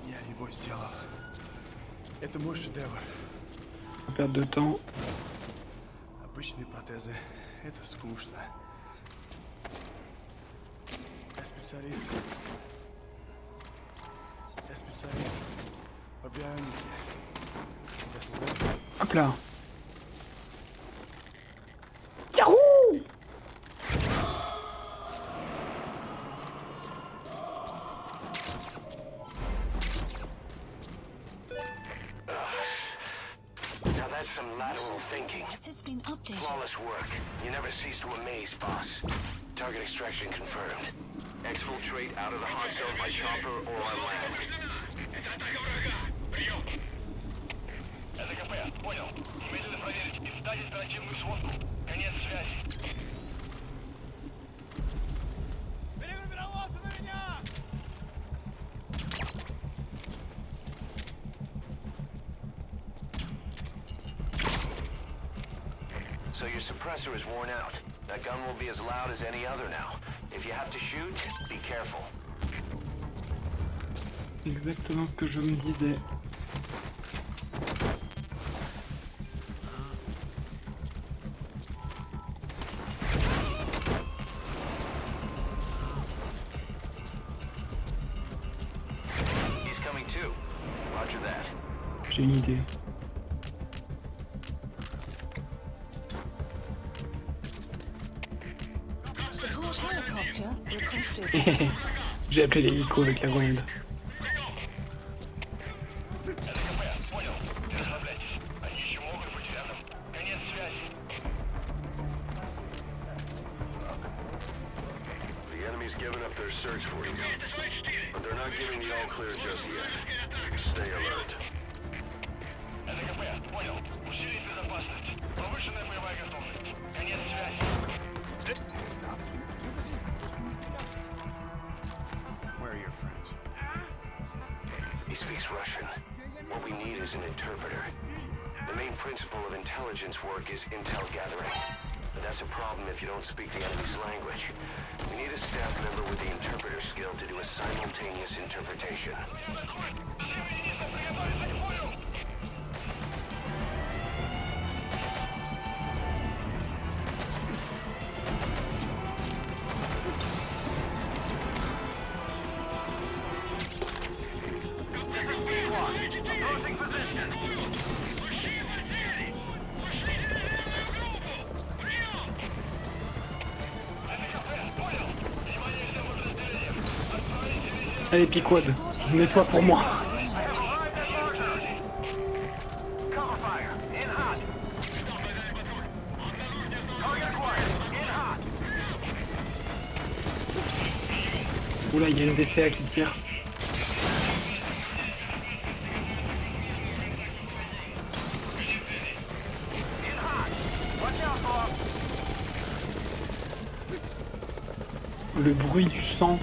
Я его сделал. Это мой шедевр. Perte de temps. Обычные протезы — это скучно. Я специалист. Я специалист по бионике. Я создаю... Hop là! Yahoo! Now that's some lateral thinking. Has been updated. Flawless work. You never cease to amaze, boss. Target extraction confirmed. Exfiltrate out of the hot zone by chopper or on land. ЛКП, понял. Немедленно проверить и сдать оперативную сводку. Конец связи. Перегруппироваться на меня! So your suppressor is worn out. That gun will be as loud as any other now. If you have to shoot, be careful. Exactement ce que je me disais. He's coming too. Roger that. J'ai une idée. Support helicopter requested. J'ai appelé l'hélico avec la grenade. The enemy's given up their search for you, but they're not giving the all clear just yet. Stay alert. ЛКП, понял. Усилить безопасность. Повышенная боевая готовность. Конец связи. Where are your friends? He speaks Russian. What we need is an interpreter. The main principle of intelligence work is intel gathering. But that's a problem if you don't speak the enemy's language. We need a staff member with the interpreter skill to do a simultaneous interpretation. Allez, Piquad, nettoie pour moi. Oula, il y a une DCA qui tire. Le bruit du sang.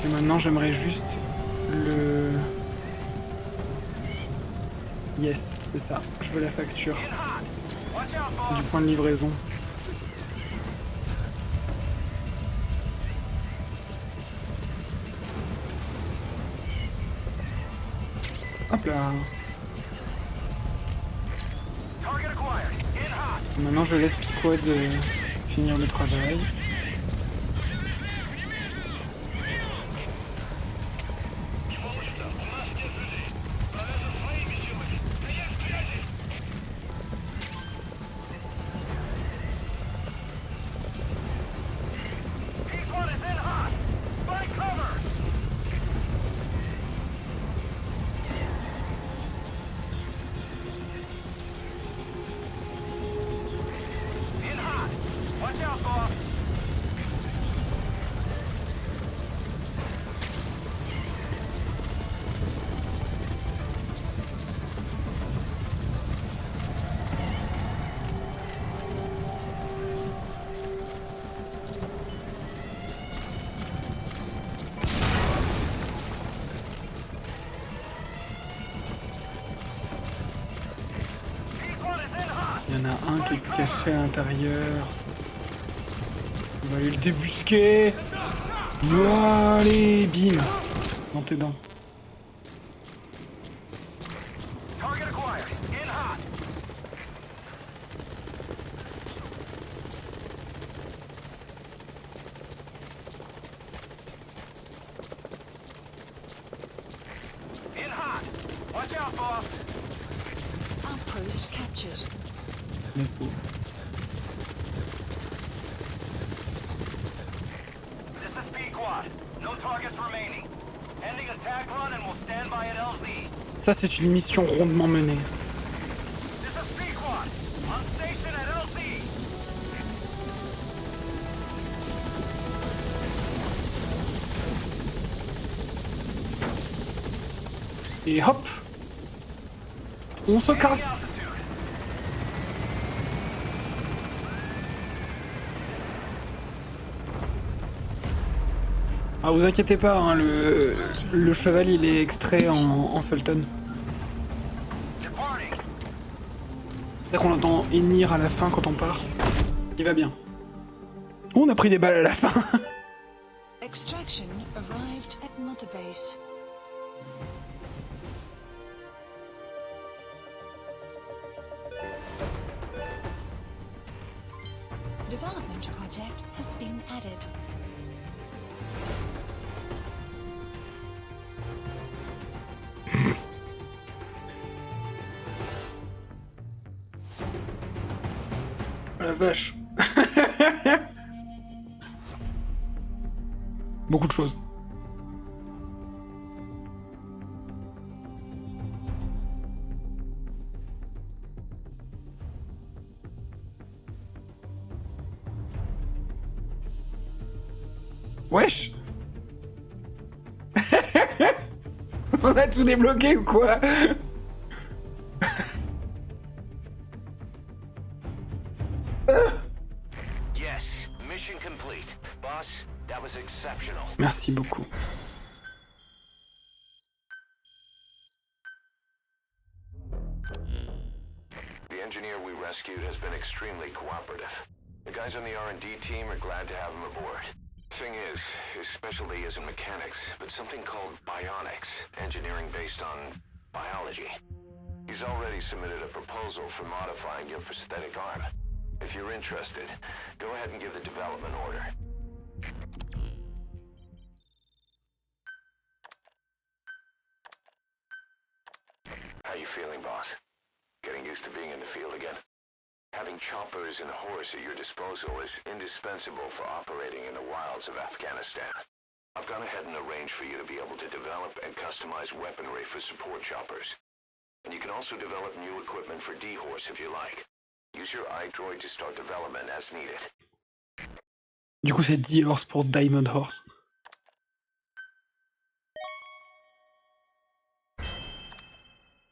Et maintenant j'aimerais juste le... Yes, c'est ça. Je veux la facture du point de livraison. Hop là. Maintenant je laisse Piquad finir le travail. Il y en a un qui est caché à l'intérieur. On va aller le débusquer. Allez, bim. Dans tes dents. Outpost captured. Let's go. This is Pequod. No targets remaining. Ending attack run and we'll stand by at LZ. Ça, c'est une mission rondement menée. This is Pequod. On station at LZ. Et hop, on se casse. Ah, vous inquiétez pas, hein, le cheval il est extrait en Fulton. C'est ça qu'on entend hennir à la fin quand on part. Il va bien. On a pris des balles à la fin. Extraction arrived at Mother Base. Development project has been added. la vache. Beaucoup de choses. Wesh. On a tout débloqué ou quoi? Yes, mission complete. Boss, that was exceptional. Merci beaucoup. The engineer we rescued has been extremely cooperative. The guys on the R&D team are glad to have him aboard. Thing is, his specialty isn't mechanics, but something called bionics, engineering based on biology. He's already submitted a proposal for modifying your prosthetic arm. If you're interested, go ahead and give the development order. How you feeling, boss? Getting used to being in the field again? Having choppers and horse at your disposal is indispensable for operating in the wilds of Afghanistan. I've gone ahead and arranged for you to be able to develop and customize weaponry for support choppers. And you can also develop new equipment for D-Horse if you like. Use your iDroid to start development as needed. Du coup, c'est D-Horse pour Diamond Horse.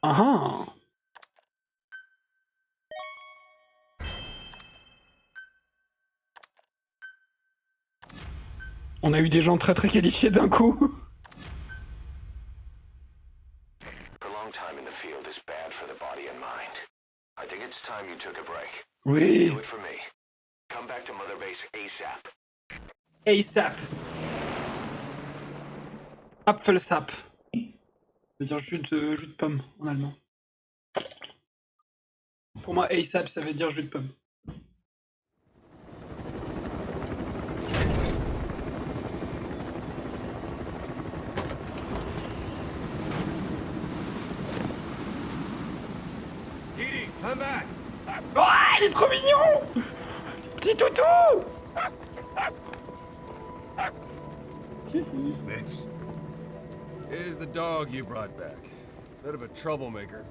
Ah ah. On a eu des gens très qualifiés d'un coup. Prolonged time in the field is bad for the body and mind. I think it's time you took a break. Oui. Do it for me. Come back to Mother Base ASAP. ASAP. Apfelsap. Ça veut dire jus de pomme en allemand. Pour moi, ASAP, ça veut dire jus de pomme. Didi, come back! Oh, il est trop mignon! Petit toutou! Bitch. Here's the dog you brought back. Bit of a troublemaker.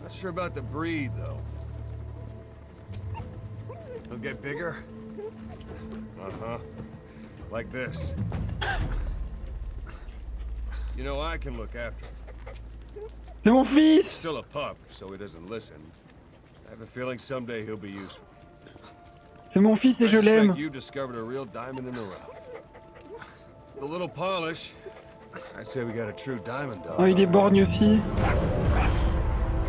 Not sure about the breed, though. He'll get bigger? Uh-huh. Like this. You know, I can look after him. C'est mon fils! Still a pup, so he doesn't listen. I have a feeling someday he'll be useful. C'est mon fils et je l'aime. You discovered a real diamond in the rough. A little polish. I'd say we got a true diamond dog. Oh, il est borgne aussi.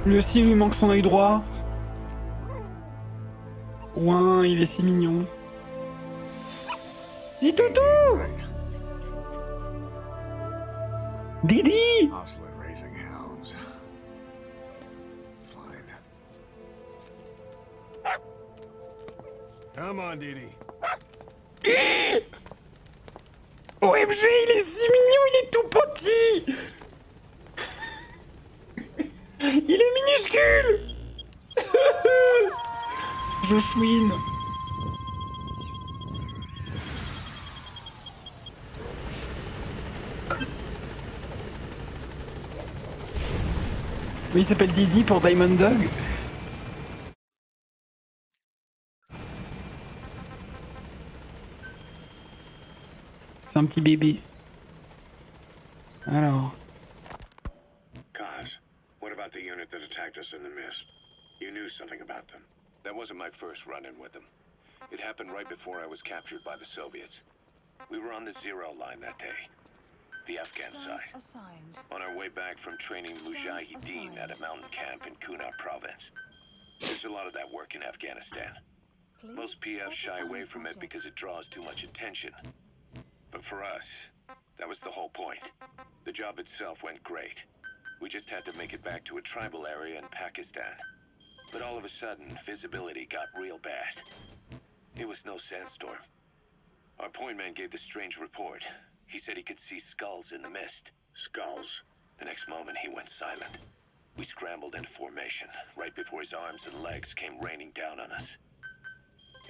Lui aussi, il lui manque son œil droit. Ouin, il est si mignon. Dis toutou! Didi! Oslet raising hounds. Fine. Come on, Didi. OMG, il est si mignon, il est tout petit! Il est minuscule! Je chouine. Oui, il s'appelle Didi pour Diamond Dog. C'est un petit bébé. Alors. Kaz, what about the unit that attacked us in the mist? You knew something about them. That wasn't my first run-in with them. It happened right before I was captured by the Soviets. We were on the zero line that day. The Afghan side. On our way back from training Mujahideen at a mountain camp in Kunar province. There's a lot of that work in Afghanistan. Most PFs shy away from it because it draws too much attention. But for us, that was the whole point. The job itself went great. We just had to make it back to a tribal area in Pakistan. But all of a sudden, visibility got real bad. It was no sandstorm. Our point man gave this strange report. He said he could see skulls in the mist. Skulls? The next moment, he went silent. We scrambled into formation, right before his arms and legs came raining down on us.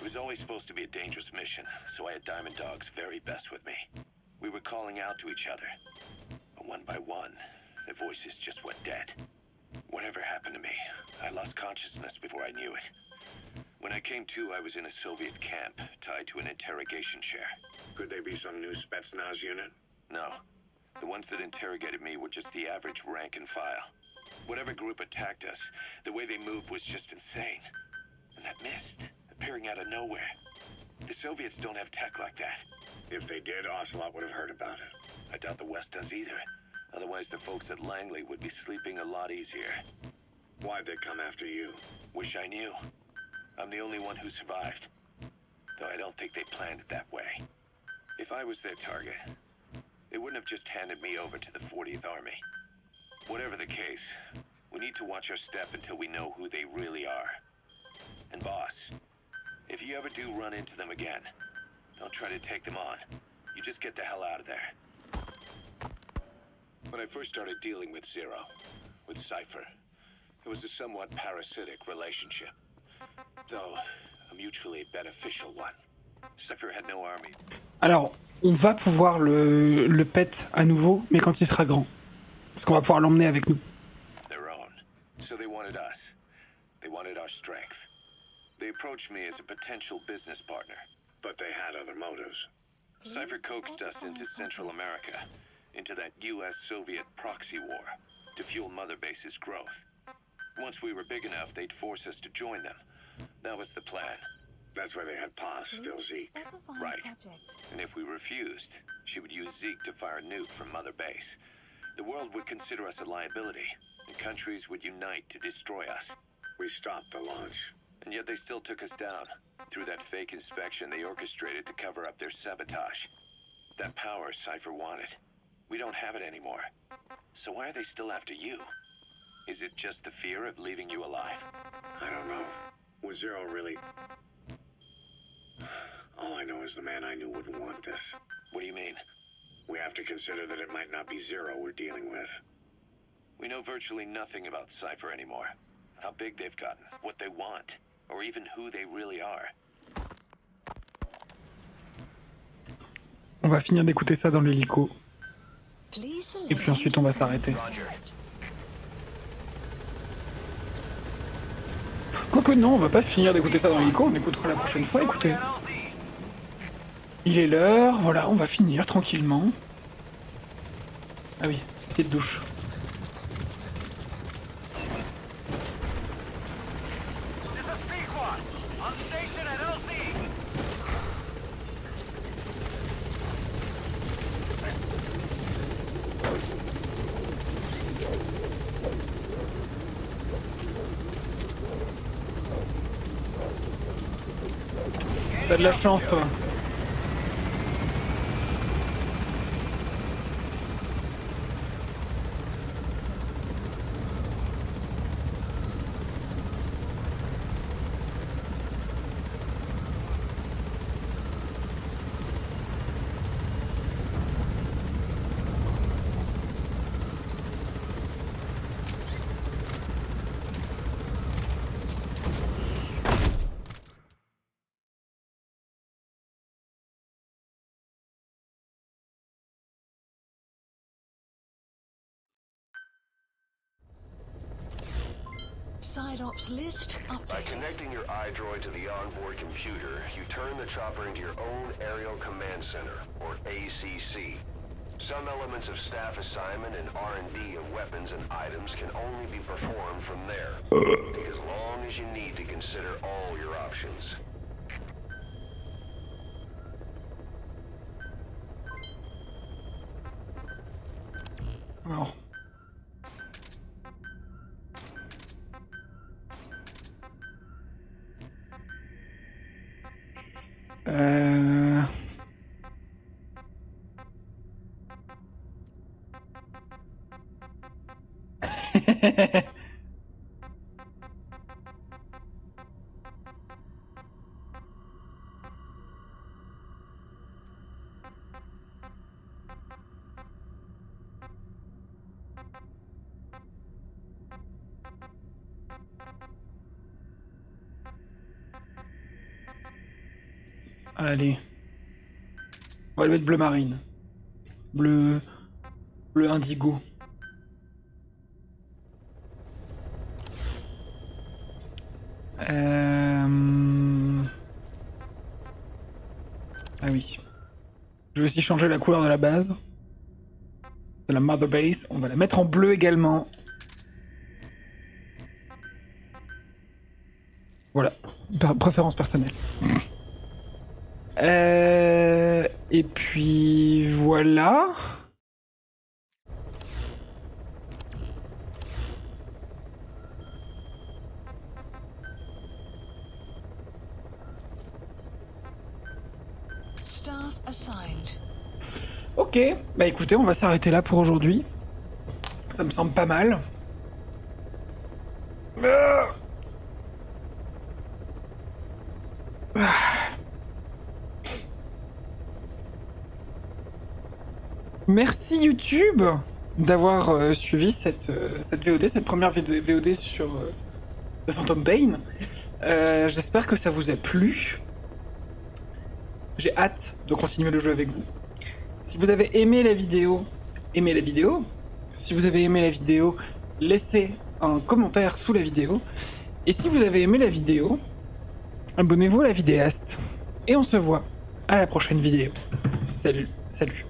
It was always supposed to be a dangerous mission, so I had Diamond Dog's very best with me. We were calling out to each other. But one by one, the voices just went dead. Whatever happened to me, I lost consciousness before I knew it. When I came to, I was in a Soviet camp, tied to an interrogation chair. Could they be some new Spetsnaz unit? No. The ones that interrogated me were just the average rank and file. Whatever group attacked us, the way they moved was just insane. And that mist, appearing out of nowhere. The Soviets don't have tech like that. If they did, Ocelot would have heard about it. I doubt the West does either. Otherwise, the folks at Langley would be sleeping a lot easier. Why'd they come after you? Wish I knew. I'm the only one who survived. Though I don't think they planned it that way. If I was their target, they wouldn't have just handed me over to the 40th Army. Whatever the case, we need to watch our step until we know who they really are. And boss, if you ever do run into them again, don't try to take them on. You just get the hell out of there. When I first started dealing with Zero, with Cypher, it was a somewhat parasitic relationship. Though, a mutually beneficial one. Cypher had no army. Alors, on va pouvoir le pet à nouveau, mais quand il sera grand. Parce qu'on va pouvoir l'emmener avec nous. Their own. So they wanted us. They wanted our strength. They approached me as a potential business partner. But they had other motives. Cypher coaxed us into Central America, into that US-Soviet proxy war, to fuel Mother Base's growth. Once we were big enough, they'd force us to join them. That was the plan. That's why they had Paz steal Zeke. Right. And if we refused, she would use Zeke to fire a nuke from Mother Base. The world would consider us a liability, and countries would unite to destroy us. We stopped the launch. And yet they still took us down. Through that fake inspection they orchestrated to cover up their sabotage. That power Cypher wanted. We don't have it anymore. So why are they still after you? Is it just the fear of leaving you alive? I don't know. Was Zero really... All I know is the man I knew wouldn't want this. What do you mean? We have to consider that it might not be Zero we're dealing with. We know virtually nothing about Cypher anymore. How big they've gotten, what they want, or even who they really are. On va finir d'écouter ça dans l'hélico. Et puis ensuite on va s'arrêter. Quoique non, on va pas finir d'écouter ça dans l'hélico, on écoutera la prochaine fois, écoutez. Il est l'heure, voilà, on va finir tranquillement. Ah oui, petite douche. T'as de la chance, toi. Side ops list updated. By connecting your iDroid to the onboard computer, you turn the chopper into your own Aerial Command Center, or ACC. Some elements of staff assignment and R&D of weapons and items can only be performed from there. Take as long as you need to consider all your options. Alors. Allez. On va le mettre bleu marine. Bleu indigo. Ah oui. Je vais aussi changer la couleur de la base. De la mother base. On va la mettre en bleu également. Voilà. Préférence personnelle. Et puis voilà. Staff assigned. Ok, bah écoutez, on va s'arrêter là pour aujourd'hui. Ça me semble pas mal. Merci YouTube d'avoir suivi cette VOD, cette première VOD sur The Phantom Pain. J'espère que ça vous a plu. J'ai hâte de continuer le jeu avec vous. Si vous avez aimé la vidéo, aimez la vidéo. Si vous avez aimé la vidéo, laissez un commentaire sous la vidéo. Et si vous avez aimé la vidéo, abonnez-vous à la vidéaste. Et on se voit à la prochaine vidéo. Salut, salut.